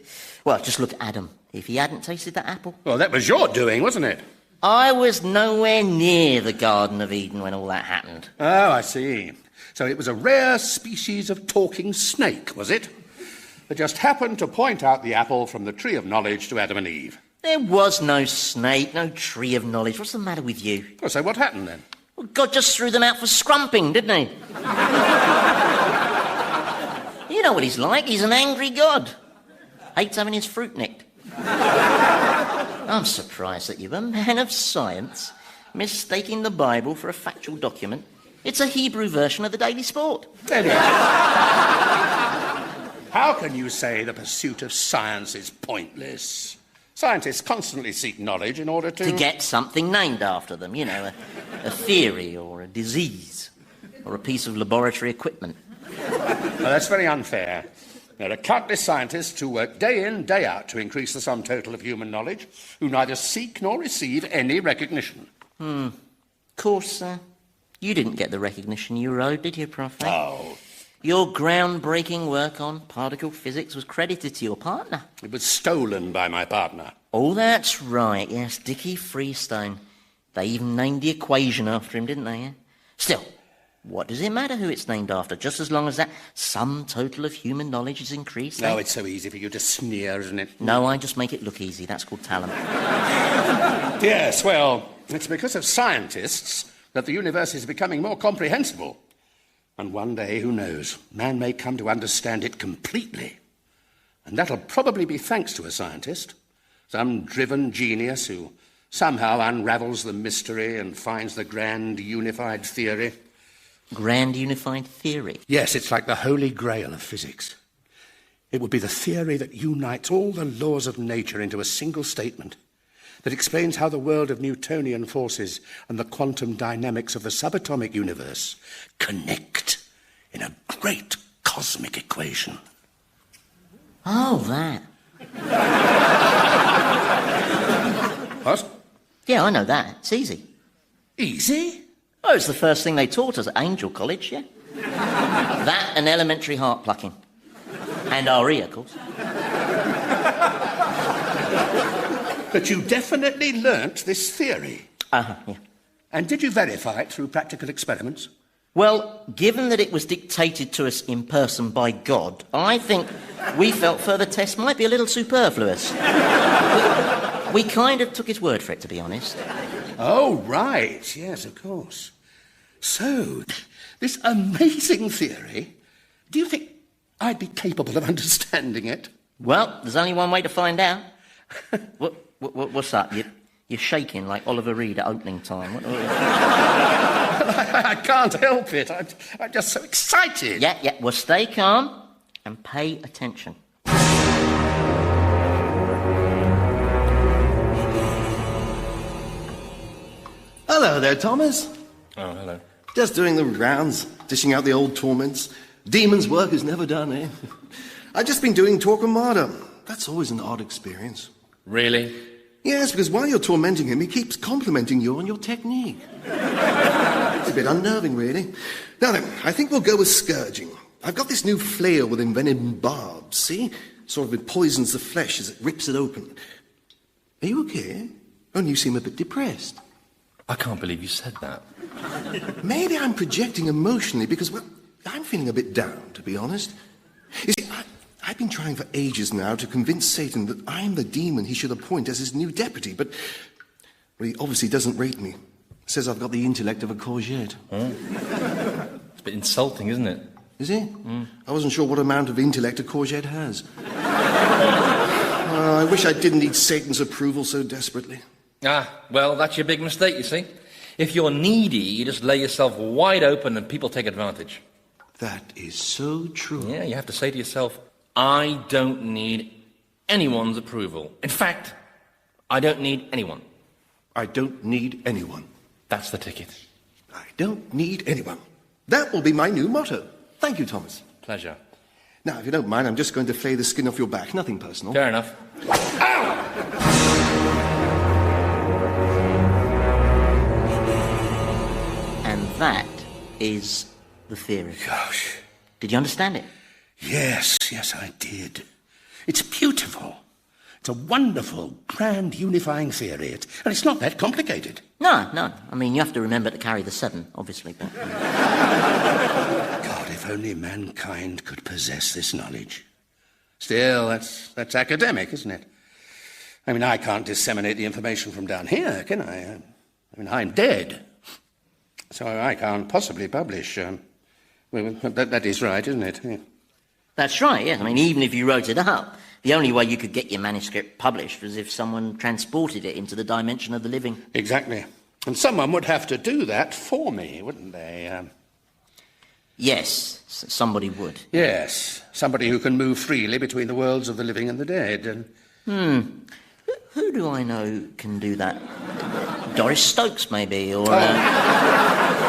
C: Well, just look at Adam. If he hadn't tasted that apple...
D: Well, that was your doing, wasn't it?
C: I was nowhere near the Garden of Eden when all that happened.
D: Oh, I see. So it was a rare species of talking snake, was it? That just happened to point out the apple from the tree of knowledge to Adam and Eve.
C: There was no snake, no tree of knowledge. What's the matter with you?
D: Oh, so what happened then?
C: Well, God just threw them out for scrumping, didn't he? You know what he's like. He's an angry God. Hates having his fruit nicked. I'm surprised that you're a man of science, mistaking the Bible for a factual document. It's a Hebrew version of the Daily Sport.
D: How can you say the pursuit of science is pointless? Scientists constantly seek knowledge in order to...
C: To get something named after them, you know, a theory or a disease or a piece of laboratory equipment.
D: Well, that's very unfair. There are countless scientists who work day in, day out to increase the sum total of human knowledge, who neither seek nor receive any recognition.
C: Of course, you didn't get the recognition you owed, did you, Prof?
D: Oh.
C: Your groundbreaking work on particle physics was credited to your partner.
D: It was stolen by my partner.
C: Oh, that's right, yes, Dickie Freestone. They even named the equation after him, didn't they? Yeah? Still, what does it matter who it's named after, just as long as that sum total of human knowledge is increased?
D: No, it's so easy for you to sneer, isn't it?
C: No, I just make it look easy. That's called talent.
D: Yes, well, it's because of scientists that the universe is becoming more comprehensible. And one day, who knows, man may come to understand it completely. And that'll probably be thanks to a scientist, some driven genius who somehow unravels the mystery and finds the grand unified theory.
C: Grand unified theory?
D: Yes, it's like the holy grail of physics. It would be the theory that unites all the laws of nature into a single statement, that explains how the world of Newtonian forces and the quantum dynamics of the subatomic universe connect in a great cosmic equation.
C: Oh, that.
D: What?
C: Yeah, I know that. It's easy.
D: Easy?
C: Oh, it's the first thing they taught us at Angel College, yeah? That and elementary heart plucking. And RE, of course.
D: But you definitely learnt this theory.
C: Yeah.
D: And did you verify it through practical experiments?
C: Well, given that it was dictated to us in person by God, I think we felt further tests might be a little superfluous. We kind of took his word for it, to be honest.
D: Oh, right. Yes, of course. So, this amazing theory, do you think I'd be capable of understanding it?
C: Well, there's only one way to find out. What's that? You're shaking like Oliver Reed at opening time.
D: I can't help it. I'm just so excited.
C: Yeah. Well, stay calm and pay attention.
K: Hello there, Thomas.
A: Oh, hello.
K: Just doing the rounds, dishing out the old torments. Demon's work is never done, eh? I've just been doing Torquemada. That's always an odd experience.
A: Really?
K: Yes, because while you're tormenting him, he keeps complimenting you on your technique. It's a bit unnerving, really. Now then, I think we'll go with scourging. I've got this new flail with envenomed barbs, see? Sort of it poisons the flesh as it rips it open. Are you okay? Oh, you seem a bit depressed.
A: I can't believe you said that.
K: Maybe I'm projecting emotionally because, well, I'm feeling a bit down, to be honest. You see, I've been trying for ages now to convince Satan that I'm the demon he should appoint as his new deputy, but well, he obviously doesn't rate me. Says I've got the intellect of a courgette.
A: Oh. It's a bit insulting, isn't it?
K: Is it? I wasn't sure what amount of intellect a courgette has. I wish I didn't need Satan's approval so desperately.
A: Ah, well, that's your big mistake, you see. If you're needy, you just lay yourself wide open and people take advantage.
K: That is so true.
A: Yeah, you have to say to yourself, I don't need anyone's approval. In fact, I don't need anyone.
K: I don't need anyone.
A: That's the ticket.
K: I don't need anyone. That will be my new motto. Thank you, Thomas.
A: Pleasure.
K: Now, if you don't mind, I'm just going to flay the skin off your back. Nothing personal.
A: Fair enough.
K: Ow!
C: And that is the theory.
D: Gosh.
C: Did you understand it?
D: Yes, I did. It's beautiful. It's a wonderful, grand, unifying theory. And it's not that complicated.
C: No. I mean, you have to remember to carry the 7, obviously. But...
D: God, if only mankind could possess this knowledge. Still, that's academic, isn't it? I mean, I can't disseminate the information from down here, can I? I mean, I'm dead. So I can't possibly publish. Well, that is right, isn't it? Yeah.
C: That's right, yes. I mean, even if you wrote it up, the only way you could get your manuscript published was if someone transported it into the dimension of the living.
D: Exactly. And someone would have to do that for me, wouldn't they?
C: Yes, somebody would.
D: Yes, somebody who can move freely between the worlds of the living and the dead.
C: Who do I know can do that? Doris Stokes, maybe, or...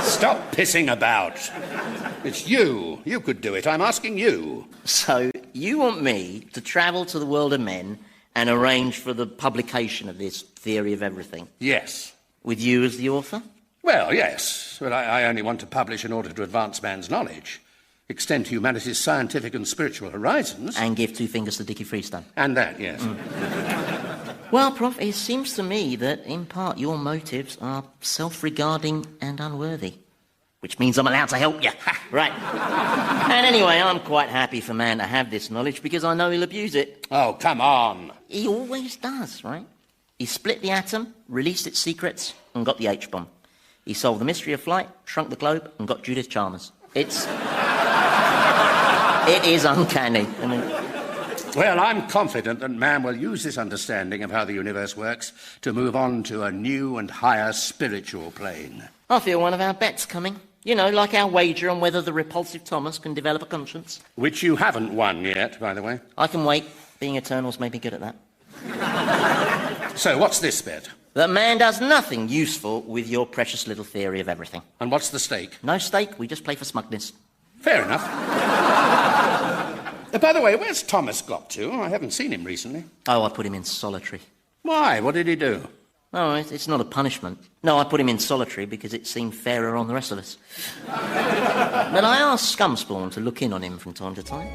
D: Stop pissing about. It's you. You could do it. I'm asking you.
C: So, you want me to travel to the world of men and arrange for the publication of this theory of everything?
D: Yes.
C: With you as the author?
D: Well, yes. But I only want to publish in order to advance man's knowledge, extend humanity's scientific and spiritual horizons.
C: And give 2 fingers to Dickie Freestone.
D: And that, yes.
C: Well, Prof, it seems to me that, in part, your motives are self-regarding and unworthy. Which means I'm allowed to help you. Right. And anyway, I'm quite happy for man to have this knowledge because I know he'll abuse it.
D: Oh, come on.
C: He always does, right? He split the atom, released its secrets, and got the H-bomb. He solved the mystery of flight, shrunk the globe, and got Judith Chalmers. It is uncanny. I mean...
D: Well, I'm confident that man will use this understanding of how the universe works to move on to a new and higher spiritual plane.
C: I feel one of our bets coming. You know, like our wager on whether the repulsive Thomas can develop a conscience.
D: Which you haven't won yet, by the way.
C: I can wait. Being Eternal's made me good at that.
D: So, what's this bet?
C: That man does nothing useful with your precious little theory of everything.
D: And what's the stake?
C: No stake, we just play for smugness.
D: Fair enough. By the way, where's Thomas got to? I haven't seen him recently.
C: Oh, I put him in solitary.
D: Why? What did he do?
C: Oh, it's not a punishment. No, I put him in solitary because it seemed fairer on the rest of us. But I asked Scumspawn to look in on him from time to time.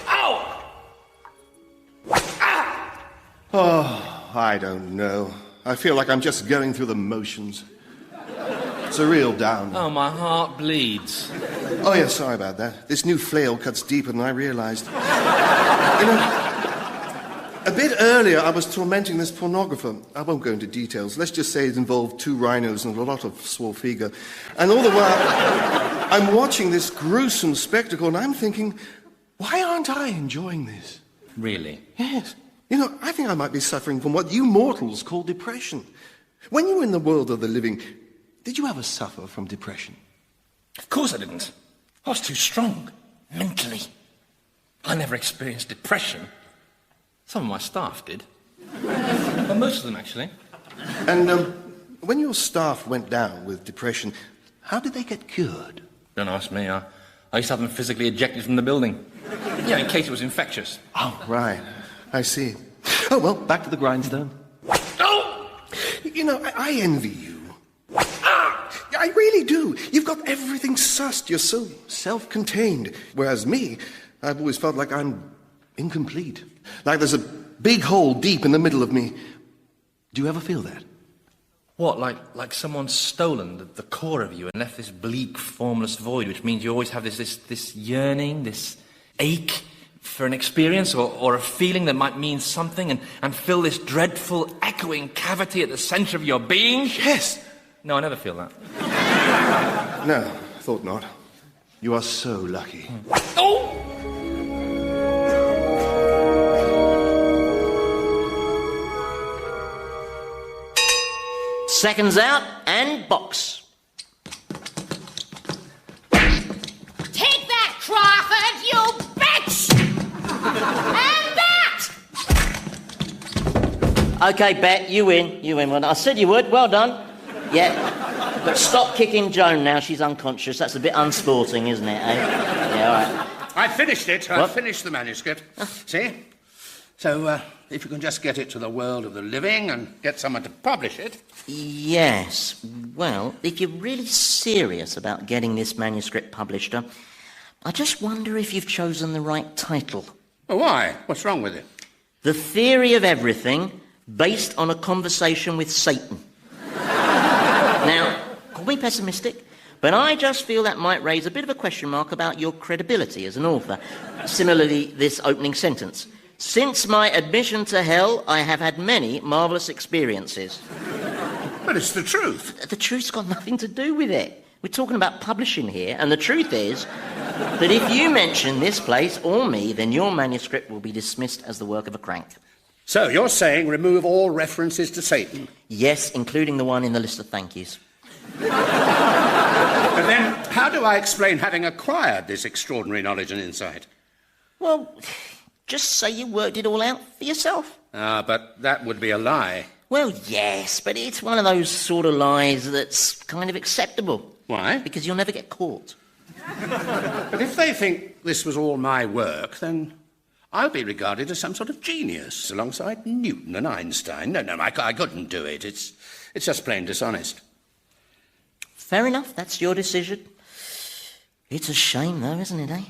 B: Ow! Ah! Oh, I don't know. I feel like I'm just going through the motions. It's a real down.
A: Oh, my heart bleeds.
B: Oh, yeah, sorry about that. This new flail cuts deeper than I realized. You know, a bit earlier I was tormenting this pornographer. I won't go into details. Let's just say it involved 2 rhinos and a lot of swarfiga. And all the while, I'm watching this gruesome spectacle and I'm thinking, why aren't I enjoying this?
A: Really?
B: Yes. You know, I think I might be suffering from what you mortals call depression. When you were in the world of the living, did you ever suffer from depression?
A: Of course I didn't. I was too strong, mentally. I never experienced depression. Some of my staff did. Well, most of them, actually.
B: And when your staff went down with depression, how did they get cured?
A: Don't ask me. I used to have them physically ejected from the building. Yeah, in case it was infectious.
B: Oh, right. I see. Oh, well, back to the grindstone. Oh! You know, I envy you. I really do. You've got everything sussed. You're so self-contained. Whereas me, I've always felt like I'm incomplete. Like there's a big hole deep in the middle of me. Do you ever feel that?
A: What, like someone's stolen the core of you and left this bleak, formless void, which means you always have this yearning, this ache for an experience or a feeling that might mean something and fill this dreadful, echoing cavity at the center of your being?
B: Yes.
A: No, I never feel that.
B: No, thought not. You are so lucky.
A: Oh!
C: Seconds out and box.
L: Take that, Crawford, you bitch! And that!
C: Okay, Bet, you win. You win. Well, I said you would. Well done. Yeah. But stop kicking Joan now. She's unconscious. That's a bit unsporting, isn't it, eh? Yeah, all right.
D: I finished it.
C: What?
D: I finished the manuscript. See? So, if you can just get it to the world of the living and get someone to publish it.
C: Yes. Well, if you're really serious about getting this manuscript published, I just wonder if you've chosen the right title.
D: Oh, why? What's wrong with it?
C: The Theory of Everything, based on a conversation with Satan. Now, call me pessimistic, but I just feel that might raise a bit of a question mark about your credibility as an author. Similarly, this opening sentence. Since my admission to hell, I have had many marvellous experiences.
D: But it's the truth.
C: The truth's got nothing to do with it. We're talking about publishing here, and the truth is that if you mention this place or me, then your manuscript will be dismissed as the work of a crank.
D: So you're saying remove all references to Satan?
C: Yes, including the one in the list of thank yous.
D: But then, how do I explain having acquired this extraordinary knowledge and insight?
C: Well, just say you worked it all out for yourself.
D: Ah, but that would be a lie.
C: Well, yes, but it's one of those sort of lies that's kind of acceptable.
D: Why?
C: Because you'll never get caught.
D: But if they think this was all my work, then I'll be regarded as some sort of genius alongside Newton and Einstein. No, I couldn't do it. It's just plain dishonest.
C: Fair enough, that's your decision. It's a shame, though, isn't it, eh?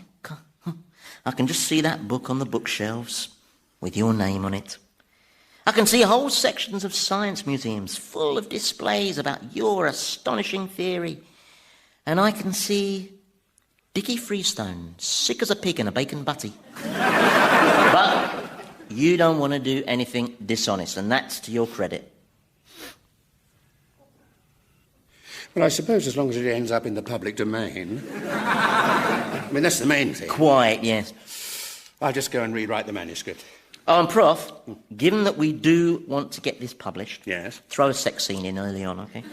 C: I can just see that book on the bookshelves with your name on it. I can see whole sections of science museums full of displays about your astonishing theory. And I can see Dickie Freestone, sick as a pig in a bacon butty. But you don't want to do anything dishonest, and that's to your credit.
D: Well, I suppose as long as it ends up in the public domain. I mean, that's the main thing.
C: Quite, yes.
D: I'll just go and rewrite the manuscript.
C: Oh, and Prof, given that we do want to get this published,
D: yes,
C: throw a sex scene in early on, OK?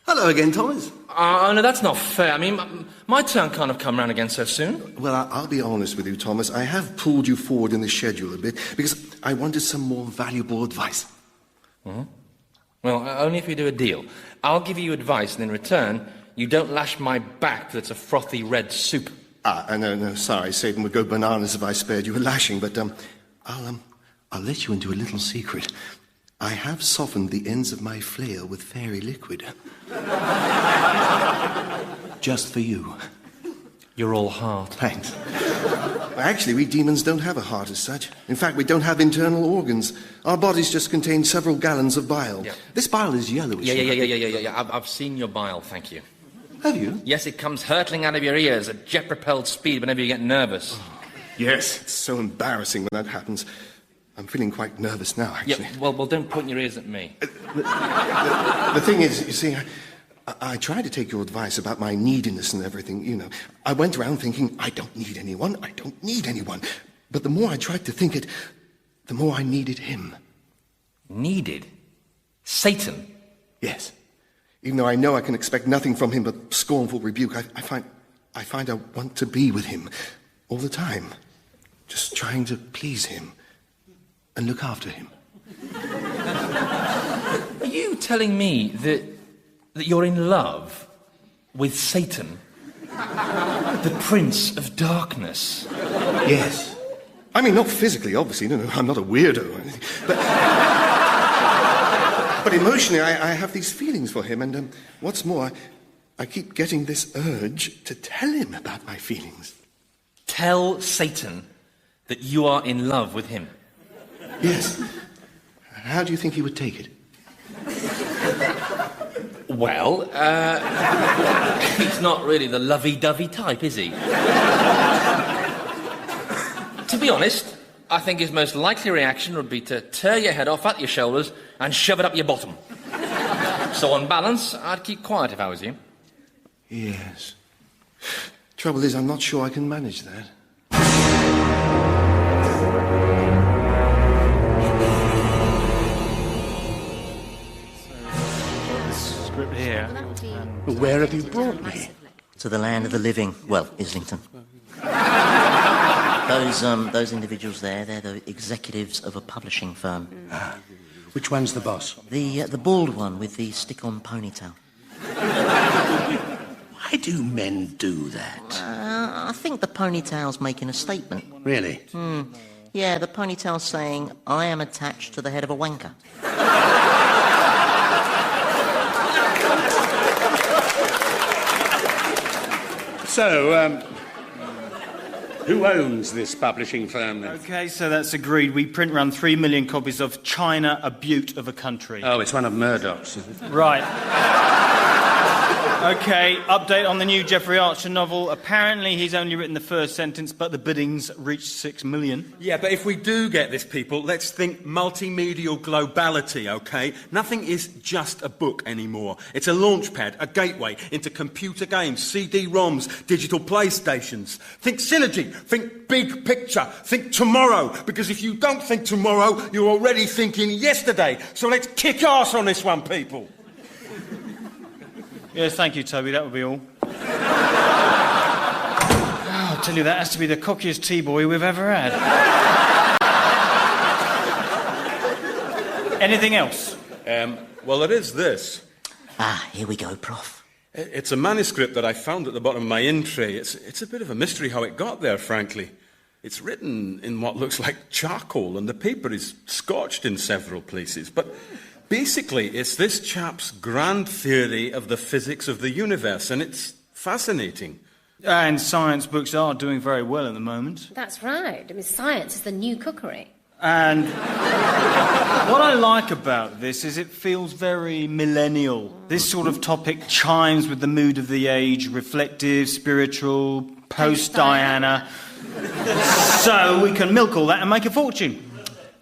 K: Hello again, Thomas.
A: No, that's not fair. I mean, my turn can't have come round again so soon.
K: Well, I'll be honest with you, Thomas. I have pulled you forward in the schedule a bit because I wanted some more valuable advice.
A: Mm-hmm. Well, only if we do a deal. I'll give you advice, and in return, you don't lash my back till it's a frothy red soup.
K: No, sorry. Satan would go bananas if I spared you a lashing, but I'll let you into a little secret. I have softened the ends of my flail with fairy liquid. Just for you.
A: You're all heart.
K: Thanks. Actually, we demons don't have a heart as such. In fact, we don't have internal organs. Our bodies just contain several gallons of bile. Yeah. This bile is yellowish.
A: Yeah. I've seen your bile, thank you.
K: Have you?
A: Yes, it comes hurtling out of your ears at jet-propelled speed whenever you get nervous.
K: Oh, yes, it's so embarrassing when that happens. I'm feeling quite nervous now, actually.
A: Yeah, well, don't point your ears at me.
K: The thing is, you see, I tried to take your advice about my neediness and everything, you know. I went around thinking, I don't need anyone. But the more I tried to think it, the more I needed him.
A: Needed? Satan?
K: Yes. Even though I know I can expect nothing from him but scornful rebuke, I find I want to be with him all the time. Just trying to please him and look after him.
A: Are you telling me that you're in love with Satan, the Prince of Darkness?
K: Yes. I mean, not physically, obviously. No, I'm not a weirdo or anything. But emotionally, I have these feelings for him, and what's more, I keep getting this urge to tell him about my feelings.
A: Tell Satan that you are in love with him?
K: Yes. How do you think he would take it?
A: Well, he's not really the lovey-dovey type, is he? To be honest, I think his most likely reaction would be to tear your head off at your shoulders and shove it up your bottom. So on balance, I'd keep quiet if I was you.
K: Yes. Trouble is, I'm not sure I can manage that.
I: Here.
D: Where have you brought me?
C: To the land of the living. Well, Islington. Those individuals there, they're the executives of a publishing firm.
D: Which one's the boss?
C: The bald one with the stick-on ponytail.
D: Why do men do that?
C: I think the ponytail's making a statement.
D: Really?
C: Yeah, the ponytail's saying, I am attached to the head of a wanker.
D: So, who owns this publishing firm then?
I: OK, so that's agreed. We print around 3 million copies of China, a Beaut of a Country.
D: Oh, it's one of Murdoch's, is it?
I: Right. OK, update on the new Jeffrey Archer novel. Apparently he's only written the first sentence, but the biddings reached 6 million.
H: Yeah, but if we do get this, people, let's think multimedial globality, OK? Nothing is just a book anymore. It's a launchpad, a gateway into computer games, CD-ROMs, digital PlayStations. Think synergy, think big picture, think tomorrow, because if you don't think tomorrow, you're already thinking yesterday. So let's kick ass on this one, people.
I: Yes, thank you, Toby. That would be all. I'll tell you, that has to be the cockiest tea-boy we've ever had. Anything else?
H: Well, it is this.
C: Ah, here we go, Prof.
H: It's a manuscript that I found at the bottom of my in tray. It's a bit of a mystery how it got there, frankly. It's written in what looks like charcoal, and the paper is scorched in several places. But basically, it's this chap's grand theory of the physics of the universe, and it's fascinating.
I: And science books are doing very well at the moment.
E: That's right. I mean, science is the new cookery.
I: And what I like about this is it feels very millennial. This sort of topic chimes with the mood of the age, reflective, spiritual, post-Diana. So we can milk all that and make a fortune.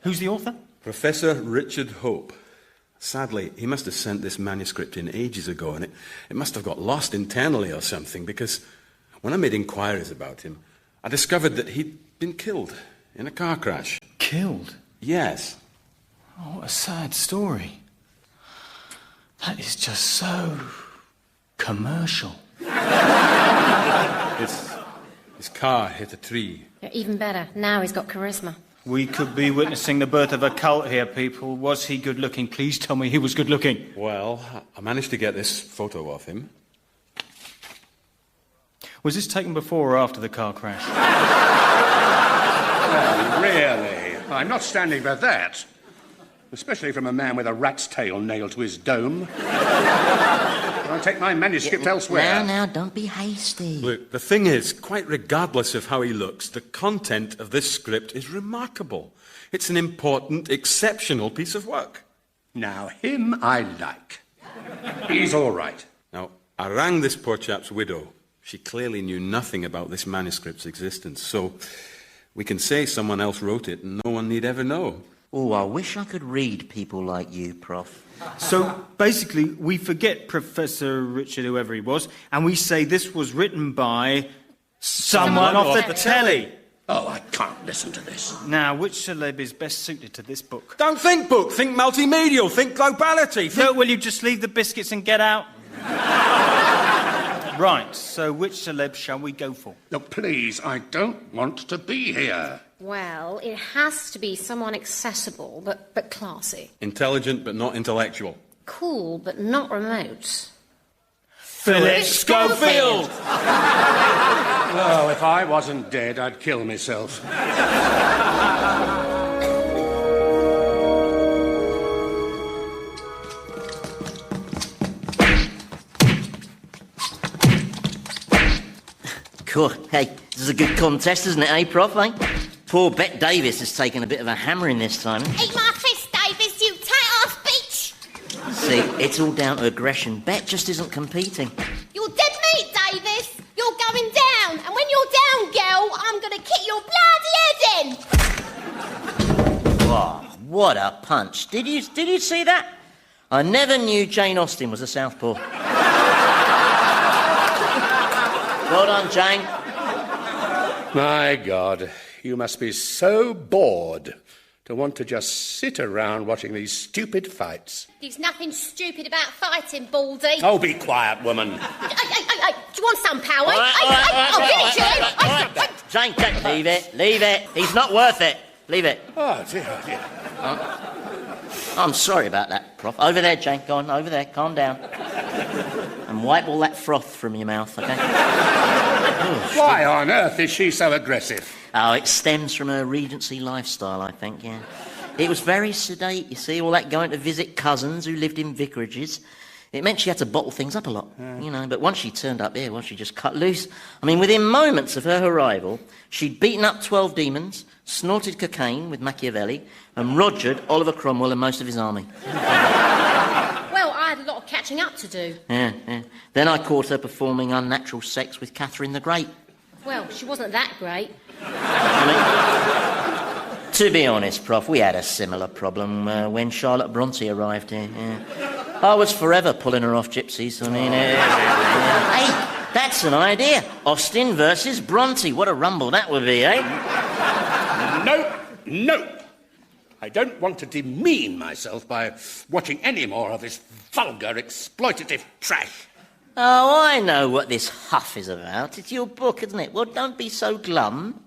I: Who's the author?
H: Professor Richard Hope. Sadly, he must have sent this manuscript in ages ago, and it must have got lost internally or something, because when I made inquiries about him, I discovered that he'd been killed in a car crash.
I: Killed?
H: Yes.
I: Oh, what a sad story. That is just so commercial.
H: His car hit a tree.
E: Yeah, even better. Now he's got charisma.
I: We could be witnessing the birth of a cult here, people. Was he good-looking? Please tell me he was good-looking.
H: Well, I managed to get this photo of him.
I: Was this taken before or after the car crash?
D: Oh, really? I'm not standing for that. Especially from a man with a rat's tail nailed to his dome. I'll take my manuscript elsewhere.
C: Now, don't be hasty.
H: Look, the thing is, quite regardless of how he looks, the content of this script is remarkable. It's an important, exceptional piece of work.
D: Now, him I like. He's all right.
H: Now, I rang this poor chap's widow. She clearly knew nothing about this manuscript's existence, so we can say someone else wrote it and no one need ever know.
C: Oh, I wish I could read people like you, Prof.
I: So, basically, we forget Professor Richard, whoever he was, and we say this was written by someone off the telly.
D: Oh, I can't listen to this.
I: Now, which celeb is best suited to this book?
H: Don't think book, think multimedial, think globality.
I: No, will you just leave the biscuits and get out? Right, so which celeb shall we go for?
D: No, please, I don't want to be here.
E: Well, it has to be someone accessible, but classy.
H: Intelligent but not intellectual.
E: Cool, but not remote.
I: Philip Schofield!
D: Oh, if I wasn't dead, I'd kill myself.
C: Cool. Hey, this is a good contest, isn't it, eh, Prof, eh? Poor Bet Davis has taken a bit of a hammering this time.
L: Eat my fist, Davis, you tight-ass bitch!
C: See, it's all down to aggression. Bet just isn't competing.
L: You're dead meat, Davis! You're going down, and when you're down, girl, I'm gonna kick your bloody head in!
C: Oh, what a punch. Did you see that? I never knew Jane Austen was a southpaw. Well done, Jane.
D: My God, you must be so bored to want to just sit around watching these stupid fights.
L: There's nothing stupid about fighting, Baldy.
D: Oh, be quiet, woman.
L: Hey, do you want some power?
C: I'll give it to you. Jane, leave it. He's not worth it. Leave it.
D: Oh, dear.
C: I'm sorry about that, Prof. Over there, Jane. Go on, over there. Calm down. And and wipe all that froth from your mouth, OK?
D: Why on earth is she so aggressive?
C: Oh, it stems from her Regency lifestyle, I think, yeah. It was very sedate, you see, all that going to visit cousins who lived in vicarages. It meant she had to bottle things up a lot, you know, but once she turned up here, she just cut loose. I mean, within moments of her arrival, she'd beaten up 12 demons, snorted cocaine with Machiavelli, and rogered Oliver Cromwell and most of his army.
E: Well, I had a lot of catching up to do.
C: Yeah. Then I caught her performing unnatural sex with Catherine the Great.
E: Well, she wasn't that great.
C: To be honest, Prof, we had a similar problem when Charlotte Bronte arrived here. Yeah. I was forever pulling her off gypsies. I mean, hey, that's an idea. Austen versus Bronte. What a rumble that would be, eh?
D: No. I don't want to demean myself by watching any more of this vulgar, exploitative trash.
C: Oh, I know what this huff is about. It's your book, isn't it? Well, don't be so glum.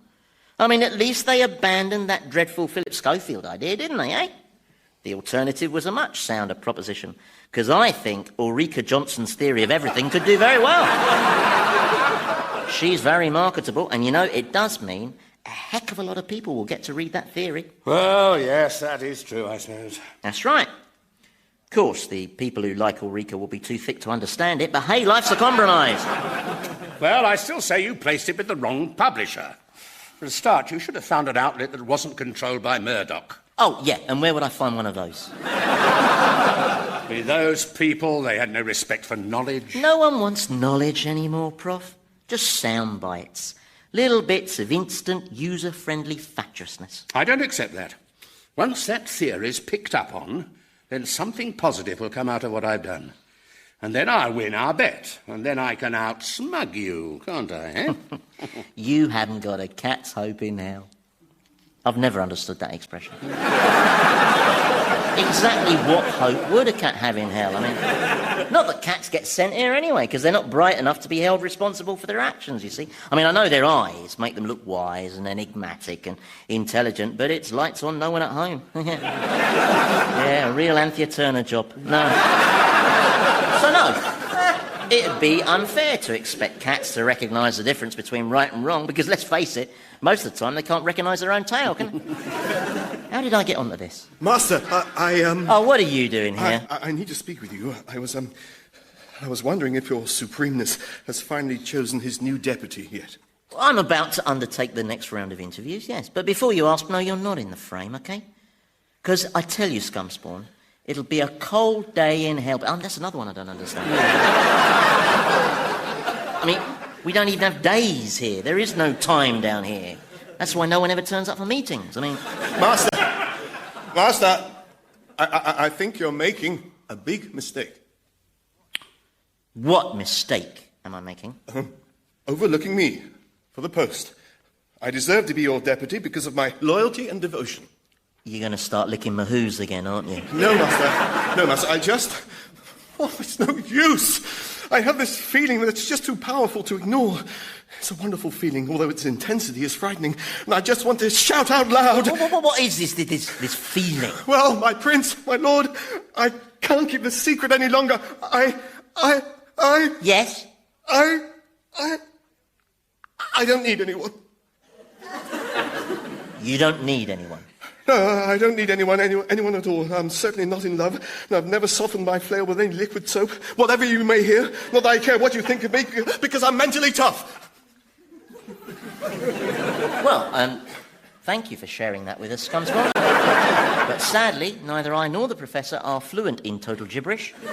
C: I mean, at least they abandoned that dreadful Philip Schofield idea, didn't they, eh? The alternative was a much sounder proposition, because I think Ulrika Johnson's theory of everything could do very well. She's very marketable, and, you know, it does mean a heck of a lot of people will get to read that theory.
D: Well, yes, that is true, I suppose.
C: That's right. Of course, the people who like Ulrika will be too thick to understand it, but hey, life's a compromise.
D: Well, I still say you placed it with the wrong publisher. For a start, you should have found an outlet that wasn't controlled by Murdoch.
C: Oh, yeah, and where would I find one of those?
D: With those people, they had no respect for knowledge.
C: No one wants knowledge anymore, Prof. Just sound bites. Little bits of instant, user-friendly fatuousness.
D: I don't accept that. Once that theory's picked up on, then something positive will come out of what I've done. And then I'll win our bet. And then I can outsmug you, can't I, eh?
C: You haven't got a cat's hope in hell. I've never understood that expression. Exactly what hope would a cat have in hell? I mean, not that cats get sent here anyway, because they're not bright enough to be held responsible for their actions, you see. I mean, I know their eyes make them look wise and enigmatic and intelligent, but it's lights on, no one at home. Yeah, a real Anthea Turner job. No. So no, it'd be unfair to expect cats to recognise the difference between right and wrong, because let's face it, most of the time they can't recognise their own tail, can they? How did I get onto this?
K: Master,
C: Oh, what are you doing here?
K: I need to speak with you. I was wondering if your Supremeness has finally chosen his new deputy yet.
C: I'm about to undertake the next round of interviews, yes. But before you ask, no, you're not in the frame, OK? Because I tell you, Scumspawn, it'll be a cold day in hell. Oh, that's another one I don't understand. I mean, we don't even have days here. There is no time down here. That's why no one ever turns up for meetings. I mean...
K: Master, I think you're making a big mistake.
C: What mistake am I making?
K: Overlooking me for the post. I deserve to be your deputy because of my loyalty and devotion.
C: You're going to start licking mahoos again, aren't you?
K: No, Master, I just... Oh, it's no use. I have this feeling that it's just too powerful to ignore. It's a wonderful feeling, although its intensity is frightening. And I just want to shout out loud.
C: What is this feeling?
K: Well, my prince, my lord, I can't keep this secret any longer.
C: Yes?
K: I don't need anyone.
C: You don't need anyone?
K: No, I don't need anyone at all. I'm certainly not in love, and I've never softened my flail with any liquid soap. Whatever you may hear, not that I care what you think of me, because I'm mentally tough.
C: Well, thank you for sharing that with us, Scumspawn. But sadly, neither I nor the Professor are fluent in total gibberish. So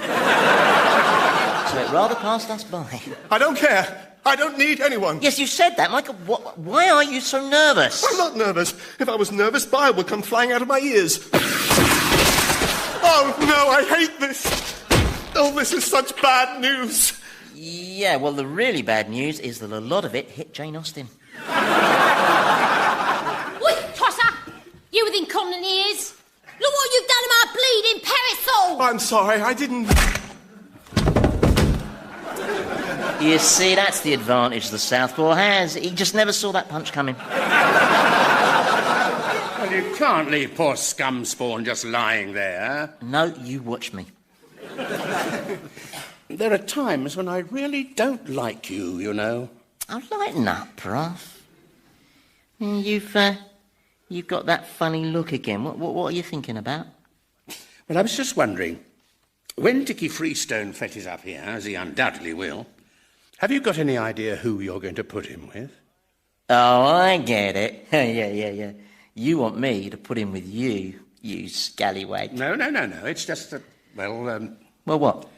C: it rather passed us by.
K: I don't care. I don't need anyone.
C: Yes, you said that, Michael. Why are you so nervous?
K: I'm not nervous. If I was nervous, bile would come flying out of my ears. Oh, no, I hate this. Oh, this is such bad news.
C: Yeah, well, the really bad news is that a lot of it hit Jane Austen.
L: Oi, tosser! You with incontinent ears! Look what you've done to my bleeding parasol!
K: I'm sorry, I didn't...
C: You see, that's the advantage the Southpaw has. He just never saw that punch coming.
D: Well, you can't leave poor Scumspawn just lying there.
C: No, you watch me.
D: There are times when I really don't like you, you know.
C: Oh, lighten up, Prof. You've got that funny look again. What are you thinking about?
D: Well, I was just wondering, when Dickie Freestone fetches up here, as he undoubtedly will, have you got any idea who you're going to put him with?
C: Oh, I get it. Yeah. You want me to put him with you, you scallywag.
D: No. It's just that, well...
C: Well, what?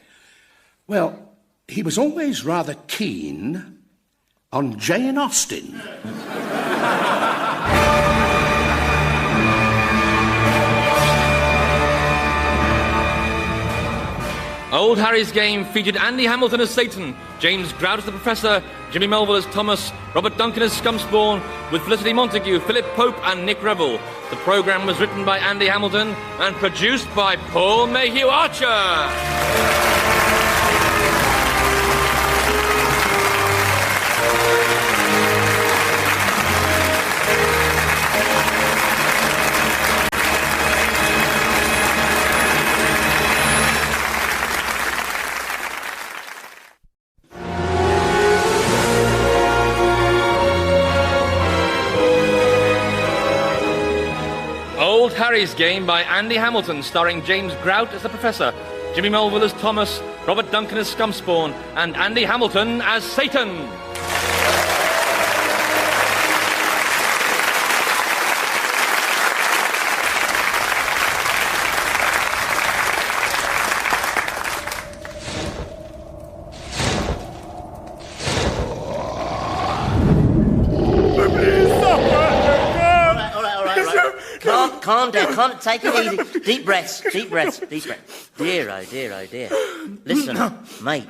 D: Well, he was always rather keen on Jane Austen.
A: Old Harry's Game featured Andy Hamilton as Satan, James Grout as the Professor, Jimmy Melville as Thomas, Robert Duncan as Scumspawn, with Felicity Montague, Philip Pope and Nick Revell. The programme was written by Andy Hamilton and produced by Paul Mayhew Archer. Old Harry's Game by Andy Hamilton, starring James Grout as the Professor, Jimmy Melville as Thomas, Robert Duncan as Scumspawn, and Andy Hamilton as Satan.
C: Calm down, take it easy. Deep breaths. Dear, oh dear. Listen, mate,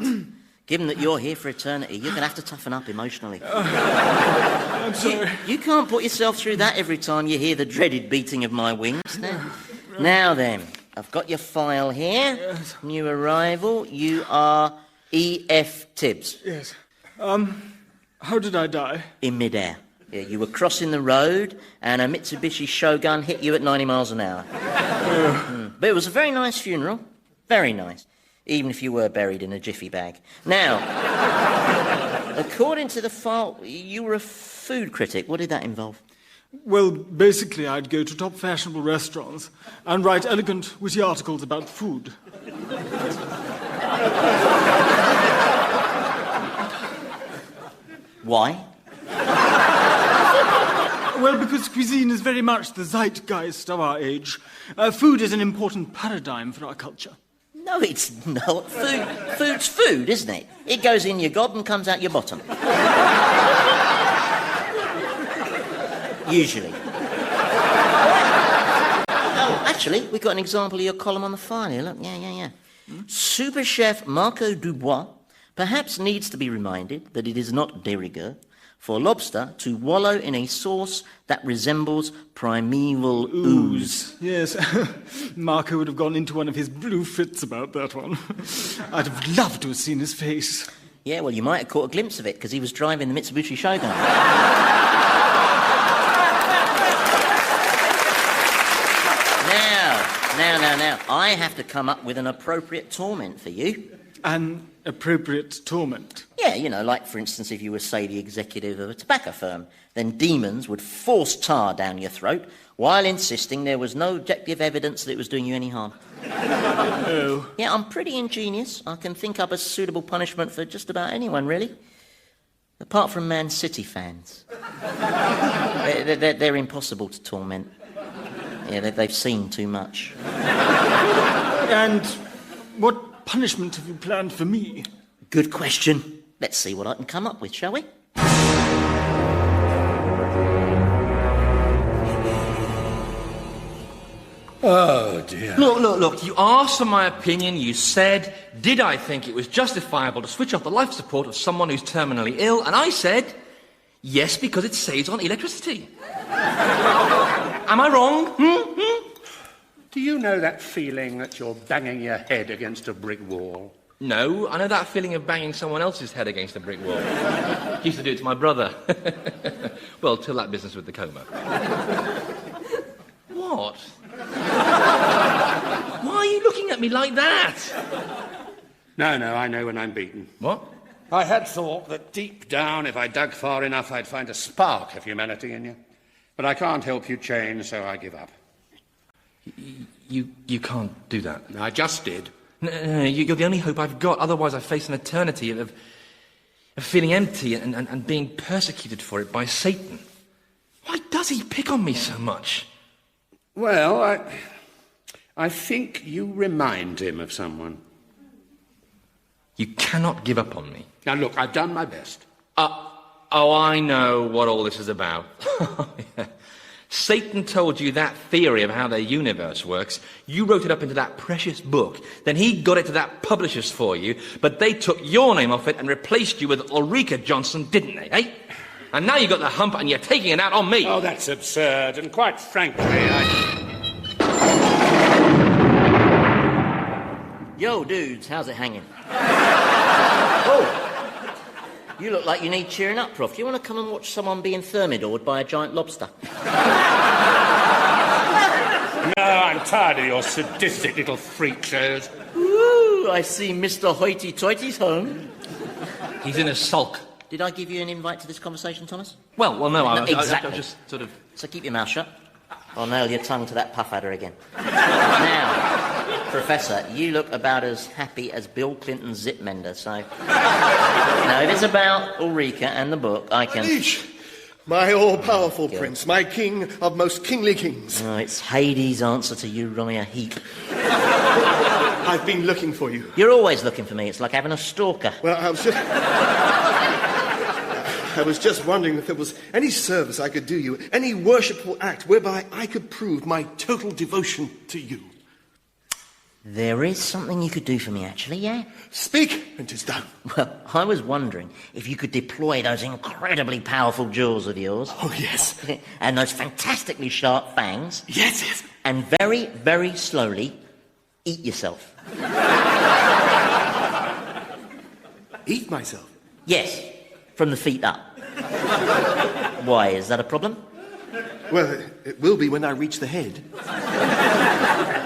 C: given that you're here for eternity, you're going to have to toughen up emotionally.
F: I'm sorry.
C: You can't put yourself through that every time you hear the dreaded beating of my wings. Now then, I've got your file here.
F: Yes.
C: New arrival. You are E.F. Tibbs.
F: Yes. How did I die?
C: In midair. Yeah, you were crossing the road and a Mitsubishi Shogun hit you at 90 miles an hour. But it was a very nice funeral. Very nice. Even if you were buried in a jiffy bag. Now, according to the file, you were a food critic. What did that involve?
F: Well, basically, I'd go to top fashionable restaurants and write elegant, witty articles about food.
C: Why?
F: Well, because cuisine is very much the zeitgeist of our age. Food is an important paradigm for our culture.
C: No, it's not. Food's food, isn't it? It goes in your gob and comes out your bottom. Usually. Oh, actually, we've got an example of your column on the file here. Look, yeah. Super chef Marco Dubois perhaps needs to be reminded that it is not de rigueur for lobster to wallow in a sauce that resembles primeval ooze.
F: Yes, Marco would have gone into one of his blue fits about that one. I'd have loved to have seen his face.
C: Yeah, well, you might have caught a glimpse of it, because he was driving the Mitsubishi Shogun. Now, I have to come up with an appropriate torment for you.
F: An appropriate torment?
C: Yeah, you know, like, for instance, if you were, say, the executive of a tobacco firm, then demons would force tar down your throat while insisting there was no objective evidence that it was doing you any harm.
F: Oh.
C: Yeah, I'm pretty ingenious. I can think up a suitable punishment for just about anyone, really. Apart from Man City fans. They're impossible to torment. Yeah, they've seen too much.
F: And what punishment have you planned for me?
C: Good question. Let's see what I can come up with, shall we?
D: Oh, dear.
A: Look, you asked for my opinion, you said, did I think it was justifiable to switch off the life support of someone who's terminally ill, and I said, yes, because it saves on electricity. Am I wrong?
D: Do you know that feeling that you're banging your head against a brick wall?
A: No, I know that feeling of banging someone else's head against a brick wall. Used to do it to my brother. Well, till that business with the coma. What? Why are you looking at me like that?
D: No, I know when I'm beaten.
A: What?
D: I had thought that deep down, if I dug far enough, I'd find a spark of humanity in you. But I can't help you change, so I give up.
A: You can't do that.
D: I just did.
A: No, you're the only hope I've got. Otherwise, I face an eternity of feeling empty and being persecuted for it by Satan. Why does he pick on me so much?
D: Well, I think you remind him of someone.
A: You cannot give up on me.
D: Now, look, I've done my best.
A: I know what all this is about. Yeah. Satan told you that theory of how the universe works. You wrote it up into that precious book. Then he got it to that publishers for you, but they took your name off it and replaced you with Ulrika Johnson, didn't they, eh? And now you got the hump and you're taking it out on me.
D: Oh, that's absurd, and quite frankly,
C: Yo, dudes, how's it hanging? Oh, you look like you need cheering up, Prof. Do you want to come and watch someone being thermidored by a giant lobster?
D: No, I'm tired of your sadistic little freak shows.
C: Ooh, I see Mr. Hoity-Toity's home.
A: He's in a sulk.
C: Did I give you an invite to this conversation, Thomas?
A: Well, no, I
C: exactly.
A: was just sort of...
C: So keep your mouth shut. I'll nail your tongue to that puff adder again. Now, Professor, you look about as happy as Bill Clinton's zip mender, so... if it's about Ulrika and the book, I can...
K: Unleash, my all-powerful prince, my king of most kingly kings.
C: Oh, it's Hades' answer to Uriah Heep.
K: I've been looking for you.
C: You're always looking for me. It's like having a stalker.
K: Well, I was just wondering if there was any service I could do you, any worshipful act whereby I could prove my total devotion to you.
C: There is something you could do for me, actually, yeah?
K: Speak, and 'tis done.
C: Well, I was wondering if you could deploy those incredibly powerful jaws of yours.
K: Oh, yes.
C: And those fantastically sharp fangs.
K: Yes.
C: And very, very slowly eat yourself.
K: Eat myself?
C: Yes, from the feet up. Why, is that a problem?
K: Well, it will be when I reach the head.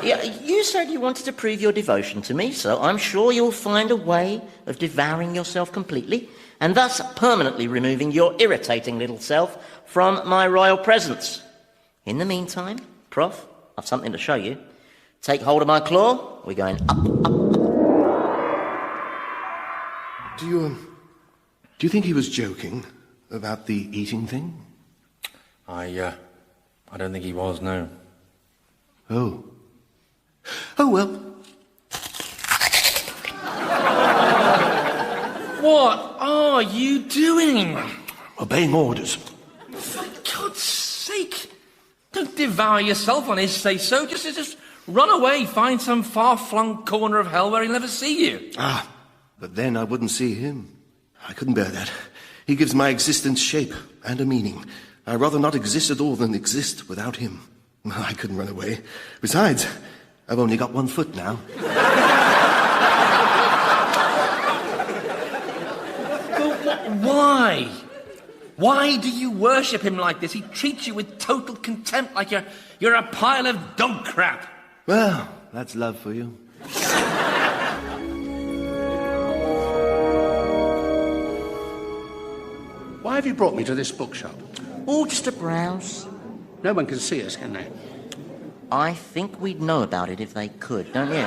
C: Yeah, you said you wanted to prove your devotion to me, so I'm sure you'll find a way of devouring yourself completely, and thus permanently removing your irritating little self from my royal presence. In the meantime, Prof, I've something to show you. Take hold of my claw. We're going up, up, up.
K: Do you think he was joking about the eating thing?
A: I don't think he was, no.
K: Oh, well.
A: What are you doing?
K: Obeying orders.
A: For God's sake, don't devour yourself on his say-so. Just run away, find some far-flung corner of hell where he'll never see you.
K: But then I wouldn't see him. I couldn't bear that. He gives my existence shape and a meaning. I'd rather not exist at all than exist without him. I couldn't run away. Besides, I've only got 1 foot now.
A: But why? Why do you worship him like this? He treats you with total contempt, like you're a pile of dog crap.
K: Well, that's love for you.
D: Why have you brought me to this bookshop?
C: Oh, just a browse.
D: No one can see us, can they?
C: I think we'd know about it if they could, don't you?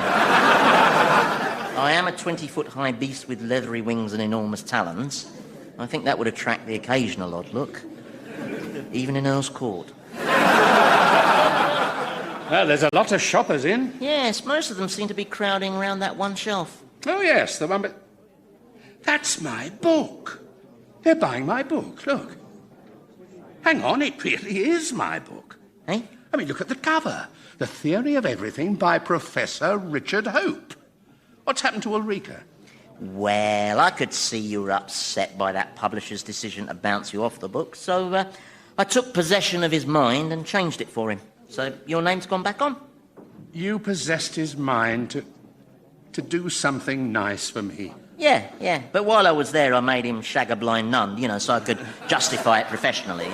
C: I am a 20-foot-high beast with leathery wings and enormous talons. I think that would attract the occasional odd look. Even in Earl's Court.
D: Well, there's a lot of shoppers in.
C: Yes, most of them seem to be crowding around that one shelf.
D: Oh, yes, the one... But that's my book. They're buying my book, look. Hang on, it really is my book.
C: Eh?
D: I mean, look at the cover. The Theory of Everything by Professor Richard Hope. What's happened to Ulrika?
C: Well, I could see you were upset by that publisher's decision to bounce you off the book, so I took possession of his mind and changed it for him. So your name's gone back on.
D: You possessed his mind to do something nice for me.
C: Yeah. But while I was there, I made him shag a blind nun, so I could justify it professionally,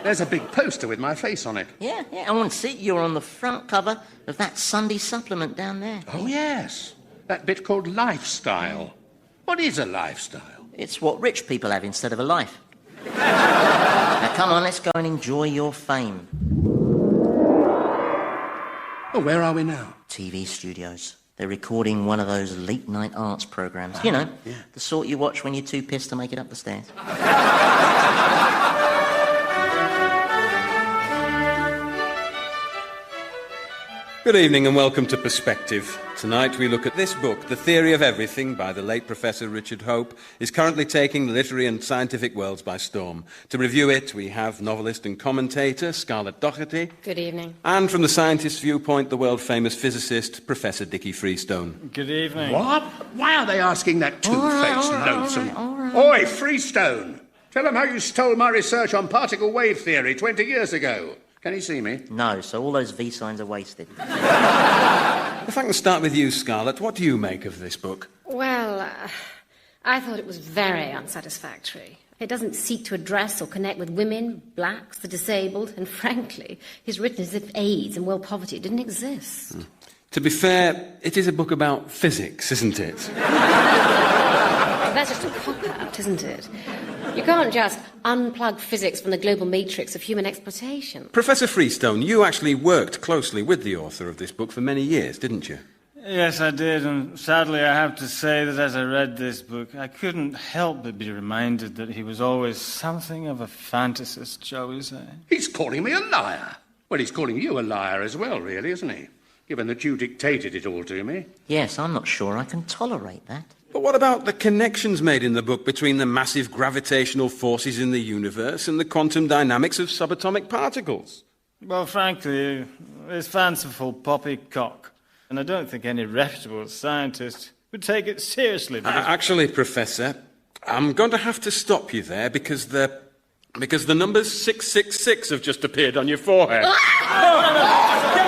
D: There's a big poster with my face on it.
C: Yeah, I want to see you're on the front cover of that Sunday supplement down there.
D: Oh, yes. That bit called lifestyle. What is a lifestyle?
C: It's what rich people have instead of a life. Now, come on, let's go and enjoy your fame.
D: Oh, where are we now?
C: TV studios. They're recording one of those late-night arts programmes. You know, the sort you watch when you're too pissed to make it up the stairs.
H: Good evening and welcome to Perspective. Tonight we look at this book, The Theory of Everything, by the late Professor Richard Hope, is currently taking the literary and scientific worlds by storm. To review it, we have novelist and commentator Scarlett Doherty.
E: Good evening.
H: And from the scientist's viewpoint, the world-famous physicist, Professor Dickie Freestone.
F: Good evening.
D: What? Why are they asking that two-faced lonesome? Oi, Freestone! Tell them how you stole my research on particle wave theory 20 years ago. Can he see me?
C: No, so all those V signs are wasted.
H: If I can start with you, Scarlett, what do you make of this book?
E: Well, I thought it was very unsatisfactory. It doesn't seek to address or connect with women, blacks, the disabled, and frankly, he's written as if AIDS and world poverty didn't exist.
H: To be fair, it is a book about physics, isn't it?
E: That's just a cop-out, isn't it? You can't just unplug physics from the global matrix of human exploitation.
H: Professor Freestone, you actually worked closely with the author of this book for many years, didn't you?
F: Yes, I did, and sadly I have to say that as I read this book, I couldn't help but be reminded that he was always something of a fantasist, shall we say.
D: He's calling me a liar. Well, he's calling you a liar as well, really, isn't he? Given that you dictated it all to me.
C: Yes, I'm not sure I can tolerate that.
H: But what about the connections made in the book between the massive gravitational forces in the universe and the quantum dynamics of subatomic particles?
F: Well, frankly, it's fanciful poppycock, and I don't think any reputable scientist would take it seriously.
H: Actually, Professor, I'm going to have to stop you there because the numbers 666 have just appeared on your forehead.
J: Get me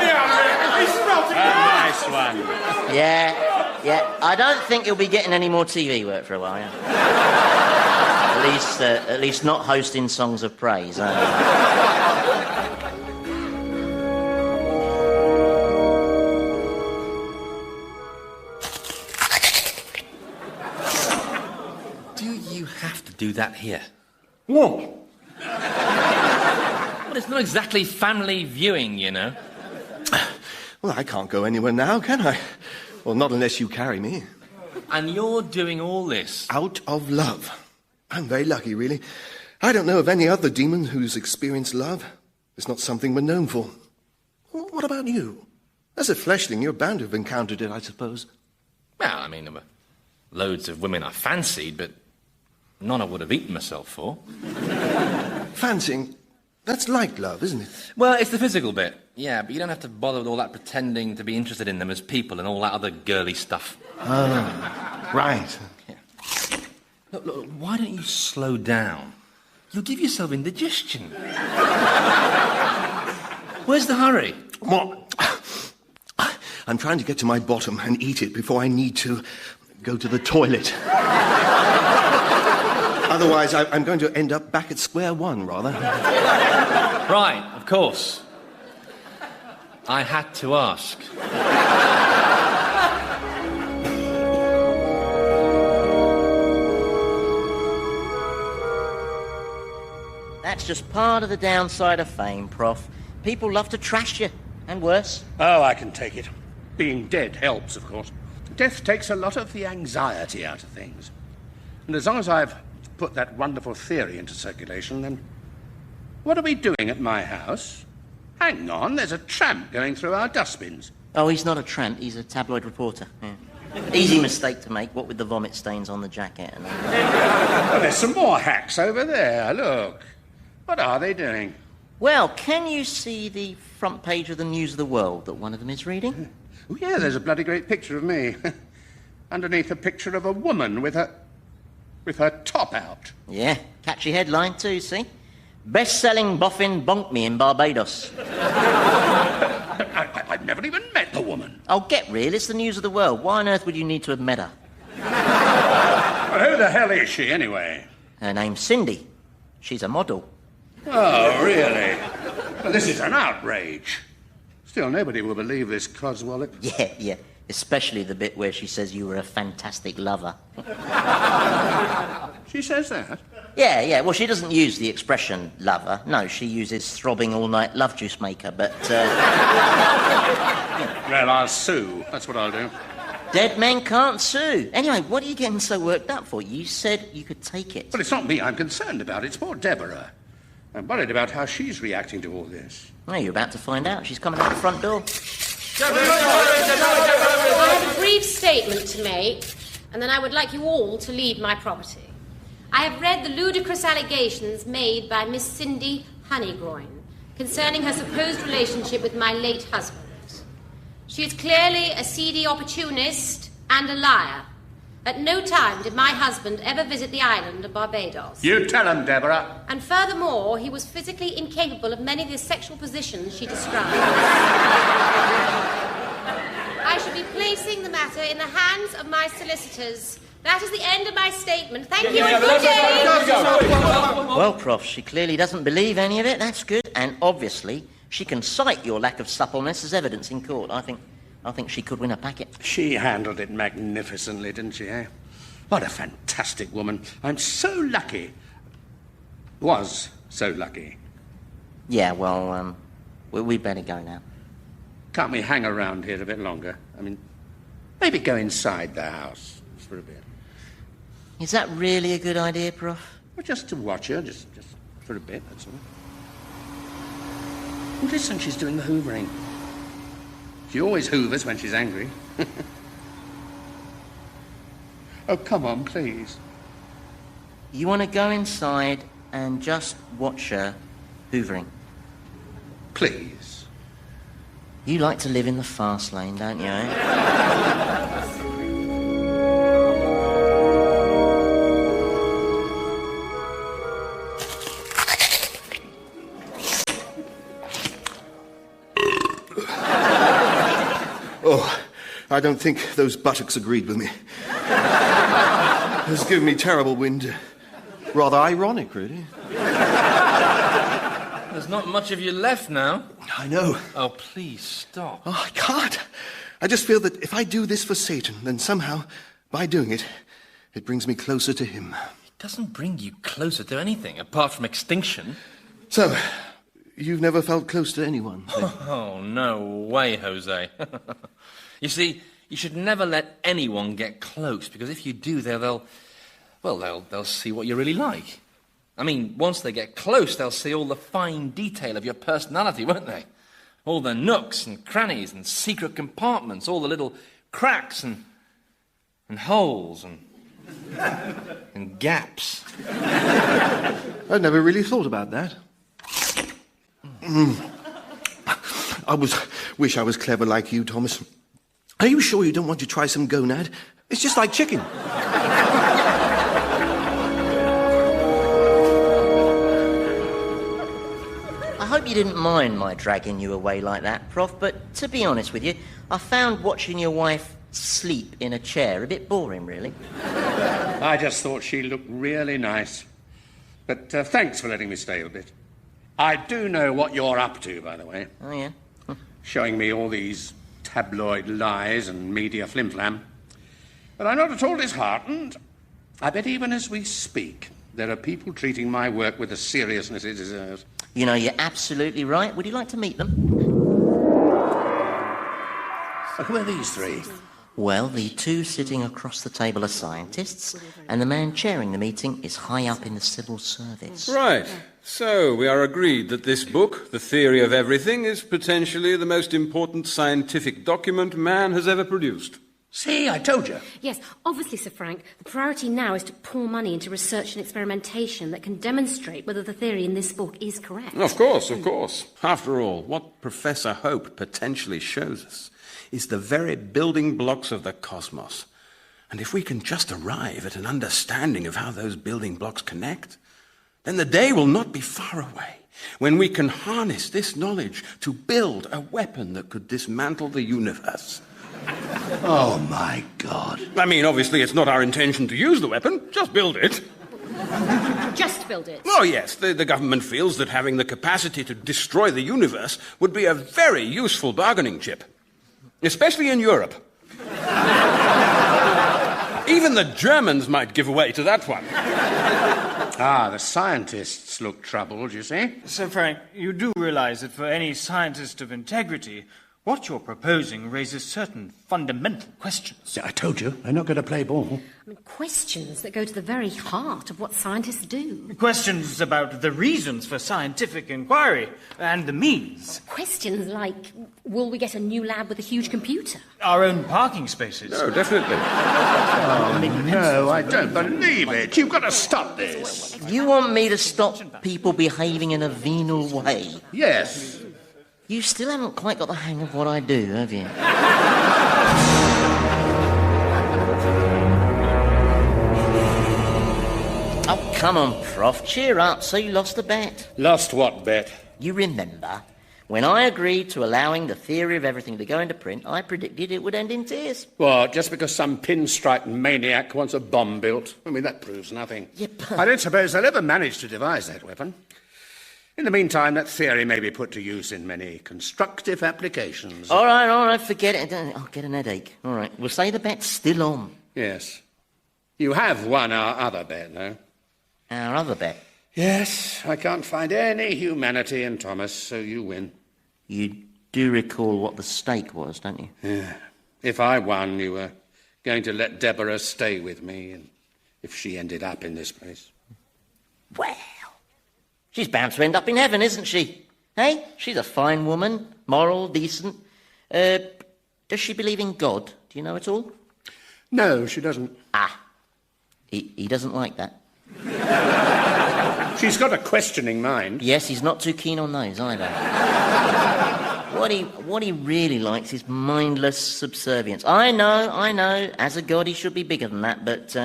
J: out of here! He's melting!
D: Nice one.
C: Yeah, I don't think you'll be getting any more TV work for a while, yeah. At least not hosting Songs of Praise.
A: Do you have to do that here?
J: What?
A: Well, it's not exactly family viewing, you know.
K: Well, I can't go anywhere now, can I? Well, not unless you carry me.
A: And you're doing all this
K: Out of love. I'm very lucky, really. I don't know of any other demon who's experienced love. It's not something we're known for. What about you? As a fleshling, you're bound to have encountered it, I suppose.
A: Well, I mean, there were loads of women I fancied, but none I would have eaten myself for.
K: Fancying, that's like love, isn't it?
A: Well, it's the physical bit, yeah, but you don't have to bother with all that pretending to be interested in them as people and all that other girly stuff.
K: Oh, right.
A: Yeah. Look, why don't you slow down? You'll give yourself indigestion. Where's the hurry?
K: What? I'm trying to get to my bottom and eat it before I need to go to the toilet. Otherwise, I'm going to end up back at square one, rather.
A: Right, of course. I had to ask.
C: That's just part of the downside of fame, Prof. People love to trash you, and worse.
D: Oh, I can take it. Being dead helps, of course. Death takes a lot of the anxiety out of things. And as long as I've put that wonderful theory into circulation, then what are we doing at my house? Hang on, there's a tramp going through our dustbins.
C: Oh, he's not a tramp, he's a tabloid reporter. Yeah. Easy mistake to make, what with the vomit stains on the jacket. And
D: Oh, there's some more hacks over there, look. What are they doing?
C: Well, can you see the front page of the News of the World that one of them is reading?
D: Oh, yeah, there's a bloody great picture of me. Underneath a picture of a woman with her top out.
C: Yeah, catchy headline too, see? Best-selling boffin bonked me in Barbados.
D: I've never even met the woman.
C: Oh, get real, it's the News of the World. Why on earth would you need to have met her?
D: Well, who the hell is she, anyway?
C: Her name's Cindy. She's a model.
D: Oh, really? Well, this is an outrage. Still, nobody will believe this codswallop.
C: Yeah. Especially the bit where she says you were a fantastic lover.
D: She says that?
C: Yeah. Well, she doesn't use the expression lover. No, she uses throbbing all-night love juice maker, but...
D: Well, I'll sue. That's what I'll do.
C: Dead men can't sue. Anyway, what are you getting so worked up for? You said you could take it.
D: Well, it's not me I'm concerned about. It's poor Deborah. I'm worried about how she's reacting to all this.
C: Well, you're about to find out. She's coming out the front door.
M: I have a brief statement to make, and then I would like you all to leave my property. I have read the ludicrous allegations made by Miss Cindy Honeygroin concerning her supposed relationship with my late husband. She is clearly a seedy opportunist and a liar. At no time did my husband ever visit the island of Barbados.
D: You tell him, Deborah.
M: And furthermore, he was physically incapable of many of the sexual positions she described. I shall be placing the matter in the hands of my solicitors. That is the end of my statement. Thank you and good day.
C: Well, Prof, she clearly doesn't believe any of it. That's good. And obviously, she can cite your lack of suppleness as evidence in court. I think she could win a packet.
D: She handled it magnificently, didn't she, eh? What a fantastic woman. I'm so lucky. Was so lucky.
C: Yeah, well, we better go now.
D: Can't we hang around here a bit longer? I mean, maybe go inside the house for a bit.
C: Is that really a good idea, Prof?
D: Well, just to watch her, just for a bit, that's all. Well, listen, she's doing the hoovering. She always hoovers when she's angry. Oh, come on, please.
C: You want to go inside and just watch her hoovering?
D: Please.
C: You like to live in the fast lane, don't you, eh?
K: Oh, I don't think those buttocks agreed with me. It's given me terrible wind. Rather ironic, really.
A: There's not much of you left now.
K: I know.
A: Oh, please stop.
K: Oh, I can't. I just feel that if I do this for Satan, then somehow, by doing it, it brings me closer to him.
A: It doesn't bring you closer to anything, apart from extinction.
K: So, you've never felt close to anyone?
A: Oh, no way, Jose. You see, you should never let anyone get close, because if you do, they'll see what you're really like. I mean, once they get close, they'll see all the fine detail of your personality, won't they? All the nooks and crannies and secret compartments, all the little cracks and holes and gaps.
K: I never really thought about that. Wish I was clever like you, Thomas. Are you sure you don't want to try some gonad? It's just like chicken.
C: I hope you didn't mind my dragging you away like that, Prof, but to be honest with you, I found watching your wife sleep in a chair a bit boring, really.
D: I just thought she looked really nice. But thanks for letting me stay a bit. I do know what you're up to, by the way.
C: Oh, yeah?
D: Showing me all these tabloid lies and media flimflam. But I'm not at all disheartened. I bet even as we speak, there are people treating my work with the seriousness it deserves.
C: You know, you're absolutely right. Would you like to meet them?
D: Who are these three?
C: Well, the two sitting across the table are scientists, and the man chairing the meeting is high up in the civil service.
H: Right. So, we are agreed that this book, The Theory of Everything, is potentially the most important scientific document man has ever produced.
D: See, I told you.
M: Yes, obviously, Sir Frank, the priority now is to pour money into research and experimentation that can demonstrate whether the theory in this book is correct.
H: Of course, of course. After all, what Professor Hope potentially shows us is the very building blocks of the cosmos. And if we can just arrive at an understanding of how those building blocks connect, then the day will not be far away when we can harness this knowledge to build a weapon that could dismantle the universe.
D: Oh, my God.
H: I mean, obviously, it's not our intention to use the weapon. Just build it.
M: Just build it.
D: Oh, yes, the government feels that having the capacity to destroy the universe would be a very useful bargaining chip. Especially in Europe. Even the Germans might give way to that one.
N: Ah, the scientists look troubled, you see.
F: Sir Frank, you do realize that for any scientist of integrity, what you're proposing raises certain fundamental questions.
N: I told you, they're not going to play ball.
M: I mean, questions that go to the very heart of what scientists do.
F: Questions about the reasons for scientific inquiry and the means.
M: Questions like, will we get a new lab with a huge computer?
F: Our own parking spaces.
D: No, definitely.
N: Oh, no, I don't believe it. You've got to stop this.
C: You want me to stop people behaving in a venal way?
N: Yes.
C: You still haven't quite got the hang of what I do, have you? Oh, come on, Prof. Cheer up. So you lost the bet.
N: Lost what bet?
C: You remember, when I agreed to allowing the theory of everything to go into print, I predicted it would end in tears.
N: What, just because some pinstripe maniac wants a bomb built? I mean, that proves nothing.
C: Yeah, but...
N: I don't suppose they'll ever manage to devise that weapon. In the meantime, that theory may be put to use in many constructive applications.
C: All right, forget it. I'll get an headache. All right, we'll say the bet's still on.
N: Yes. You have won our other bet, though.
C: Our other bet?
N: Yes, I can't find any humanity in Thomas, so you win.
C: You do recall what the stake was, don't you?
N: Yeah. If I won, you were going to let Deborah stay with me, and if she ended up in this place.
C: Well, she's bound to end up in heaven, isn't she? Hey? She's a fine woman, moral, decent. Does she believe in God? Do you know at all?
N: No, she doesn't.
C: Ah. He doesn't like that.
N: She's got a questioning mind.
C: Yes, he's not too keen on those either. What he really likes is mindless subservience. I know. As a god, he should be bigger than that, but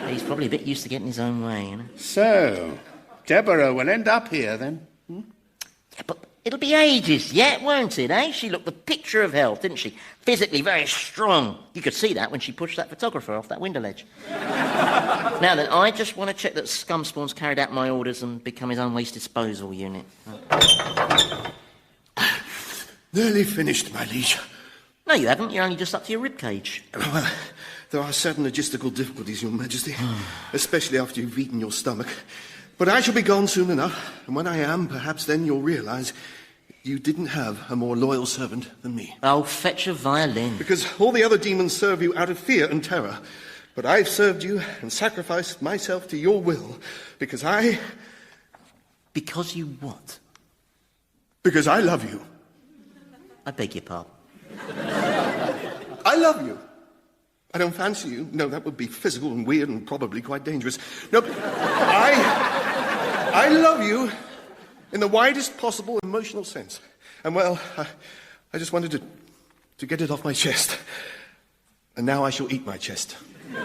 C: he's probably a bit used to getting his own way, you know.
N: So, Deborah will end up here, then?
C: Yeah, but it'll be ages yet, won't it, eh? She looked the picture of health, didn't she? Physically very strong. You could see that when she pushed that photographer off that window ledge. Now then, I just want to check that Scumspawn's carried out my orders and become his own waste disposal unit.
K: Nearly finished, my liege.
C: No, you haven't. You're only just up to your ribcage.
K: Well, there are certain logistical difficulties, Your Majesty, especially after you've eaten your stomach. But I shall be gone soon enough, and when I am, perhaps then you'll realise you didn't have a more loyal servant than me.
C: Oh, fetch a violin.
K: Because all the other demons serve you out of fear and terror. But I've served you and sacrificed myself to your will, because I...
C: Because you what?
K: Because I love you.
C: I beg your pardon.
K: I love you. I don't fancy you. No, that would be physical and weird and probably quite dangerous. No, but I love you in the widest possible emotional sense. And, well, I just wanted to get it off my chest. And now I shall eat my chest.
C: He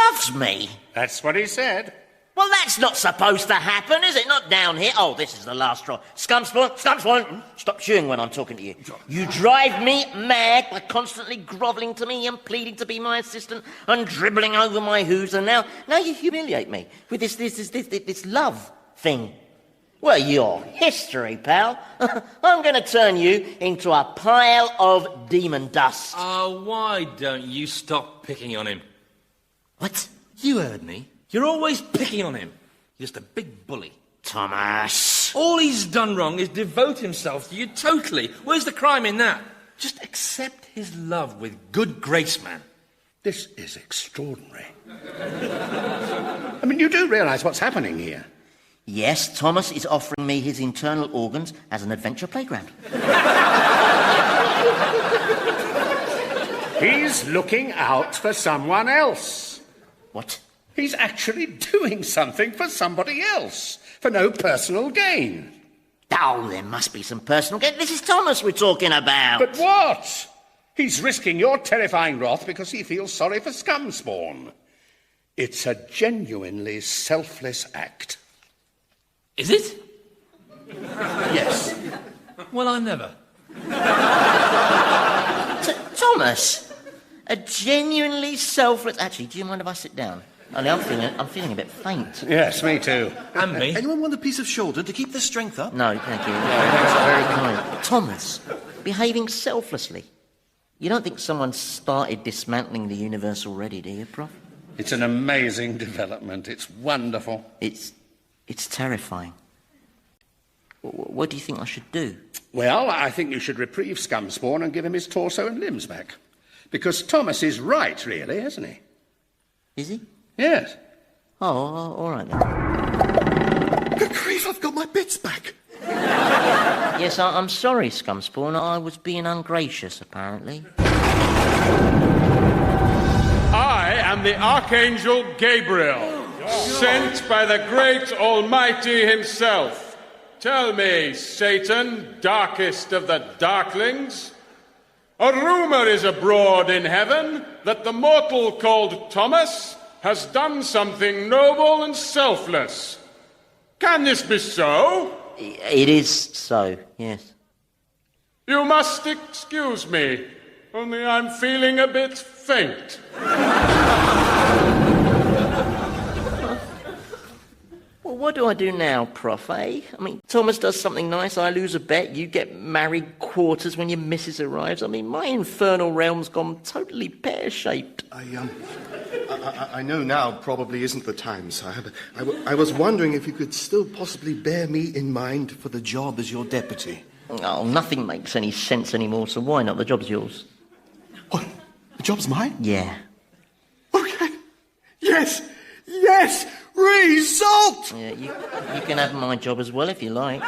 C: loves me.
N: That's what he said.
C: Well, that's not supposed to happen, is it? Not down here. Oh, this is the last straw. Scumspawn, stop chewing when I'm talking to you. You drive me mad by constantly grovelling to me and pleading to be my assistant and dribbling over my hooves, and now you humiliate me with this love thing. Well, you're history, pal. I'm going to turn you into a pile of demon dust.
A: Oh, why don't you stop picking on him?
C: What?
A: You heard me. You're always picking on him. You're just a big bully.
C: Thomas.
A: All he's done wrong is devote himself to you totally. Where's the crime in that? Just accept his love with good grace, man.
N: This is extraordinary. I mean, you do realise what's happening here?
C: Yes, Thomas is offering me his internal organs as an adventure playground.
N: He's looking out for someone else.
C: What?
N: He's actually doing something for somebody else, for no personal gain.
C: Oh, there must be some personal gain. This is Thomas we're talking about.
N: But what? He's risking your terrifying wrath because he feels sorry for Scumspawn. It's a genuinely selfless act.
A: Is it?
N: Yes.
A: Well, I never.
C: Thomas, A genuinely selfless... Actually, do you mind if I sit down? Only I'm feeling a bit faint.
N: Yes, me too.
A: And me.
K: Anyone want a piece of shoulder to keep the strength up?
C: No, thank you. That's very kind. Thomas, behaving selflessly. You don't think someone started dismantling the universe already, do you, Prof?
N: It's an amazing development. It's wonderful.
C: It's terrifying. What do you think I should do?
N: Well, I think you should reprieve Scumspawn and give him his torso and limbs back. Because Thomas is right, really, isn't he?
C: Is he?
N: Yes.
C: Oh, all right then.
K: Good grief, I've got my bits back.
C: Yes, I'm sorry, Scumspawn. I was being ungracious, apparently.
J: I am the Archangel Gabriel, sent by the great Almighty himself. Tell me, Satan, darkest of the darklings, a rumour is abroad in heaven that the mortal called Thomas has done something noble and selfless. Can this be so?
C: It is so, yes.
J: You must excuse me, only I'm feeling a bit faint.
C: Well, what do I do now, Prof, eh? I mean, Thomas does something nice, I lose a bet, you get married quarters when your missus arrives. I mean, my infernal realm's gone totally pear-shaped.
K: I know now probably isn't the time, sire, but I was wondering if you could still possibly bear me in mind for the job as your deputy.
C: Oh, nothing makes any sense anymore, so why not? The job's yours.
K: What? The job's mine?
C: Yeah.
K: Okay. Yes! Result!
C: Yeah, you can have my job as well if you like.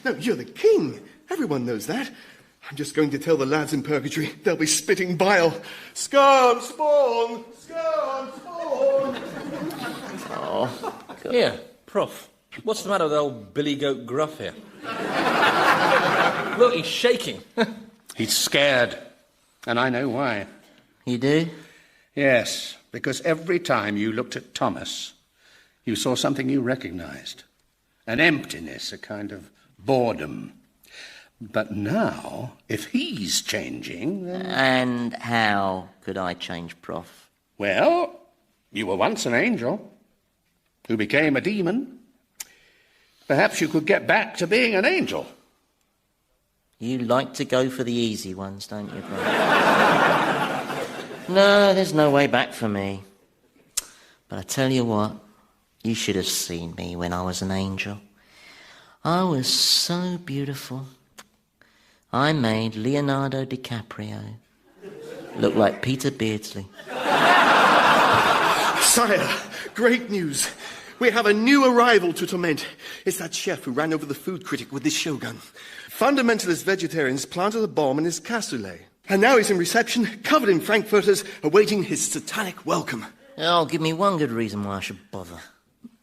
K: No, you're the king. Everyone knows that. I'm just going to tell the lads in purgatory. They'll be spitting bile. Scumspawn! Scumspawn!
C: Oh,
A: God. Here, Prof. What's the matter with old Billy Goat Gruff here? Look, he's shaking.
N: He's scared. And I know why.
C: You do?
N: Yes, because every time you looked at Thomas, you saw something you recognised. An emptiness, a kind of boredom. But now, if he's changing, then...
C: And how could I change, Prof?
N: Well, you were once an angel who became a demon. Perhaps you could get back to being an angel.
C: You like to go for the easy ones, don't you, Prof? No, there's no way back for me. But I tell you what, you should have seen me when I was an angel. I was so beautiful. I made Leonardo DiCaprio look like Peter Beardsley.
K: Sire, great news. We have a new arrival to torment. It's that chef who ran over the food critic with his shogun. Fundamentalist vegetarians planted a bomb in his cassoulet. And now he's in reception, covered in frankfurters, awaiting his satanic welcome.
C: Oh, give me one good reason why I should bother.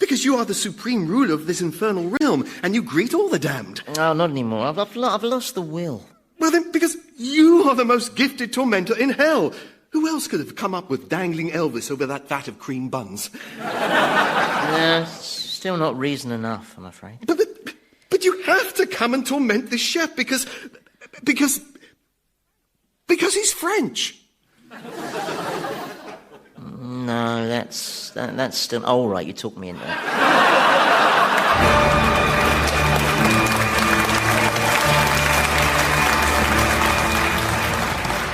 K: Because you are the supreme ruler of this infernal realm, and you greet all the damned.
C: Oh, not anymore. I've lost the will.
K: Well then, because you are the most gifted tormentor in hell. Who else could have come up with dangling Elvis over that vat of cream buns?
C: No, still not reason enough, I'm afraid.
K: But you have to come and torment this chef because he's French.
C: No, that's still... Oh, right, you took me into it.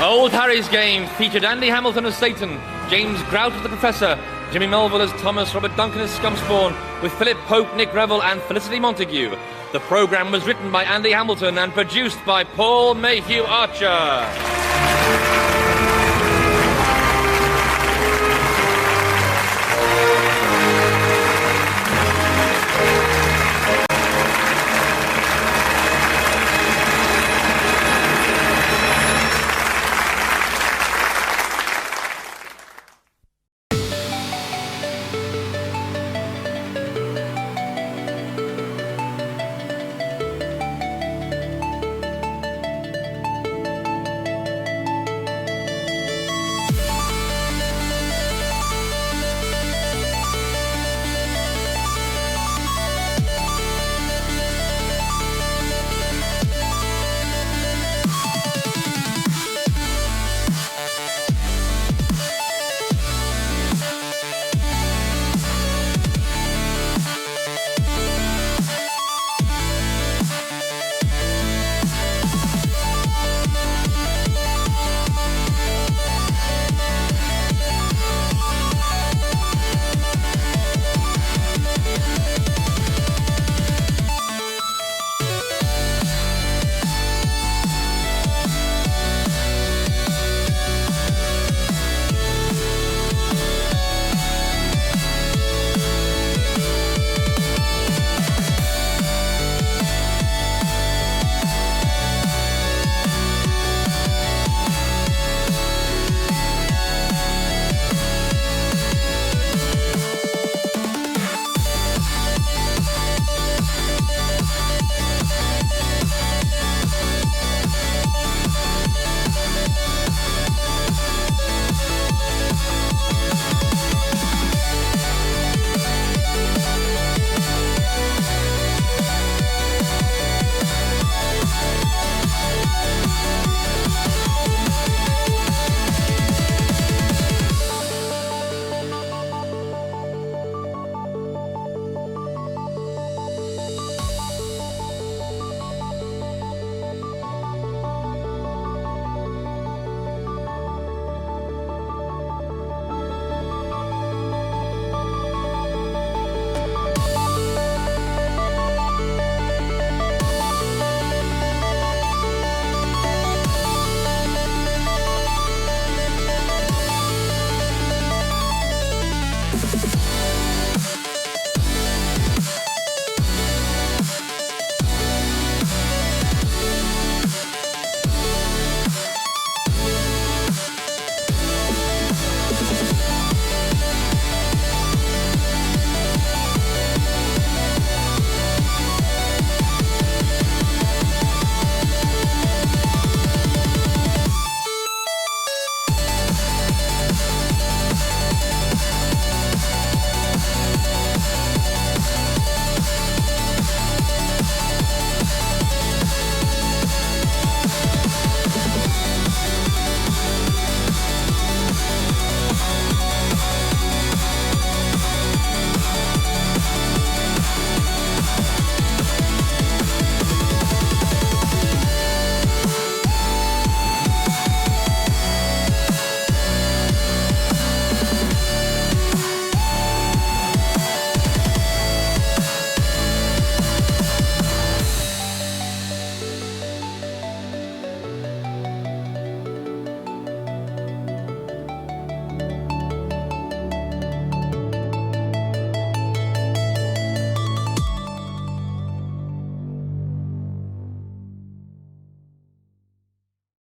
A: Old Harry's Game featured Andy Hamilton as Satan, James Grout as the Professor, Jimmy Melville as Thomas, Robert Duncan as Scumspawn, with Philip Pope, Nick Revell and Felicity Montague. The programme was written by Andy Hamilton and produced by Paul Mayhew Archer.